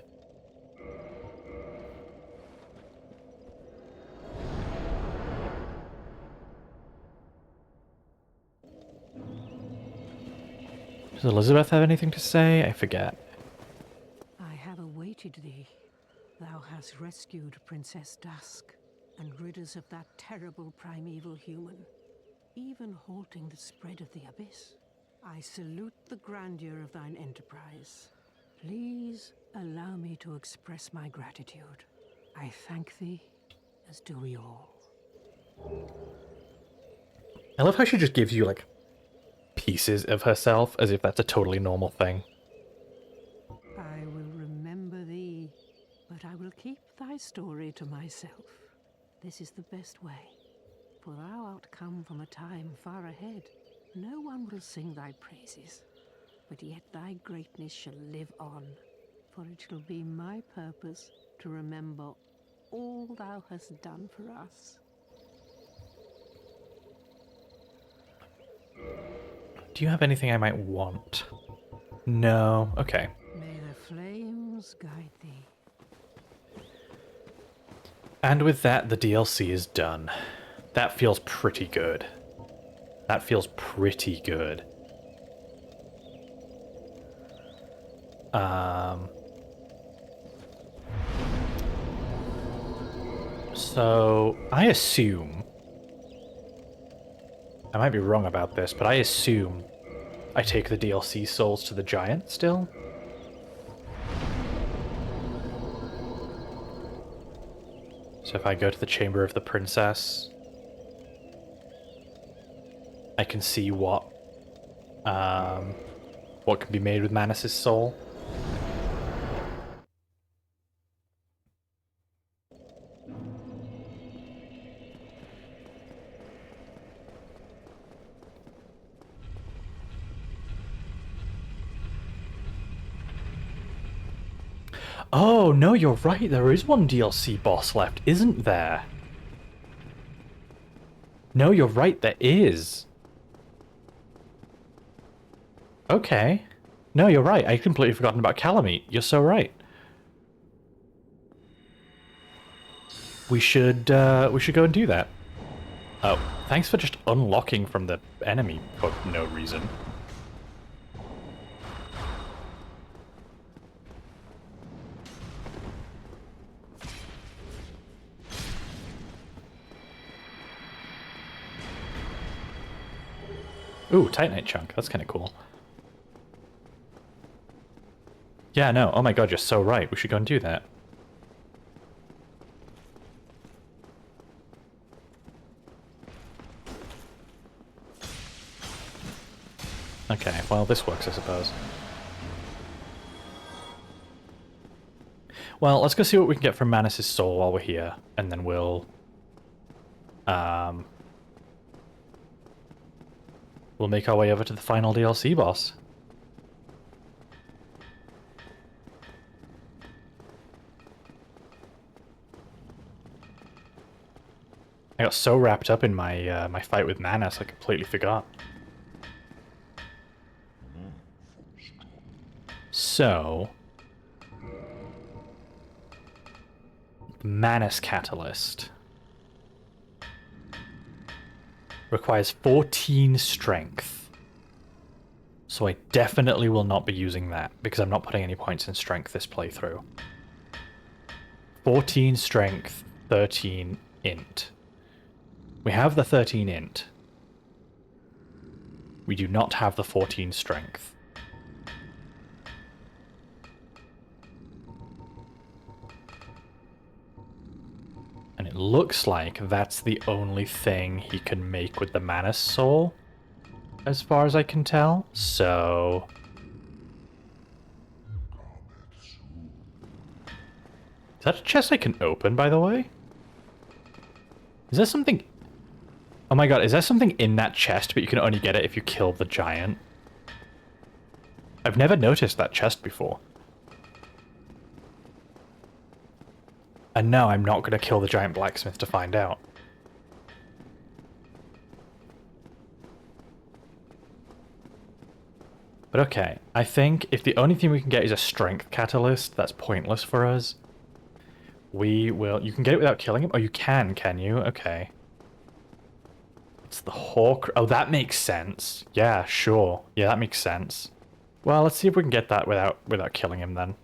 Does Elizabeth have anything to say? I forget. I have awaited thee. Thou hast rescued Princess Dusk and rid us of that terrible primeval human, even halting the spread of the abyss. I salute the grandeur of thine enterprise. Please allow me to express my gratitude. I thank thee, as do we all. I love how she just gives you, like, pieces of herself as if that's a totally normal thing. I will remember thee, but I will keep thy story to myself. This is the best way, for thou art come from a time far ahead. No one will sing thy praises, but yet thy greatness shall live on, for it shall be my purpose to remember all thou hast done for us. Do you have anything I might want? No. Okay. May the flames guide thee. And with that, the DLC is done. That feels pretty good. That feels pretty good. So, I assume... I might be wrong about this, but I assume I take the DLC souls to the giant still? So if I go to the Chamber of the Princess, I can see what can be made with Manus's soul. Oh, no, you're right. There is one DLC boss left, isn't there? No, you're right. There is. Okay. No, you're right. I completely forgotten about Kalameet. You're so right. We should go and do that. Oh, thanks for just unlocking from the enemy for no reason. Ooh, Titanite chunk. That's kind of cool. Yeah, no. Oh my god, you're so right. We should go and do that. Okay, well, this works, I suppose. Well, let's go see what we can get from Manus' soul while we're here, and then we'll make our way over to the final DLC boss. I got so wrapped up in my my fight with Manus, I completely forgot. So, Manus Catalyst requires 14 strength. So I definitely will not be using that, because I'm not putting any points in strength this playthrough. 14 strength, 13 int. We have the 13 int. We do not have the 14 strength. And it looks like that's the only thing he can make with the Manus soul, as far as I can tell. So Is that a chest I can open, by the way? Is there something... Oh my god, is there something in that chest, but you can only get it if you kill the giant? I've never noticed that chest before. And no, I'm not going to kill the giant blacksmith to find out. But okay, I think if the only thing we can get is a strength catalyst, that's pointless for us. We will... You can get it without killing him? Oh, you can you? Okay. It's the hawk... Oh, that makes sense. Yeah, sure. Yeah, that makes sense. Well, let's see if we can get that without killing him then.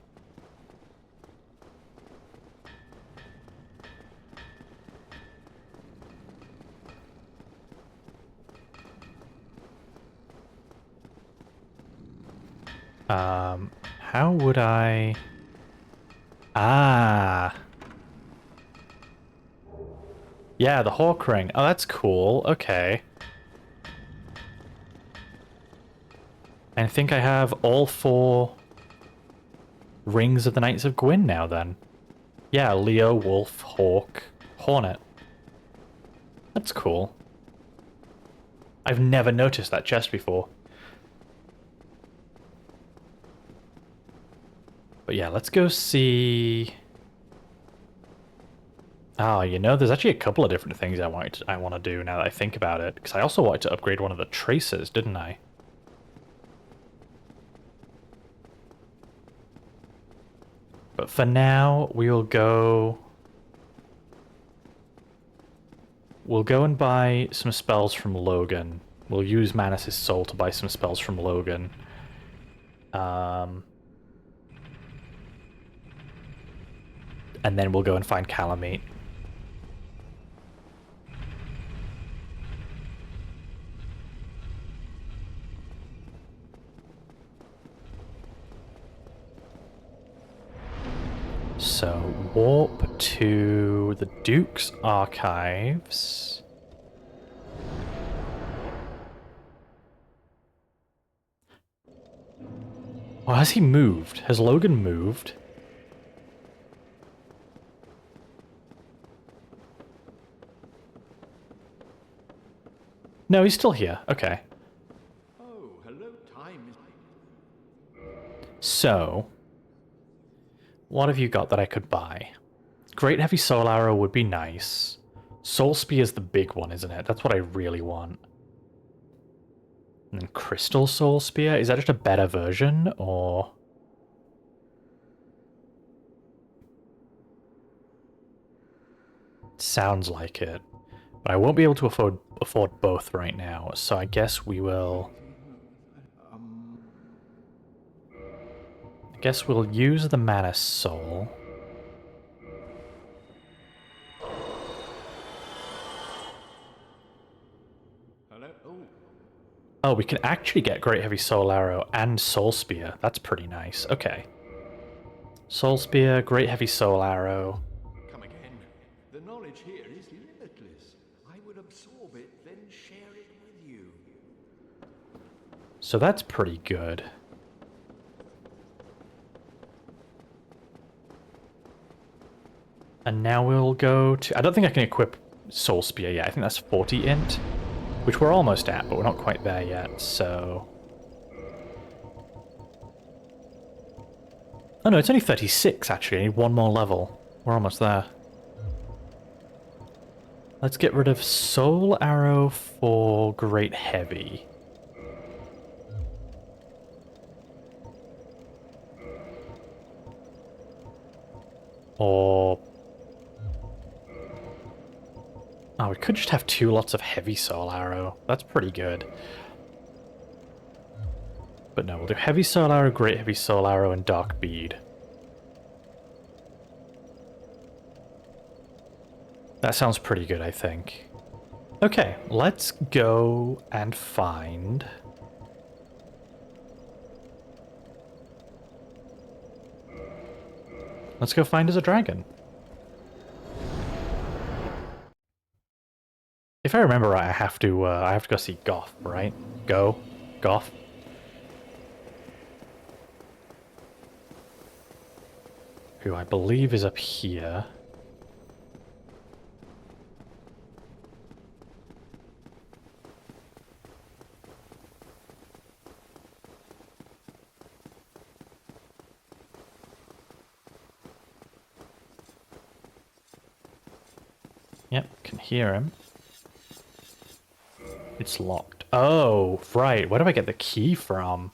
How would I... Ah. Yeah, the hawk ring. Oh, that's cool. Okay. I think I have all 4 rings of the Knights of Gwyn now then. Yeah, Leo, Wolf, Hawk, Hornet. That's cool. I've never noticed that chest before. But yeah, let's go see... Oh, you know, there's actually a couple of different things I want to do now that I think about it. Because I also wanted to upgrade one of the tracers, didn't I? But for now, we'll go and buy some spells from Logan. We'll use Manus' soul to buy some spells from Logan. And then we'll go and find Kalameet. So, warp to the Duke's archives. Oh, has he moved? Has Logan moved? No, he's still here. Okay. Oh, hello, time. So, what have you got that I could buy? Great Heavy Soul Arrow would be nice. Soul Spear's the big one, isn't it? That's what I really want. And Crystal Soul Spear? Is that just a better version, or... Sounds like it. But I won't be able to afford both right now, so I guess we will... I guess we'll use the Manus Soul. Hello? Oh, we can actually get Great Heavy Soul Arrow and Soul Spear. That's pretty nice. Okay. Soul Spear, Great Heavy Soul Arrow. Come again. The knowledge here is limitless. I would absorb it, then share it with you. So that's pretty good. And now we'll go to... I don't think I can equip Soul Spear yet. I think that's 40 int, which we're almost at, but we're not quite there yet, so... Oh no, it's only 36 actually. I need one more level. We're almost there. Let's get rid of Soul Arrow for Great Heavy. Or... Oh, we could just have 2 lots of Heavy Soul Arrow. That's pretty good. But no, we'll do Heavy Soul Arrow, Great Heavy Soul Arrow, and Dark Bead. That sounds pretty good, I think. Okay, let's go and find... Let's go find us a dragon. If I remember right, I have to go see Goth, right? Goth. who I believe is up here. Yep, can hear him. It's locked. Oh, right. Where do I get the key from?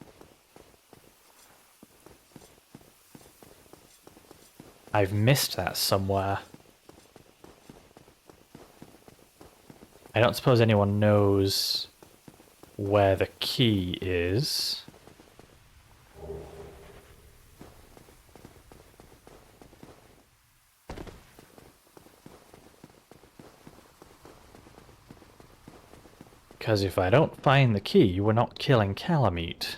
I've missed that somewhere. I don't suppose anyone knows where the key is. Because if I don't find the key, we're not killing Kalameet.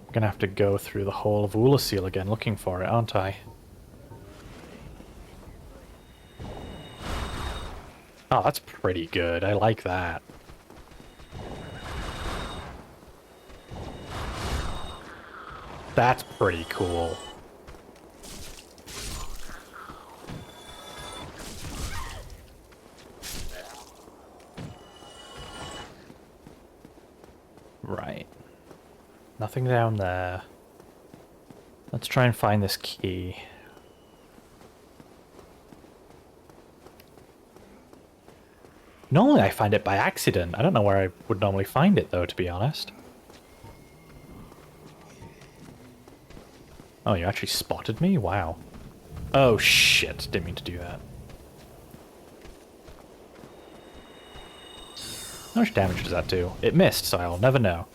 I'm gonna have to go through the whole of Ulasil again looking for it, aren't I? Oh, that's pretty good. I like that. That's pretty cool. Right. Nothing down there. Let's try and find this key. Normally I find it by accident. I don't know where I would normally find it though, to be honest. Oh, you actually spotted me? Wow. Oh shit, didn't mean to do that. How much damage does that do? It missed, so I'll never know.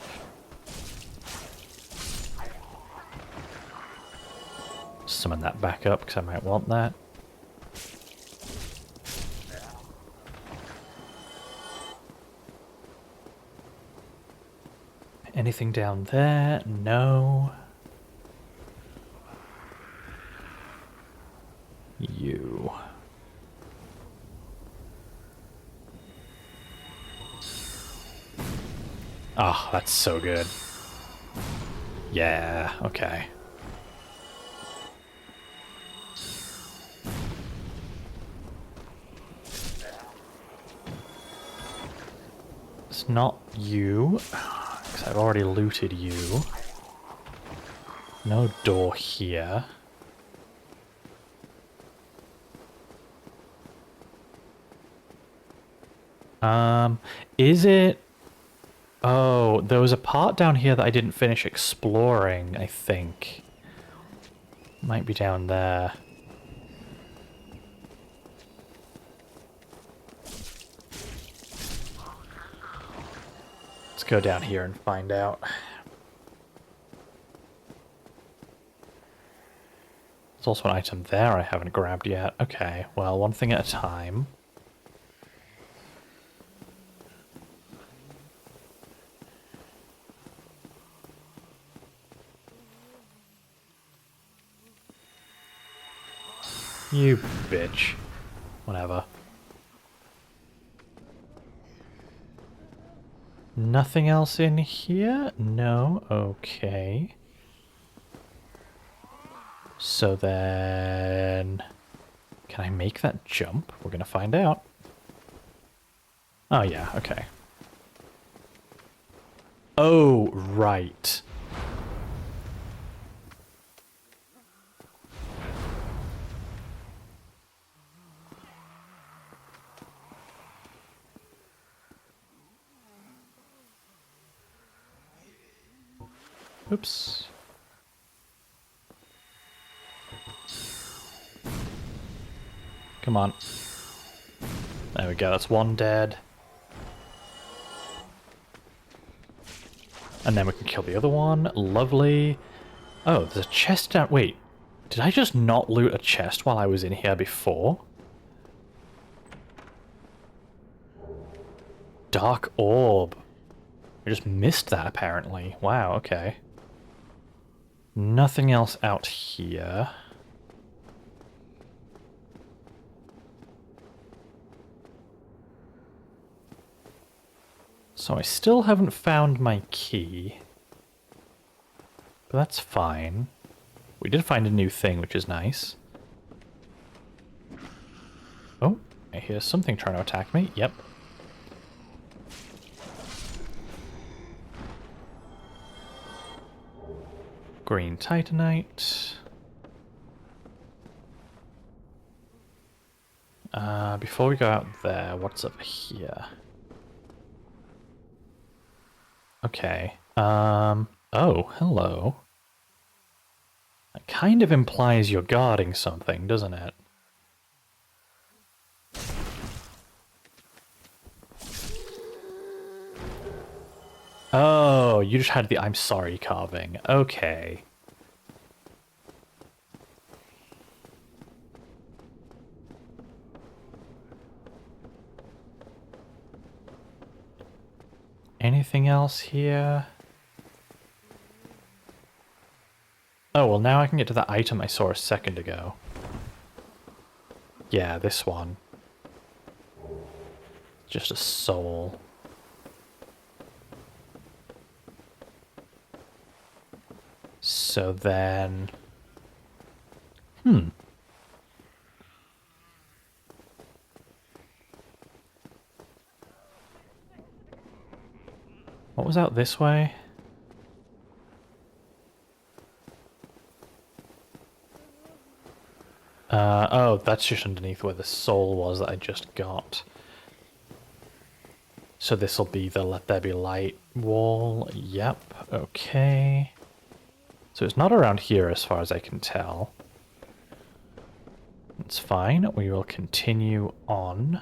Summon that back up, because I might want that. Anything down there? No. You. Oh, that's so good. Yeah, okay. It's not you, because I've already looted you. No door here. Is it... Oh, there was a part down here that I didn't finish exploring, I think. Might be down there. Let's go down here and find out. There's also an item there I haven't grabbed yet. Okay, well, one thing at a time. You bitch. Whatever. Nothing else in here? No? Okay. So then... Can I make that jump? We're gonna find out. Oh yeah, okay. Oh, right. Oops. Come on. There we go, that's one dead. And then we can kill the other one. Lovely. Oh, there's a chest down... Wait. Did I just not loot a chest while I was in here before? Dark orb. I just missed that apparently. Wow, okay. Nothing else out here. So I still haven't found my key. But that's fine. We did find a new thing, which is nice. Oh, I hear something trying to attack me. Yep. Green Titanite. Before we go out there, what's up here? Okay. Oh, hello. That kind of implies you're guarding something, doesn't it? Oh, you just had the I'm sorry carving. Okay. Anything else here? Oh, well now I can get to the item I saw a second ago. Yeah, this one. Just a soul. So then... What was out this way? Oh, that's just underneath where the soul was that I just got. So this'll be the Let There Be Light wall. Yep, okay. So it's not around here as far as I can tell. It's fine, we will continue on.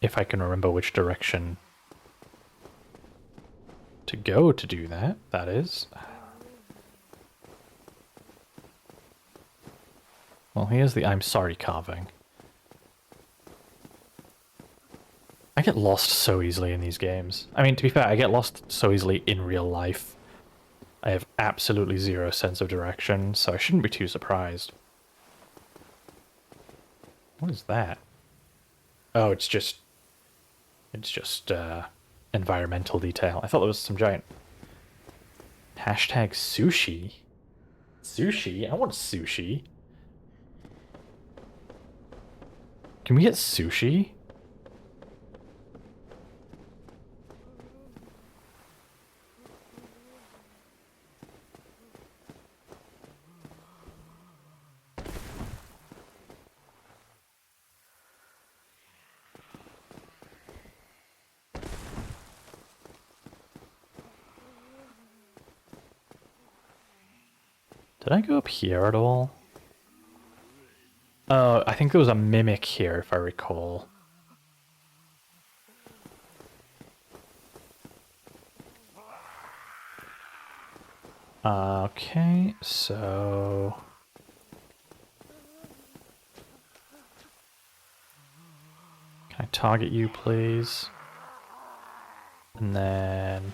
If I can remember which direction to go to do that, that is. Well, here's the I'm sorry carving. I get lost so easily in these games. I mean, to be fair, I get lost so easily in real life. I have absolutely zero sense of direction, so I shouldn't be too surprised. What is that? Oh, it's just environmental detail. I thought there was some giant... Hashtag sushi? Sushi? I want sushi. Can we get sushi? Did I go up here at all? Oh, I think there was a mimic here, if I recall. Okay, so... Can I target you, please? And then...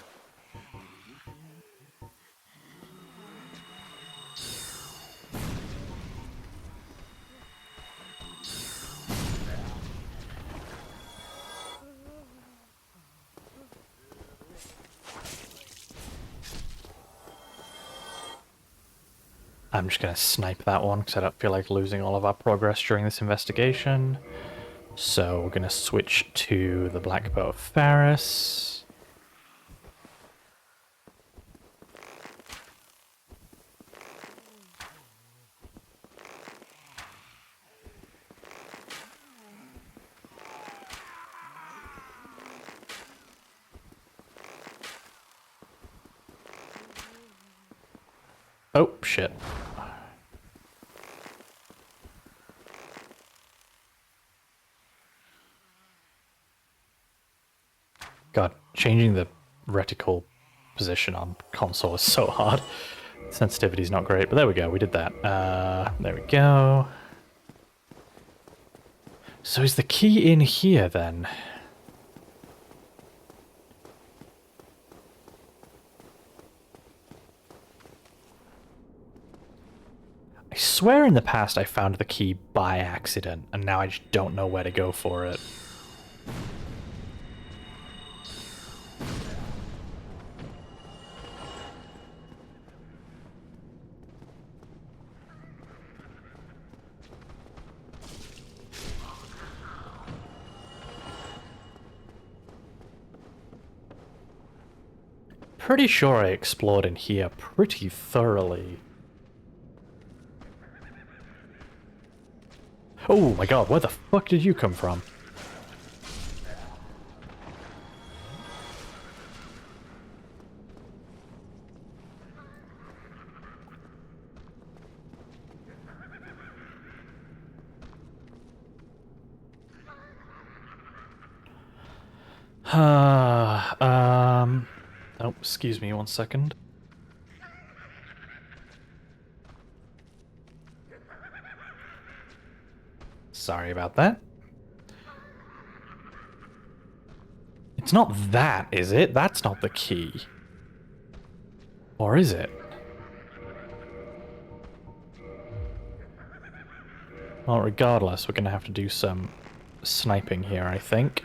I'm just going to snipe that one because I don't feel like losing all of our progress during this investigation. So we're going to switch to the Black Bow of Faris. Oh, shit. God, changing the reticle position on console is so hard. Sensitivity's not great, but there we go, we did that. There we go. So is the key in here then? I swear in the past I found the key by accident, and now I just don't know where to go for it. Pretty sure I explored in here pretty thoroughly. Oh my god, where the fuck did you come from? Oh, excuse me 1 second. Sorry about that. It's not that, is it? That's not the key. Or is it? Well, regardless, we're gonna have to do some sniping here, I think.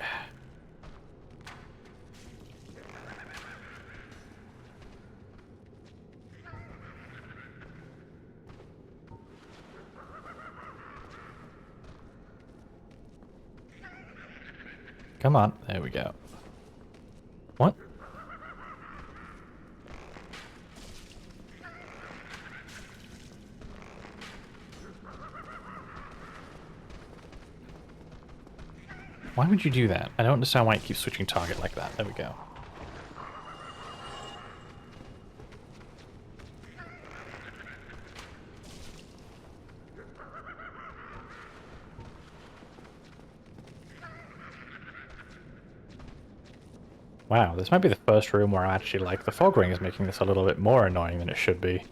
Come on, there we go. What? Why would you do that? I don't understand why it keeps switching target like that. There we go. Wow, this might be the first room where I actually like the fog ring is making this a little bit more annoying than it should be.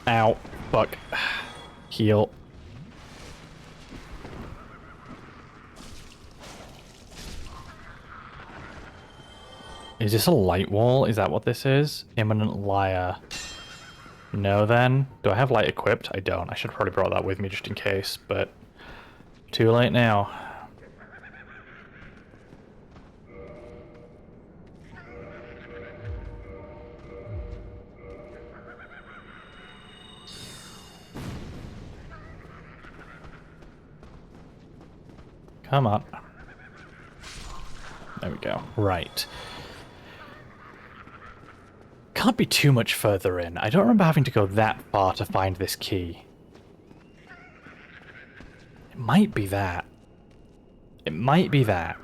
Ow. Fuck. Heal. Is this a light wall? Is that what this is? Imminent liar. No then. Do I have light equipped? I don't. I should probably brought that with me just in case, but too late now. Come on. There we go. Right. Can't be too much further in. I don't remember having to go that far to find this key. It might be that. It might be that.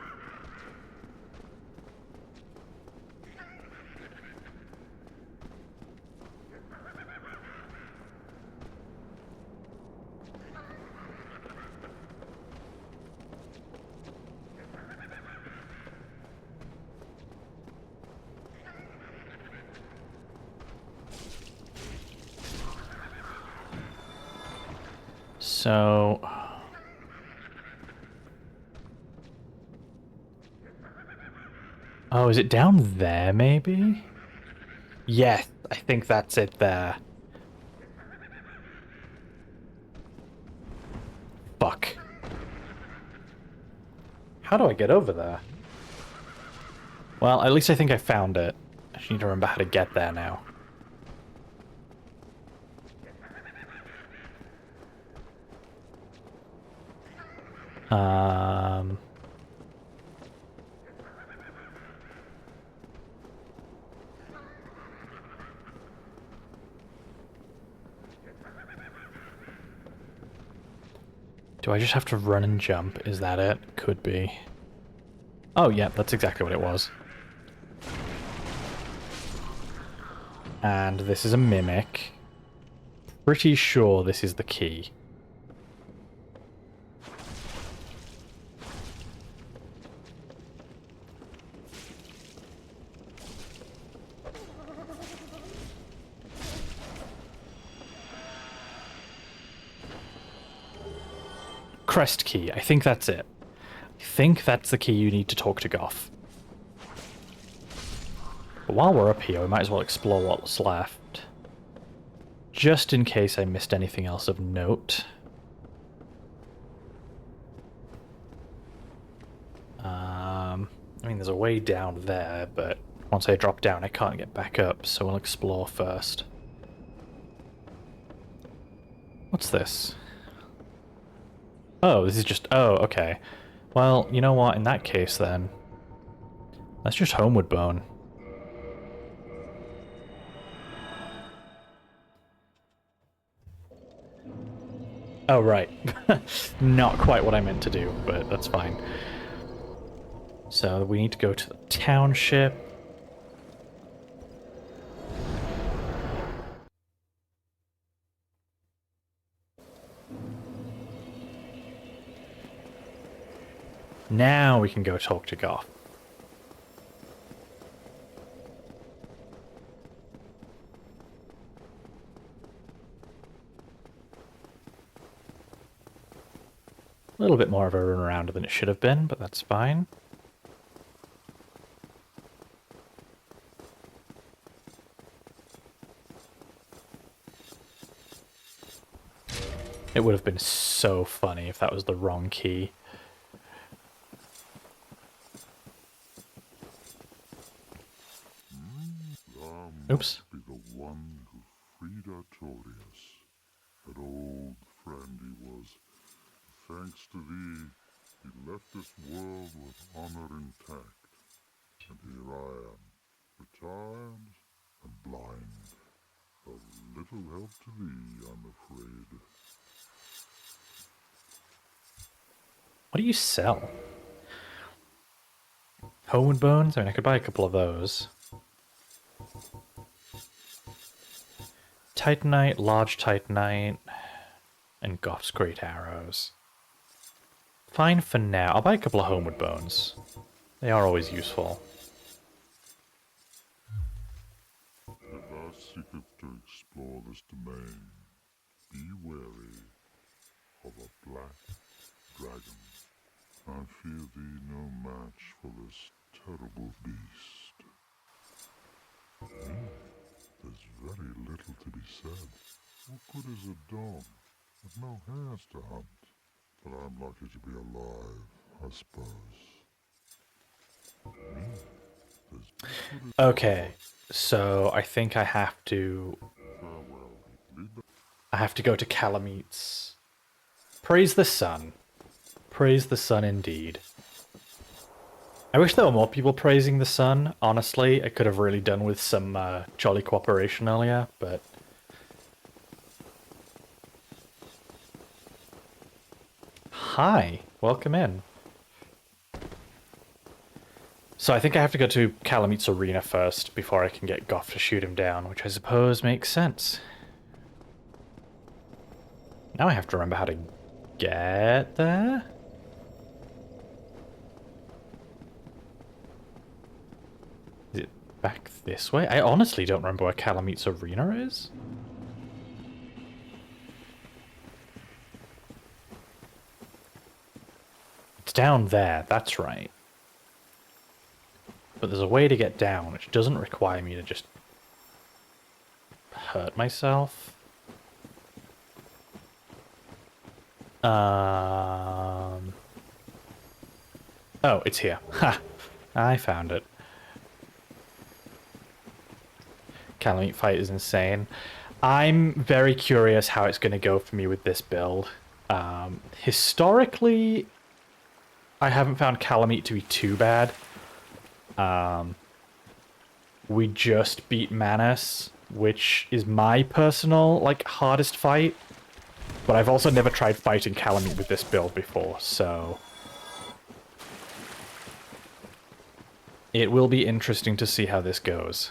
So... Oh, is it down there, maybe? Yes, I think that's it there. Fuck. How do I get over there? Well, at least I think I found it. I just need to remember how to get there now. Do I just have to run and jump? Is that it? Could be. Oh, yeah, that's exactly what it was. And this is a mimic. Pretty sure this is the key. crest key. I think that's it. I think that's the key you need to talk to Goff. But while we're up here, we might as well explore what's left. Just in case I missed anything else of note. I mean, there's a way down there, but once I drop down, I can't get back up, so we'll explore first. What's this? Oh, this is just... Oh, okay. Well, you know what? In that case, then... That's just Homeward Bone. Oh, right. Not quite what I meant to do, but that's fine. So we need to go to the township. Now we can go talk to Goff. A little bit more of a run around than it should have been, but that's fine. It would have been so funny if that was the wrong key. Oops. Be the one who freed Artorias, that old friend he was. Thanks to thee, he left this world with honor intact. And here I am, retired and blind. Of little help to thee, I'm afraid. What do you sell? Homeward Bones? I mean, I could buy a couple of those. Titanite, large Titanite, and Goff's Great Arrows. Fine for now. I'll buy a couple of Homeward Bones. They are always useful. If thou seekest to explore this domain, be wary of a black dragon. I fear thee no match for this terrible beast. There's very little to be said. What good is a dog with no hairs to hunt? But I'm lucky to be alive, I suppose. Okay, so I think I have to... I have to go to Kalameet's. Praise the sun. Praise the sun indeed. I wish there were more people praising the sun, honestly. I could have really done with some jolly cooperation earlier, but... Hi, welcome in. So I think I have to go to Kalameet's arena first before I can get Goff to shoot him down, which I suppose makes sense. Now I have to remember how to get there? Is it back this way? I honestly don't remember where Kalameet's arena is. It's down there, that's right. But there's a way to get down, which doesn't require me to just hurt myself. Oh, it's here. Ha! I found it. Kalameet fight is insane. I'm very curious how it's going to go for me with this build. Historically, I haven't found Kalameet to be too bad. We just beat Manus, which is my personal, like, hardest fight. But I've also never tried fighting Kalameet with this build before, so... It will be interesting to see how this goes.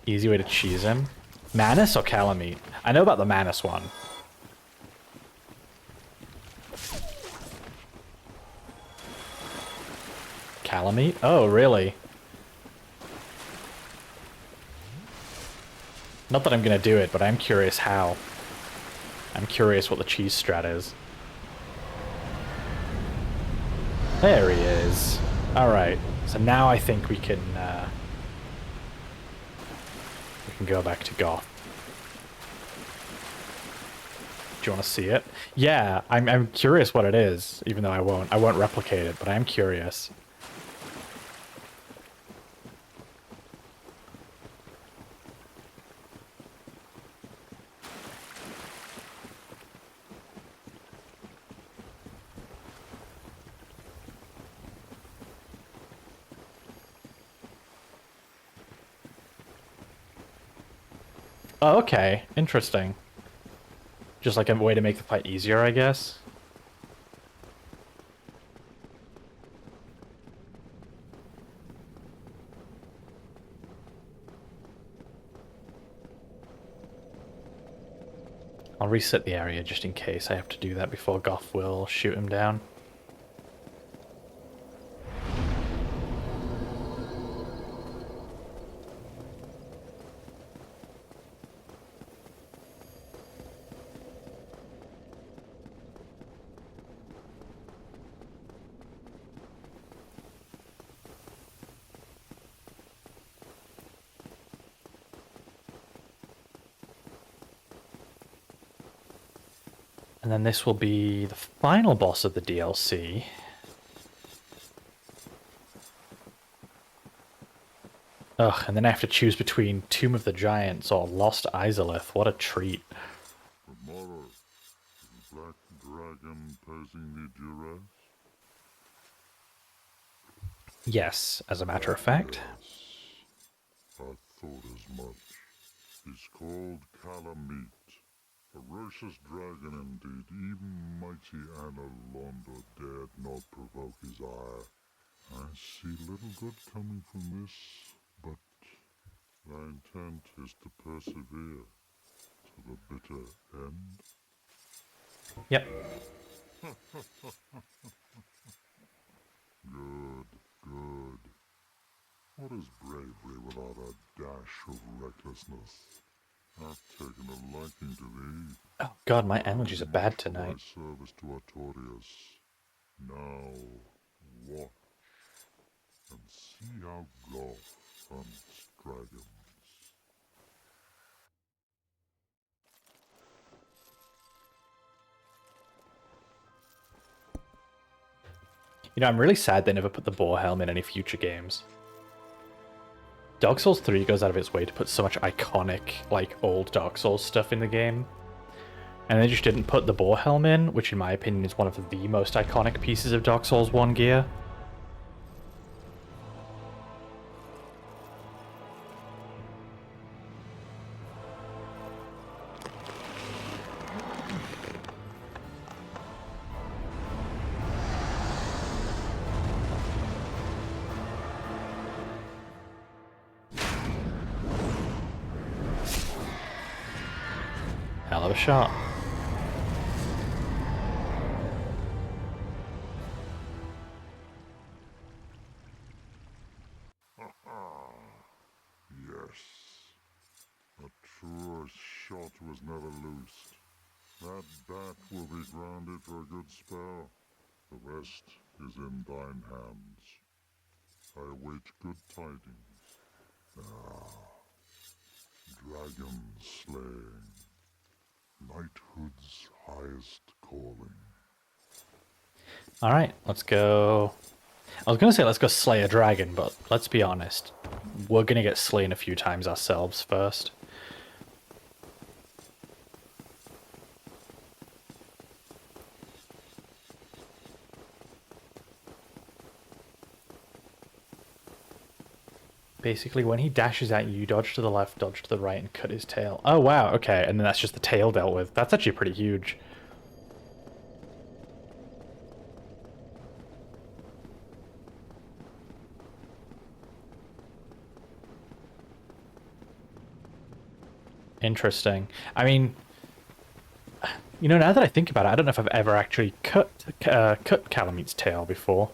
Easy way to cheese him. Manus or Kalameet? I know about the Manus one. Kalameet? Oh, really? Not that I'm gonna do it, but I'm curious how. I'm curious what the cheese strat is. There he is. Alright, so now I think we can go back to Goth. Do you want to see it? Yeah, I'm curious what it is, even though I won't replicate it, but I am curious. Oh, okay. Interesting. Just like a way to make the fight easier, I guess. I'll reset the area just in case I have to do that before Goth will shoot him down. And then this will be the final boss of the DLC. Ugh, and then I have to choose between Tomb of the Giants or Lost Izalith. What a treat. Tomorrow, the black dragon posing the duress? Yes, as a matter of fact. Yes, I thought as much. He's called Kalameet. Ferocious dragon indeed, even mighty Anna dared not provoke his ire. I see little good coming from this, but thy intent is to persevere to the bitter end. Yep. Good, good. What is bravery without a dash of recklessness? I've taken a liking to thee. Oh god, my allergies are bad tonight. Thy service to Artorias. Now, watch and see how Goth hunts dragons. You know, I'm really sad they never put the boar helm in any future games. Dark Souls 3 goes out of its way to put so much iconic, like, old Dark Souls stuff in the game. And they just didn't put the boar helm in, which in my opinion is one of the most iconic pieces of Dark Souls 1 gear. Hell of a shot. Yes, a truer shot was never loosed. That bat will be grounded for a good spell. The rest is in thine hands. I await good tidings. Ah, dragon slaying. Knighthood's highest calling. Alright, let's go... I was gonna say let's go slay a dragon, but let's be honest. We're gonna get slain a few times ourselves first. Basically, when he dashes at you, dodge to the left, dodge to the right, and cut his tail. Oh, wow, okay, and then that's just the tail dealt with. That's actually pretty huge. Interesting. I mean, you know, now that I think about it, I don't know if I've ever actually cut Kalameet's tail before.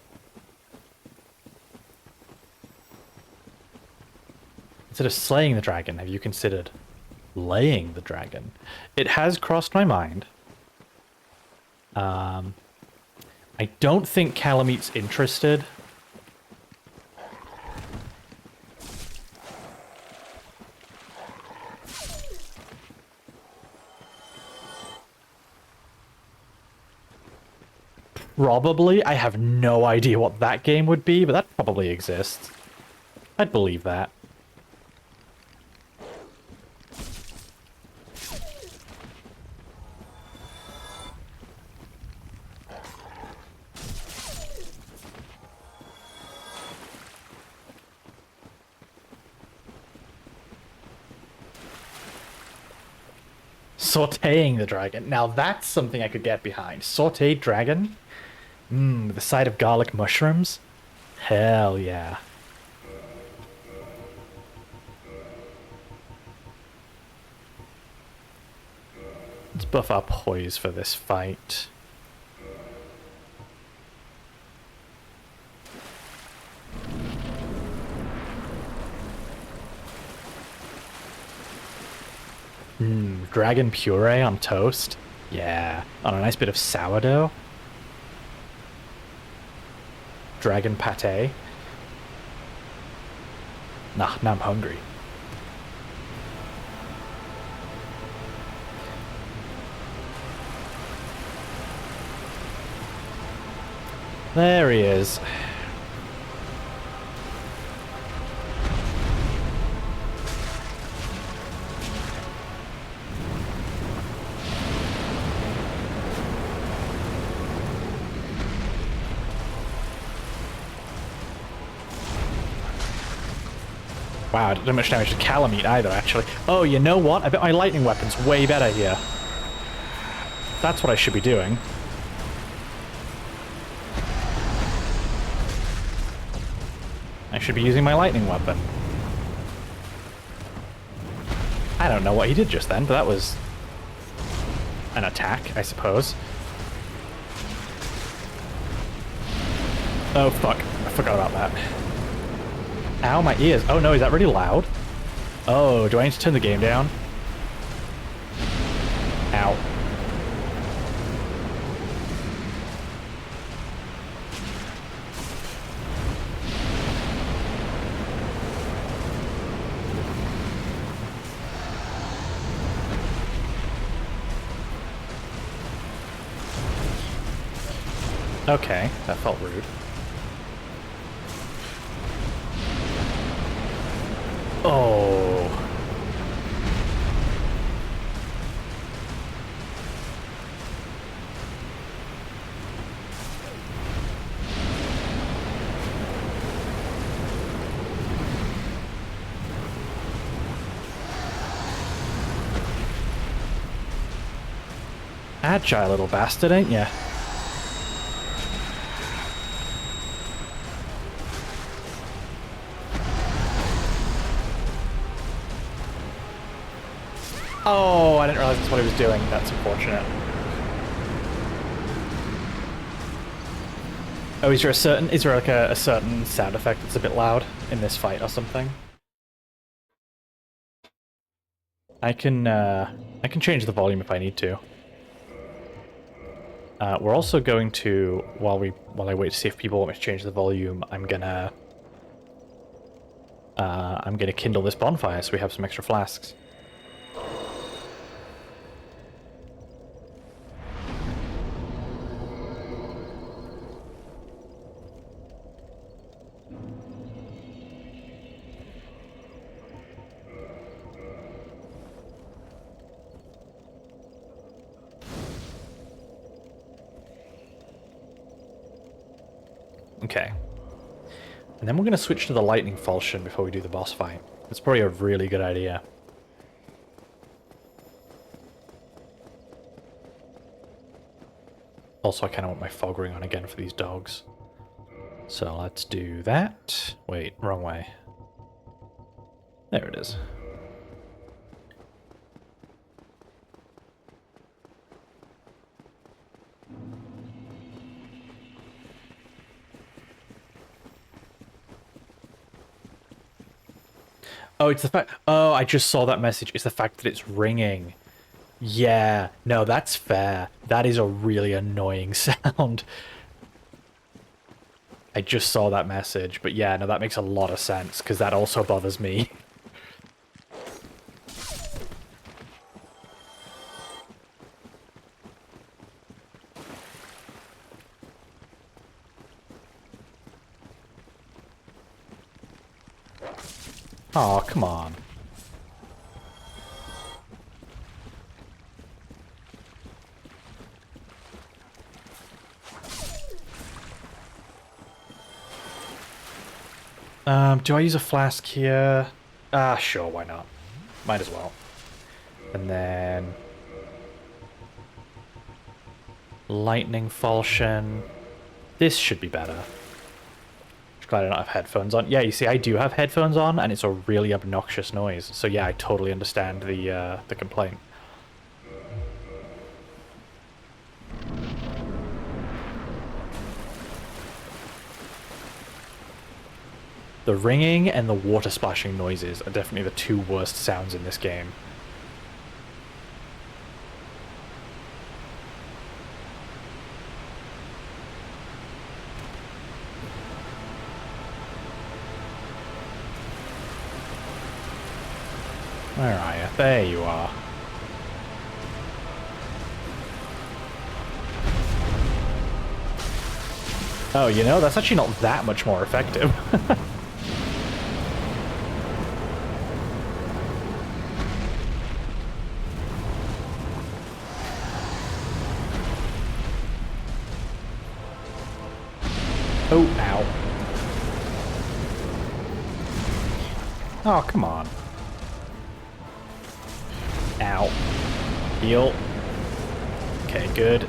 Instead of slaying the dragon, have you considered laying the dragon. It has crossed my mind. I don't think Kalameet's interested. Probably. I have no idea what that game would be, but that probably exists. I'd believe that. Sautéing the dragon. Now that's something I could get behind. Sautéed dragon? Mmm, with a side of garlic mushrooms? Hell yeah. Let's buff our poise for this fight. Dragon puree on toast? Yeah. On a nice bit of sourdough? Dragon pate? Nah, now I'm hungry. There he is. Wow, I didn't do much damage to Kalameet either, actually. Oh, you know what? I bet my lightning weapon's way better here. That's what I should be doing. I should be using my lightning weapon. I don't know what he did just then, but that was an attack, I suppose. Oh, fuck. I forgot about that. Ow, my ears. Oh no, is that really loud? Oh, do I need to turn the game down? Ow. Okay, that felt rude. Oh. Agile little bastard, ain't ya? Oh, I didn't realize that's what he was doing. That's unfortunate. Oh, is there like a certain sound effect that's a bit loud in this fight or something? I can change the volume if I need to. We're also going to, while I wait to see if people want me to change the volume, I'm gonna kindle this bonfire so we have some extra flasks. Okay. And then we're going to switch to the lightning falchion before we do the boss fight. It's probably a really good idea. Also, I kind of want my fog ring on again for these dogs. So let's do that. Wait, wrong way. There it is. Oh, it's the fact. Oh, I just saw that message. It's the fact that it's ringing. Yeah, no, that's fair. That is a really annoying sound. I just saw that message, but yeah, no, that makes a lot of sense, because that also bothers me. Oh, come on. Do I use a flask here? Ah, sure, why not? Might as well. And then... lightning falchion. This should be better. Just glad I don't have headphones on. Yeah, you see, I do have headphones on, and it's a really obnoxious noise. So yeah, I totally understand the complaint. The ringing and the water splashing noises are definitely the two worst sounds in this game. Where are you? There you are. Oh, you know, that's actually not that much more effective. Oh, ow. Oh, come on. Ow. Heal. Okay, good.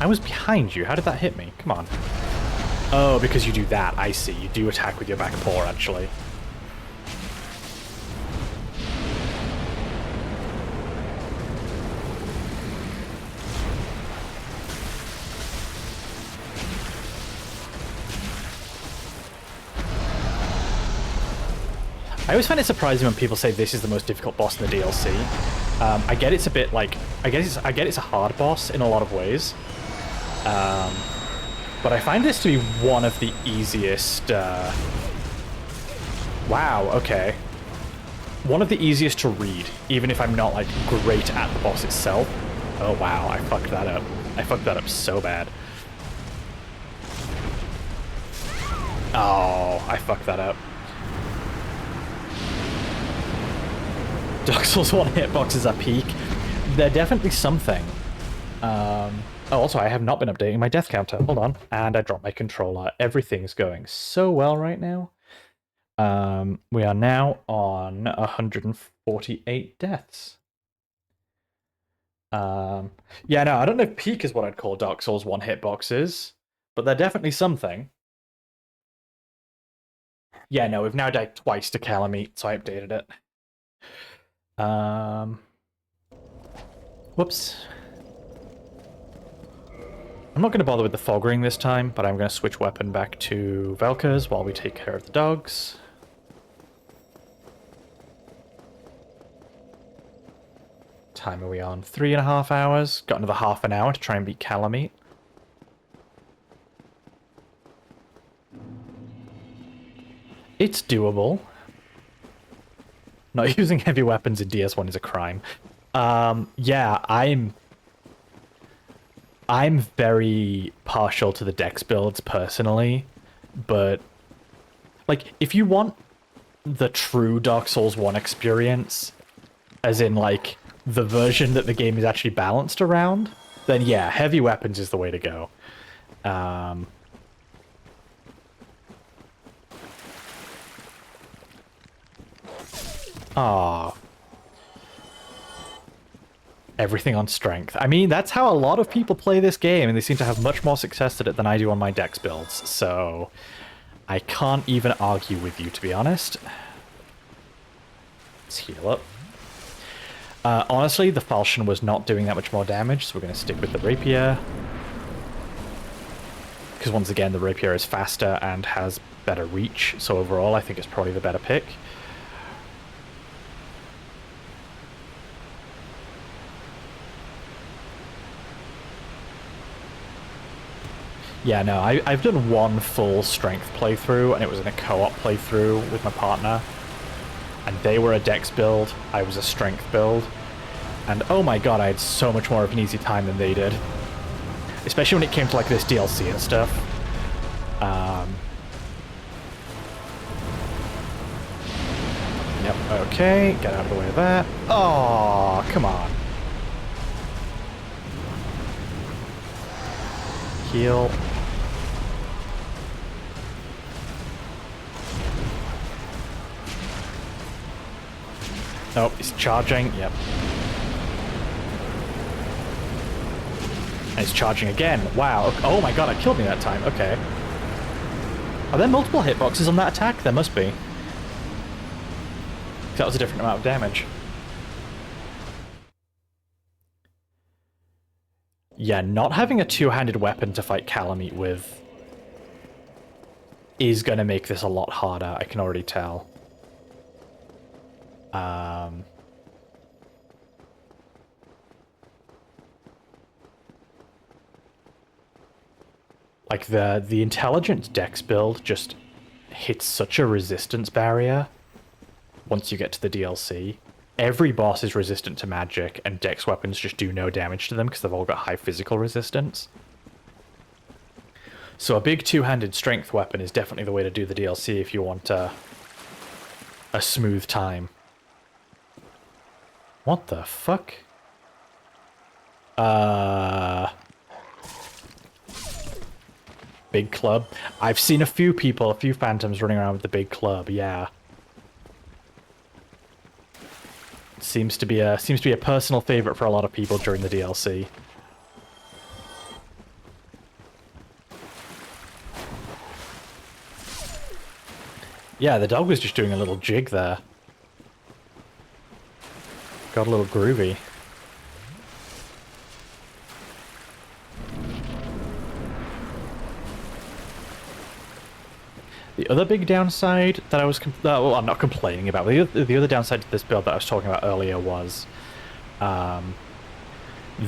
I was behind you. How did that hit me? Come on. Oh, because you do that. I see. You do attack with your back paw, actually. I always find it surprising when people say this is the most difficult boss in the DLC. I get it's a bit like... I get it's a hard boss in a lot of ways. But I find this to be one of the easiest... Wow, okay. One of the easiest to read, even if I'm not, like, great at the boss itself. Oh, wow, I fucked that up. I fucked that up so bad. Oh, I fucked that up. Dark Souls 1 hitboxes are peak. They're definitely something. Oh, also, I have not been updating my death counter. Hold on. And I dropped my controller. Everything's going so well right now. We are now on 148 deaths. Yeah, no, I don't know if peak is what I'd call Dark Souls 1 hitboxes, but they're definitely something. Yeah, no, we've now died twice to Kalameet, so I updated it. Whoops. I'm not going to bother with the fog ring this time, but I'm going to switch weapon back to Velka's while we take care of the dogs. Time are we on? 3.5 hours. Got another half an hour to try and beat Kalameet. It's doable. Not using heavy weapons in DS1 is a crime. Yeah, I'm very partial to the dex builds personally, but like if you want the true Dark Souls 1 experience, as in like the version that the game is actually balanced around, then yeah, heavy weapons is the way to go. Everything on strength. I mean, that's how a lot of people play this game, and they seem to have much more success at it than I do on my dex builds, so I can't even argue with you, to be honest. Let's heal up. Honestly, the falchion was not doing that much more damage, so we're going to stick with the rapier. Because once again, the rapier is faster and has better reach, so overall I think it's probably the better pick. Yeah, no, I've done one full strength playthrough, and it was in a co-op playthrough with my partner. And they were a dex build, I was a strength build. And oh my god, I had so much more of an easy time than they did. Especially when it came to like this DLC and stuff. Yep, okay, get out of the way of that. Oh, come on. Heal. Oh, he's charging, yep. And he's charging again. Wow. Oh my god, that killed me that time. Okay. Are there multiple hitboxes on that attack? There must be. That was a different amount of damage. Yeah, not having a two-handed weapon to fight Kalameet with is going to make this a lot harder, I can already tell. Like, the intelligent dex build just hits such a resistance barrier once you get to the DLC. Every boss is resistant to magic, and dex weapons just do no damage to them because they've all got high physical resistance. So a big two-handed strength weapon is definitely the way to do the DLC if you want a smooth time. What the fuck? Big club. I've seen a few people, a few phantoms running around with the big club, yeah. Seems to be a personal favorite for a lot of people during the DLC. Yeah, the dog was just doing a little jig there. Got a little groovy. The other big downside that I was... well, I'm not complaining about. The other downside to this build that I was talking about earlier was...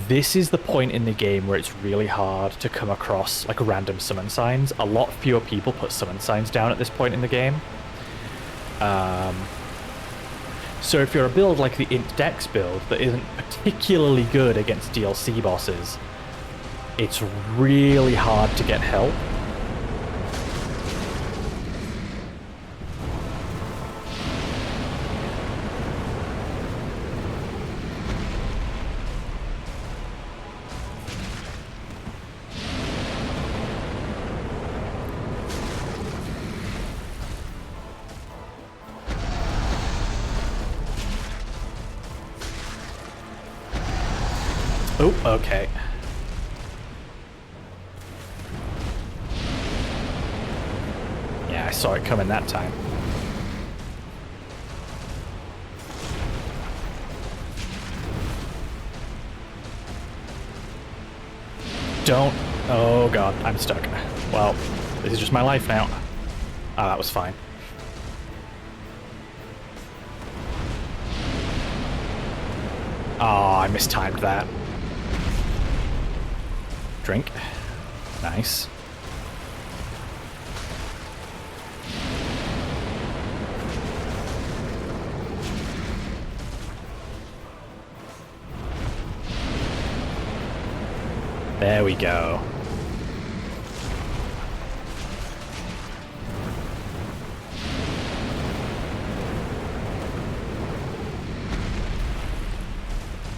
this is the point in the game where it's really hard to come across like random summon signs. A lot fewer people put summon signs down at this point in the game. So if you're a build like the Int Dex build that isn't particularly good against DLC bosses, it's really hard to get help. Oh, okay. Yeah, I saw it coming that time. Don't. Oh god, I'm stuck. Well, this is just my life now. Ah, that was fine. Oh, I mistimed that. Drink. Nice. There we go.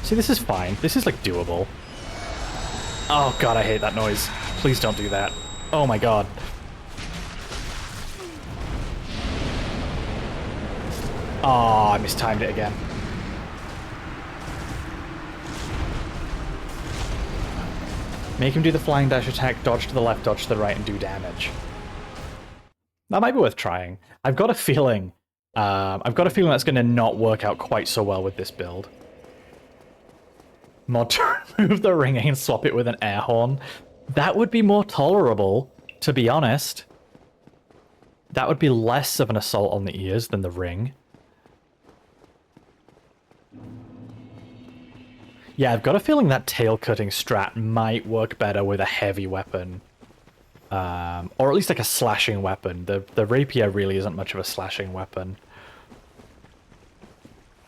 See, this is fine. This is, like, doable. Oh god, I hate that noise. Please don't do that. Oh my god. Oh, I mistimed it again. Make him do the flying dash attack, dodge to the left, dodge to the right, and do damage. That might be worth trying. I've got a feeling that's going to not work out quite so well with this build. Mod to remove the ringing and swap it with an air horn. That would be more tolerable to be honest, that would be less of an assault on the ears than the ring. Yeah, I've got a feeling that tail-cutting strat might work better with a heavy weapon. Or at least like a slashing weapon. The rapier really isn't much of a slashing weapon.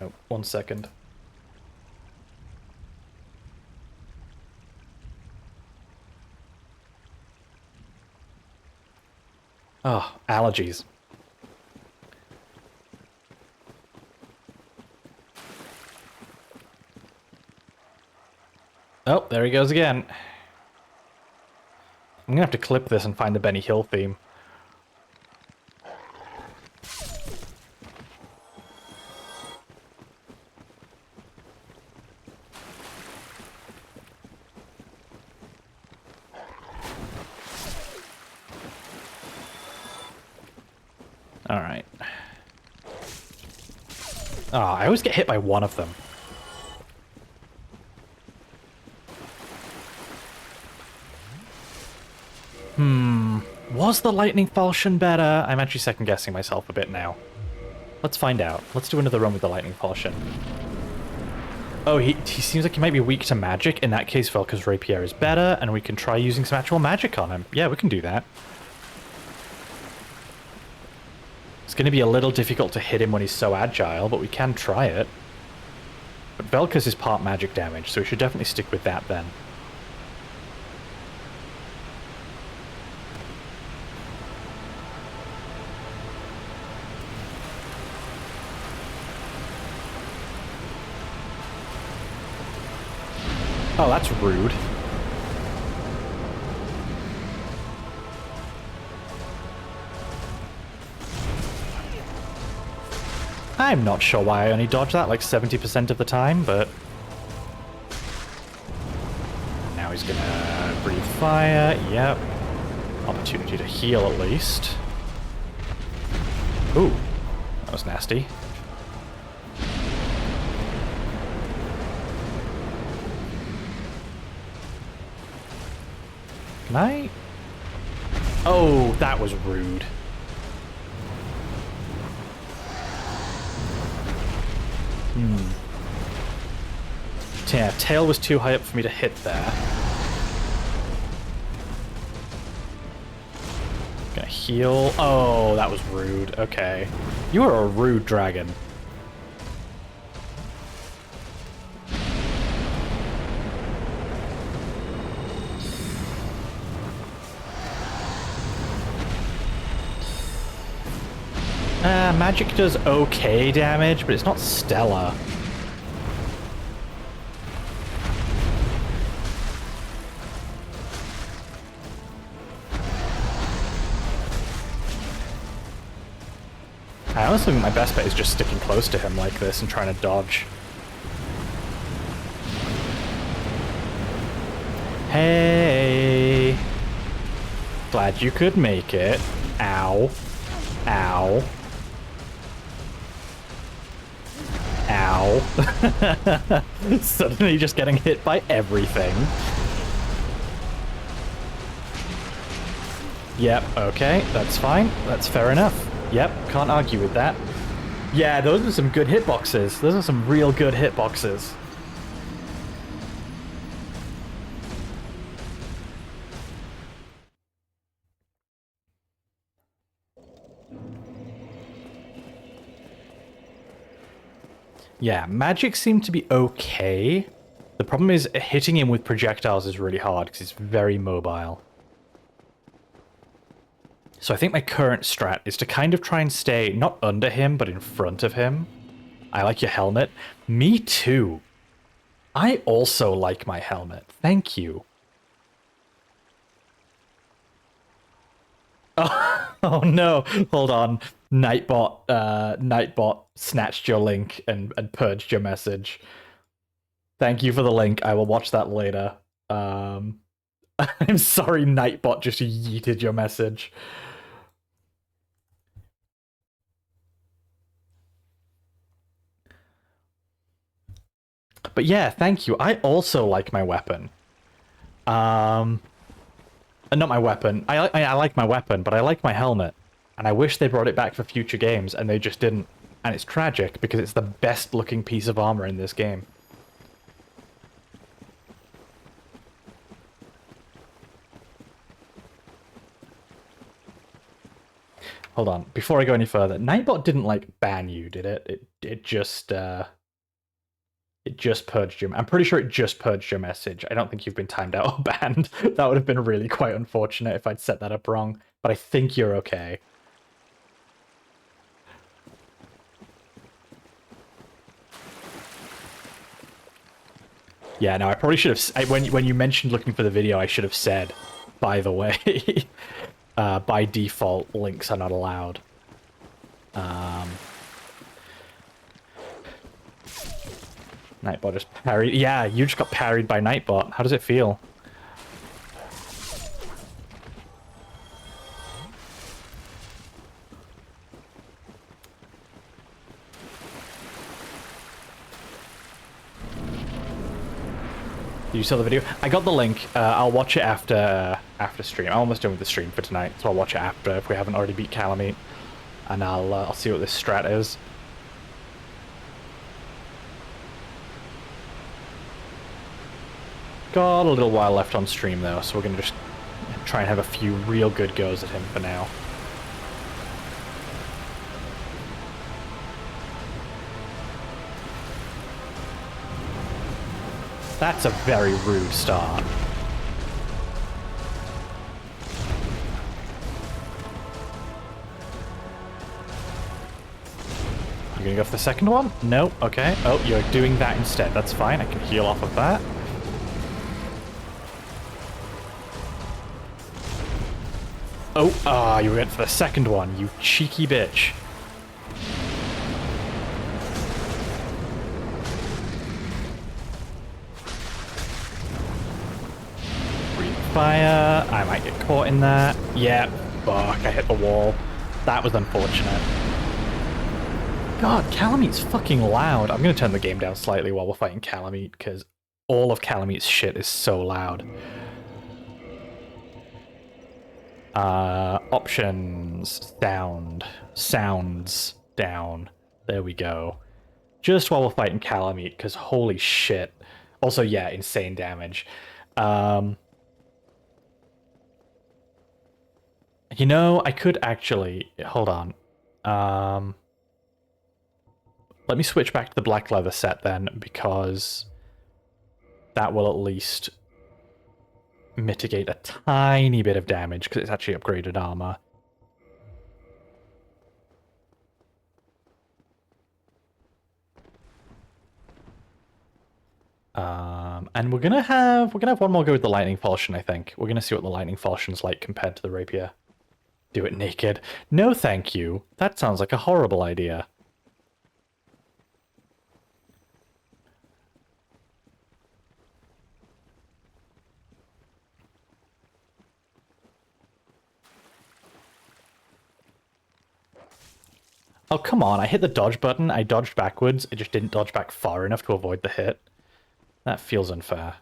Oh, 1 second. Oh, allergies. Oh, there he goes again. I'm gonna have to clip this and find the Benny Hill theme. Alright. Oh, I always get hit by one of them. Was the lightning falchion better? I'm actually second guessing myself a bit now. Let's find out. Let's do another run with the lightning falchion. Oh, he seems like he might be weak to magic. In that case, Velka's rapier is better, and we can try using some actual magic on him. Yeah, we can do that. It's going to be a little difficult to hit him when he's so agile, but we can try it. But Velka's is part magic damage, so we should definitely stick with that then. Oh, that's rude. I'm not sure why I only dodged that like 70% of the time, but... Now he's gonna breathe fire, yep. Opportunity to heal at least. Ooh, that was nasty. Can I? Oh, that was rude. Yeah, tail was too high up for me to hit there. Gonna heal. Oh, that was rude. Okay. You are a rude dragon. Magic does okay damage, but it's not stellar. I honestly think my best bet is just sticking close to him like this and trying to dodge. Hey! Glad you could make it. Ow. Ow. Ow. Suddenly just getting hit by everything. Yep, okay, that's fine. That's fair enough. Yep, can't argue with that. Yeah, those are some good hitboxes. Those are some real good hitboxes. Yeah, magic seemed to be okay. The problem is hitting him with projectiles is really hard because he's very mobile. So I think my current strat is to kind of try and stay not under him, but in front of him. I like your helmet. Me too. I also like my helmet. Thank you. Oh, oh no. Hold on. Nightbot snatched your link and purged your message. Thank you for the link. I will watch that later. I'm sorry, Nightbot just yeeted your message. But yeah, thank you. I also like my weapon. Not my weapon. I like my weapon, but I like my helmet. And I wish they brought it back for future games, and they just didn't. And it's tragic, because it's the best looking piece of armor in this game. Hold on, before I go any further, Nightbot didn't, like, ban you, did it? It just purged your... I'm pretty sure it just purged your message. I don't think you've been timed out or banned. That would have been really quite unfortunate if I'd set that up wrong. But I think you're okay. Yeah, no, I probably should have... when you mentioned looking for the video, I should have said, by the way, by default, links are not allowed. Nightbot just parried. Yeah, you just got parried by Nightbot. How does it feel? Did you saw the video? I got the link. I'll watch it after stream. I'm almost done with the stream for tonight, so I'll watch it after if we haven't already beat Kalameet, and I'll see what this strat is. Got a little while left on stream though, so we're gonna just try and have a few real good goes at him for now. That's a very rude start. You're gonna go for the second one? No, okay. Oh, you're doing that instead. That's fine, I can heal off of that. Oh, you went for the second one, you cheeky bitch. Fire. I might get caught in that. Yeah, fuck, I hit the wall. That was unfortunate. God, Kalameet's fucking loud. I'm gonna turn the game down slightly while we're fighting Kalameet, because all of Kalameet's shit is so loud. Options, sounds, down. There we go. Just while we're fighting Kalameet, because holy shit. Also, yeah, insane damage. You know, I could actually... Hold on. Let me switch back to the black leather set then, because that will at least mitigate a tiny bit of damage, because it's actually upgraded armor. And we're gonna have one more go with the lightning falchion, I think. We're gonna see what the lightning falchion's like compared to the rapier. Do it naked. No thank you. That sounds like a horrible idea. Oh, come on. I hit the dodge button. I dodged backwards. It just didn't dodge back far enough to avoid the hit. That feels unfair.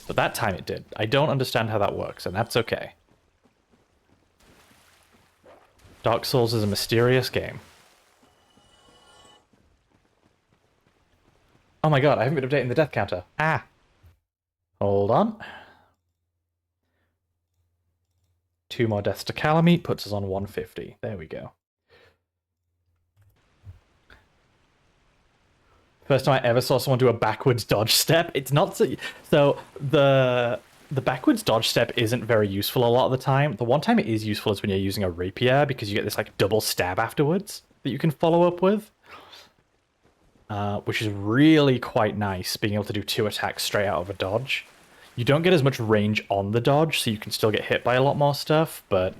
But that time it did. I don't understand how that works, and that's okay. Dark Souls is a mysterious game. Oh my god, I haven't been updating the death counter. Ah! Hold on. 2 more deaths to Kalameet puts us on 150. There we go. First time I ever saw someone do a backwards dodge step. It's not so the backwards dodge step isn't very useful a lot of the time. The one time it is useful is when you're using a rapier, because you get this like double stab afterwards that you can follow up with, which is really quite nice, being able to do 2 attacks straight out of a dodge. You don't get as much range on the dodge, so you can still get hit by a lot more stuff, but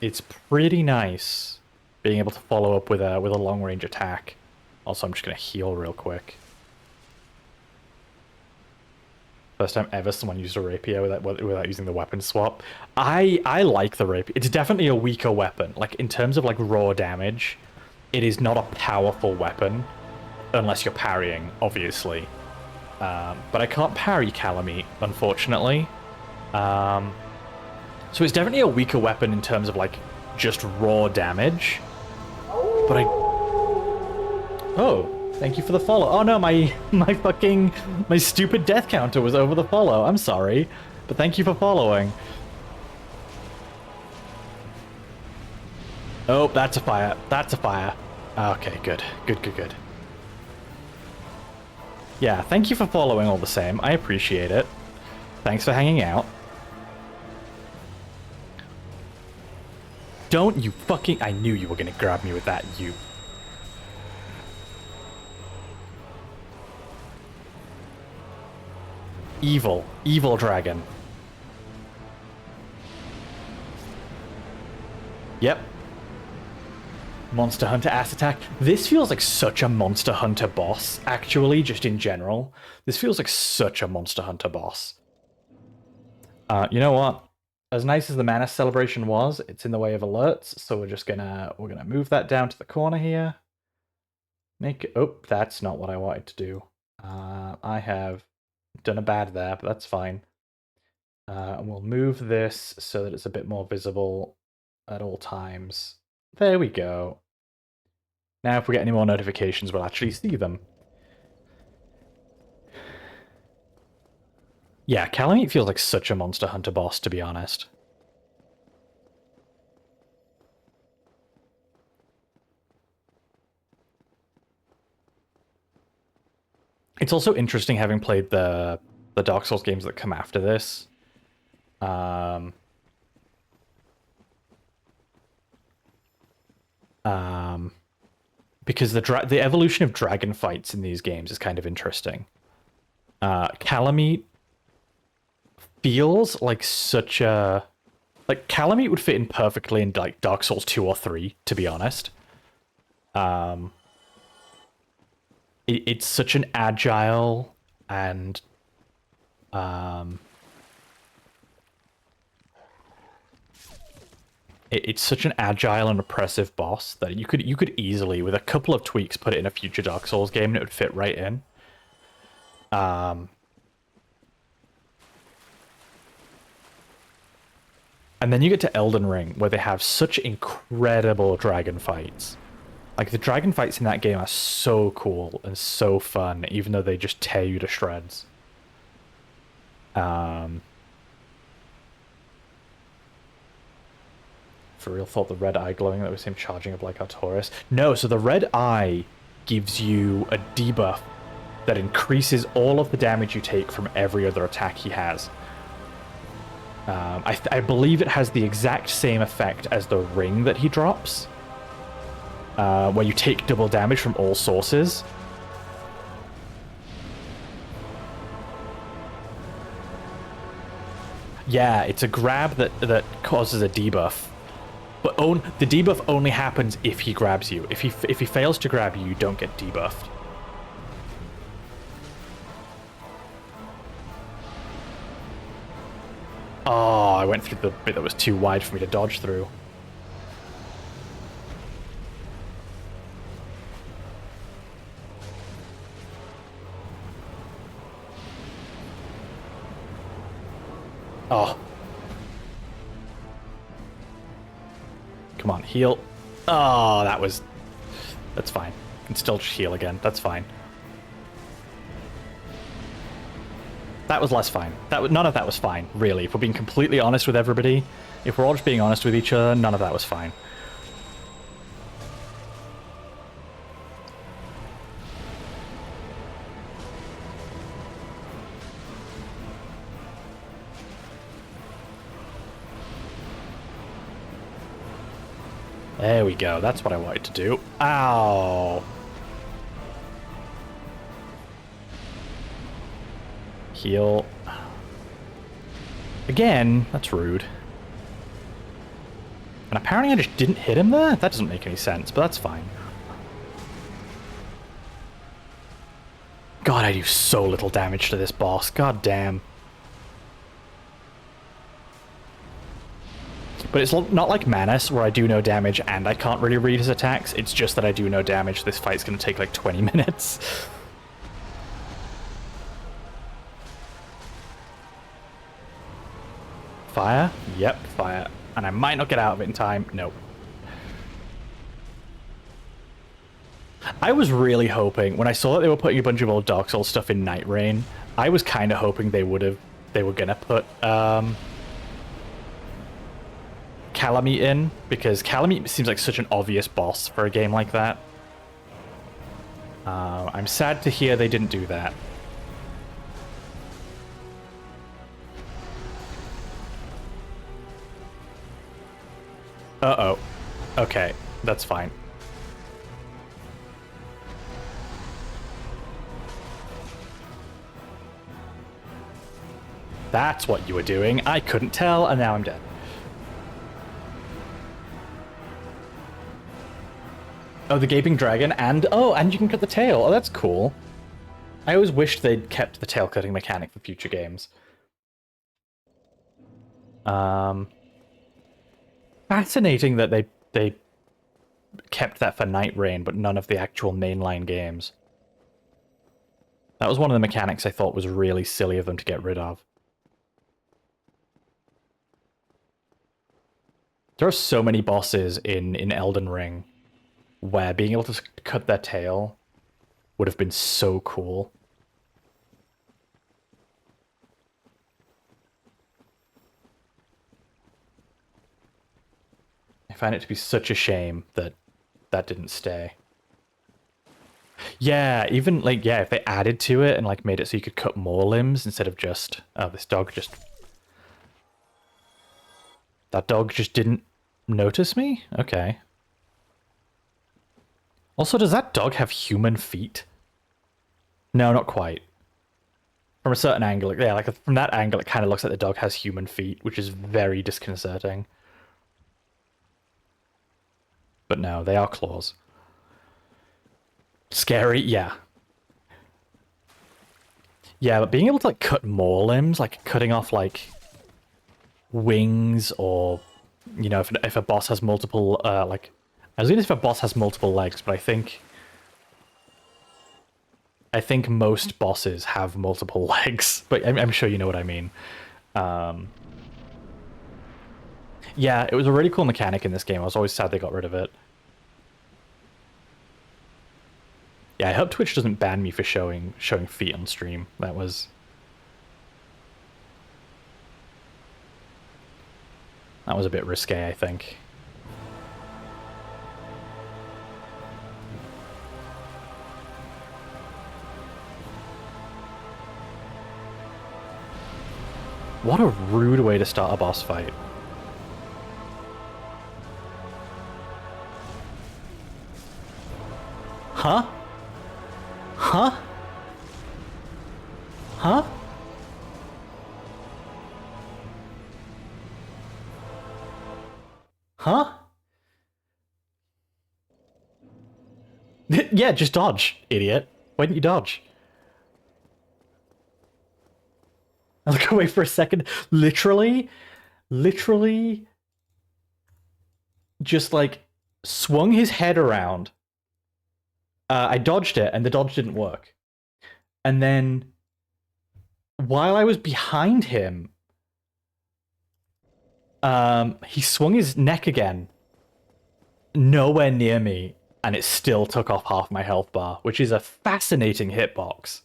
it's pretty nice being able to follow up with a long range attack. Also, I'm just gonna heal real quick. First time ever someone used a rapier without using the weapon swap. I like the rapier. It's definitely a weaker weapon. Like in terms of like raw damage, it is not a powerful weapon. unless you're parrying, obviously. But I can't parry Kalameet, unfortunately. So it's definitely a weaker weapon in terms of, like, just raw damage. But I... Oh, thank you for the follow. Oh no, my stupid death counter was over the follow. I'm sorry. But thank you for following. Oh, that's a fire. That's a fire. Okay, good. Good. Yeah, thank you for following all the same. I appreciate it. Thanks for hanging out. Don't you fucking... I knew you were gonna grab me with that, you... Evil dragon. Yep. Monster Hunter ass attack. This feels like such a Monster Hunter boss, actually, just in general. This feels like such a Monster Hunter boss. You know what? As nice as the Manus celebration was, it's in the way of alerts, so we're gonna move that down to the corner here. Oh, that's not what I wanted to do. I have done a bad there, but that's fine. And we'll move this so that it's a bit more visible at all times. There we go. Now if we get any more notifications, we'll actually see them. Yeah, Kalameet feels like such a Monster Hunter boss, to be honest. It's also interesting having played the Dark Souls games that come after this. Because the evolution of dragon fights in these games is kind of interesting. Kalameet feels like such a... Like, Kalameet would fit in perfectly in, like, Dark Souls 2 or 3, to be honest. It's such an agile and... It's such an agile and oppressive boss that you could easily, with a couple of tweaks, put it in a future Dark Souls game and it would fit right in. And then you get to Elden Ring, where they have such incredible dragon fights. Like, the dragon fights in that game are so cool and so fun, even though they just tear you to shreds. For real, thought the red eye glowing, that was him charging up like Artorias. No, so the red eye gives you a debuff that increases all of the damage you take from every other attack he has. I believe it has the exact same effect as the ring that he drops, where you take double damage from all sources. Yeah, it's a grab that causes a debuff. But the debuff only happens if he grabs you. If he fails to grab you, you don't get debuffed. Oh, I went through the bit that was too wide for me to dodge through. Oh. Come on, heal. Oh, that's fine. I can still just heal again. That's fine. That was less fine. None of that was fine, really. If we're being completely honest with everybody, if we're all just being honest with each other, none of that was fine. There we go. That's what I wanted to do. Ow! Heal. Again? That's rude. And apparently I just didn't hit him there? That doesn't make any sense, but that's fine. God, I do so little damage to this boss. God damn. But it's not like Manus, where I do no damage and I can't really read his attacks. It's just that I do no damage. This fight's going to take like 20 minutes. Fire? Yep, fire. And I might not get out of it in time. Nope. I was really hoping, when I saw that they were putting a bunch of old Dark Souls stuff in Night Rain, I was kind of hoping they were gonna put Kalameet in, because Kalameet seems like such an obvious boss for a game like that. I'm sad to hear they didn't do that. Uh-oh. Okay, that's fine. That's what you were doing. I couldn't tell, and now I'm dead. Oh, the Gaping Dragon, and you can cut the tail. Oh, that's cool. I always wished they'd kept the tail cutting mechanic for future games. Fascinating that they kept that for Night Rain, but none of the actual mainline games. That was one of the mechanics I thought was really silly of them to get rid of. There are so many bosses in Elden Ring where being able to cut their tail would have been so cool. I find it to be such a shame that that didn't stay. Yeah, even like, yeah, if they added to it and like made it so you could cut more limbs instead of just, oh, this dog just, that dog just didn't notice me? Okay. Also, does that dog have human feet? No, not quite. From a certain angle, yeah, like from that angle, it kind of looks like the dog has human feet, which is very disconcerting. But no, they are claws. Scary, yeah. Yeah, but being able to like cut more limbs, like cutting off like wings, or you know, if a boss has multiple, like, I was gonna say if a boss has multiple legs, but I think most bosses have multiple legs, but I'm sure you know what I mean. Yeah, it was a really cool mechanic in this game. I was always sad they got rid of it. Yeah, I hope Twitch doesn't ban me for showing feet on stream. That was a bit risque, I think. What a rude way to start a boss fight. Huh? Huh? Huh? Huh? Yeah, just dodge, idiot. Why didn't you dodge? I'll look away for a second. Literally, just like swung his head around. I dodged it, and the dodge didn't work. And then, while I was behind him, he swung his neck again, nowhere near me, and it still took off half my health bar, which is a fascinating hitbox.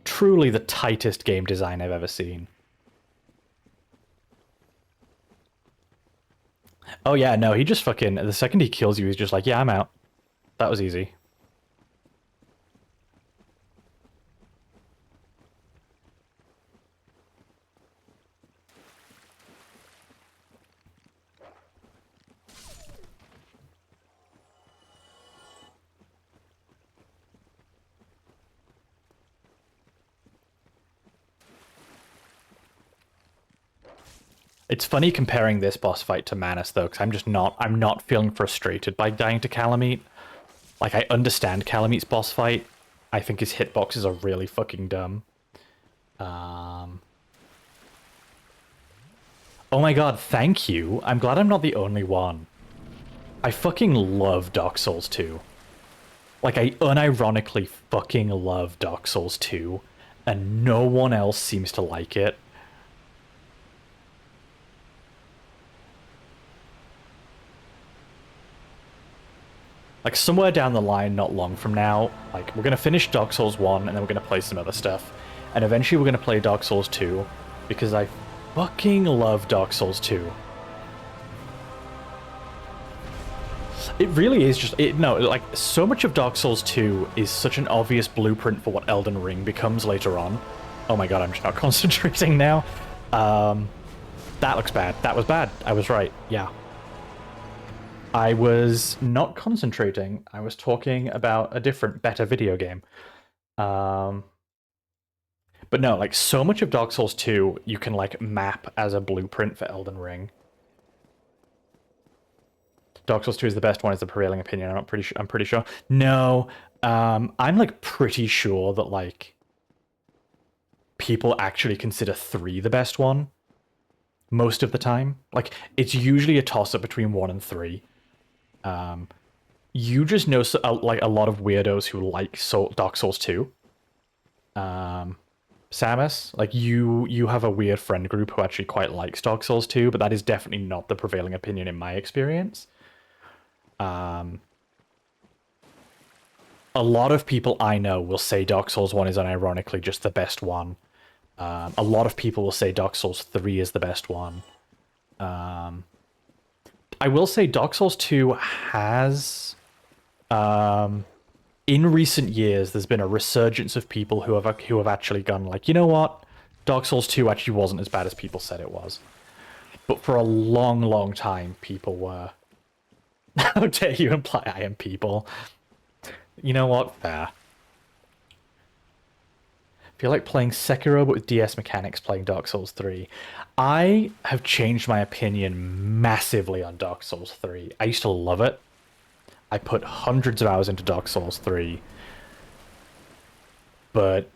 Truly the tightest game design I've ever seen. Oh yeah, no, he just fucking, the second he kills you, he's just like, yeah, I'm out. That was easy. It's funny comparing this boss fight to Manus, though, because I'm not feeling frustrated by dying to Kalameet. Like, I understand Kalameet's boss fight. I think his hitboxes are really fucking dumb. Oh my god, thank you. I'm glad I'm not the only one. I fucking love Dark Souls 2. Like, I unironically fucking love Dark Souls 2, and no one else seems to like it. Like, somewhere down the line, not long from now, like, we're gonna finish Dark Souls 1, and then we're gonna play some other stuff. And eventually we're gonna play Dark Souls 2, because I fucking love Dark Souls 2. It really is just... no, like, so much of Dark Souls 2 is such an obvious blueprint for what Elden Ring becomes later on. Oh my god, I'm just not concentrating now. That looks bad. That was bad. I was right. Yeah. I was not concentrating. I was talking about a different, better video game. But no, like, so much of Dark Souls 2 you can, like, map as a blueprint for Elden Ring. Dark Souls 2 is the best one, is the prevailing opinion. I'm pretty sure. No, I'm, like, pretty sure that, like, people actually consider 3 the best one most of the time. Like, it's usually a toss-up between 1 and 3. You just know like a lot of weirdos who like Dark Souls 2. Samus, like you have a weird friend group who actually quite likes Dark Souls 2, but that is definitely not the prevailing opinion in my experience. A lot of people I know will say Dark Souls 1 is unironically just the best one. A lot of people will say Dark Souls 3 is the best one. I will say Dark Souls 2 has... in recent years, there's been a resurgence of people who have actually gone like, you know what? Dark Souls 2 actually wasn't as bad as people said it was. But for a long, long time, people were... How dare you imply I am people? You know what? Fair. I feel like playing Sekiro, but with DS mechanics, playing Dark Souls 3. I have changed my opinion massively on Dark Souls 3. I used to love it. I put hundreds of hours into Dark Souls 3. But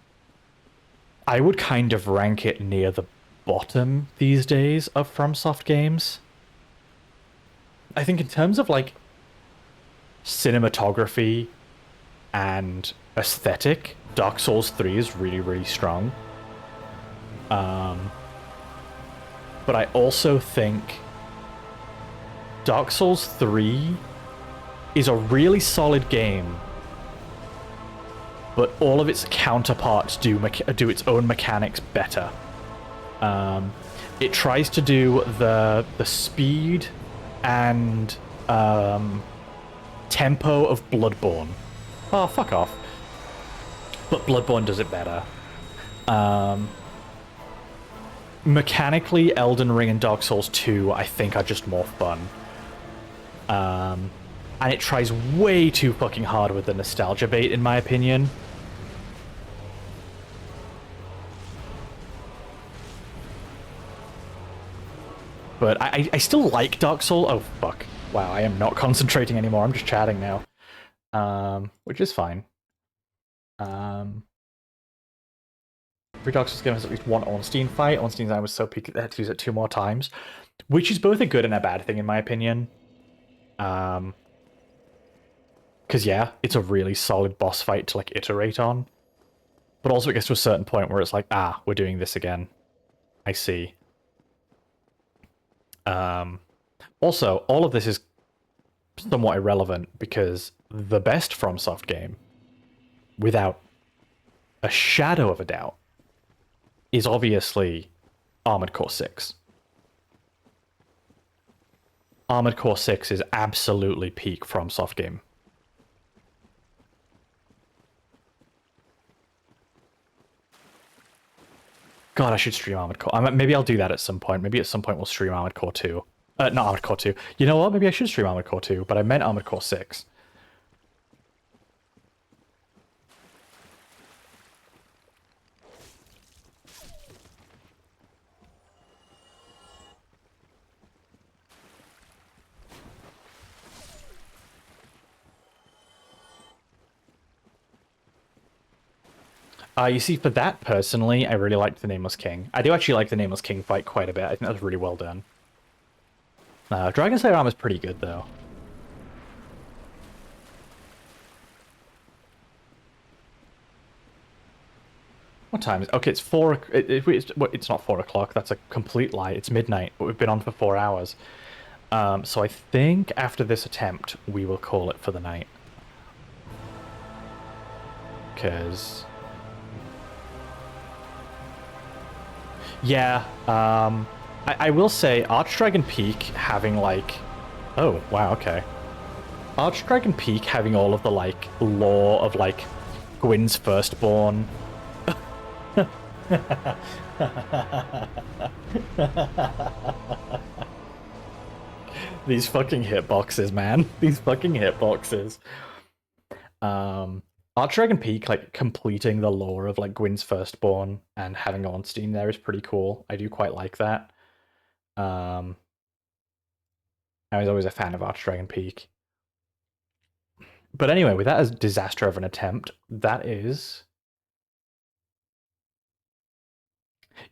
I would kind of rank it near the bottom these days of FromSoft games. I think in terms of, like, cinematography and aesthetic, Dark Souls 3 is really, really strong. But I also think Dark Souls 3 is a really solid game, but all of its counterparts do its own mechanics better. It tries to do the speed and tempo of Bloodborne. Oh, fuck off. But Bloodborne does it better. Mechanically, Elden Ring and Dark Souls 2, I think, are just more fun. And it tries way too fucking hard with the nostalgia bait, in my opinion. But I still like Dark Souls. Oh, fuck. Wow, I am not concentrating anymore. I'm just chatting now. Which is fine. Every Dark Souls game has at least one Ornstein fight. Ornstein's I was so peaked that I had to use it 2 more times. Which is both a good and a bad thing, in my opinion. Because, yeah, it's a really solid boss fight to, like, iterate on. But also it gets to a certain point where it's like, ah, we're doing this again. I see. Also, all of this is somewhat irrelevant because the best FromSoft game, without a shadow of a doubt, is obviously Armored Core 6. Armored Core 6 is absolutely peak FromSoft game. God, I should stream Armored Core. Maybe I'll do that at some point. Maybe at some point we'll stream Armored Core 2. Not Armored Core 2. You know what? Maybe I should stream Armored Core 2, but I meant Armored Core 6. You see, for that personally, I really liked the Nameless King. I do actually like the Nameless King fight quite a bit. I think that was really well done. Dragon Slayer armor is pretty good though. What time is it? Okay, it's 4. It's not 4 o'clock. That's a complete lie. It's midnight, but we've been on for 4 hours. So I think after this attempt, we will call it for the night. Because... yeah, I will say Archdragon Peak having, like... oh, wow, okay. Archdragon Peak having all of the, like, lore of, like, Gwyn's firstborn... These fucking hitboxes, man. These fucking hitboxes. Archdragon Peak, like, completing the lore of, like, Gwyn's firstborn and having Ornstein there is pretty cool. I do quite like that. I was always a fan of Archdragon Peak. But anyway, with that as disaster of an attempt, that is...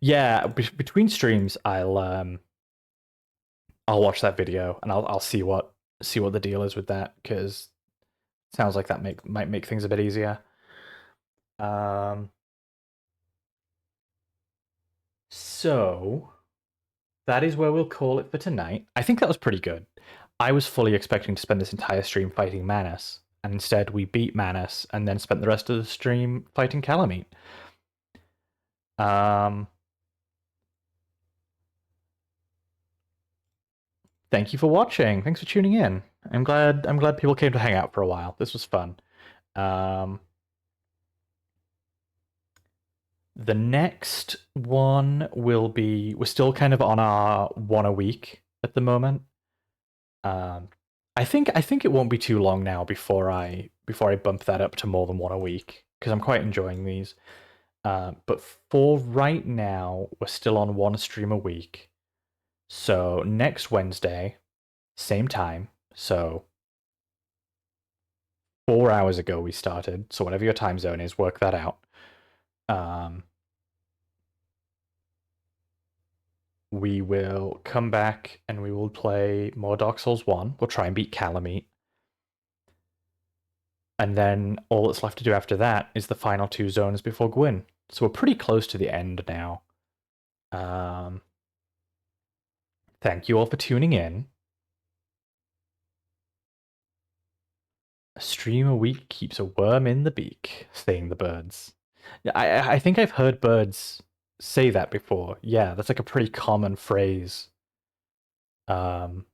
yeah, between streams, I'll watch that video and I'll see what the deal is with that, because it sounds like that might make things a bit easier. So that is where we'll call it for tonight. I think that was pretty good. I was fully expecting to spend this entire stream fighting Manus, and instead we beat Manus and then spent the rest of the stream fighting Kalameet. Thank you for watching. Thanks for tuning in. I'm glad people came to hang out for a while. This was fun. The next one will be... we're still kind of on our 1 a week at the moment. I think it won't be too long now before I bump that up to more than 1 a week, because I'm quite enjoying these. But for right now, we're still on 1 stream a week. So next Wednesday, same time. So 4 hours ago we started. So whatever your time zone is, work that out. We will come back and we will play more Dark Souls 1. We'll try and beat Kalameet. And then all that's left to do after that is the final 2 zones before Gwyn. So we're pretty close to the end now. Thank you all for tuning in. A stream a week keeps a worm in the beak, saying the birds. I think I've heard birds say that before. Yeah, that's like a pretty common phrase among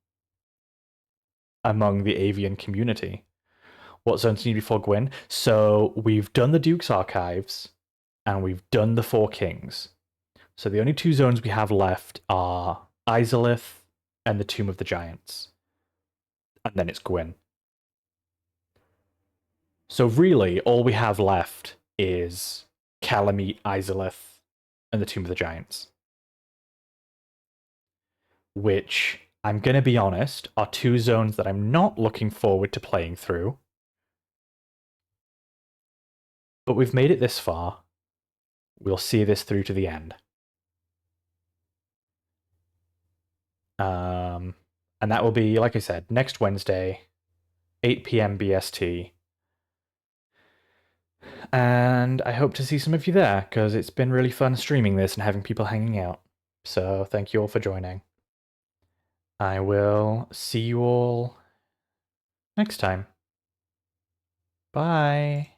the avian community. What zones need before Gwyn? So we've done the Duke's Archives and we've done the 4 Kings. So the only 2 zones we have left are Izalith and the Tomb of the Giants. And then it's Gwyn. So really, all we have left is Kalameet, Izalith, and the Tomb of the Giants. Which, I'm going to be honest, are 2 zones that I'm not looking forward to playing through. But we've made it this far. We'll see this through to the end. And that will be, like I said, next Wednesday, 8 PM BST. And I hope to see some of you there, because it's been really fun streaming this and having people hanging out. So thank you all for joining. I will see you all next time. Bye.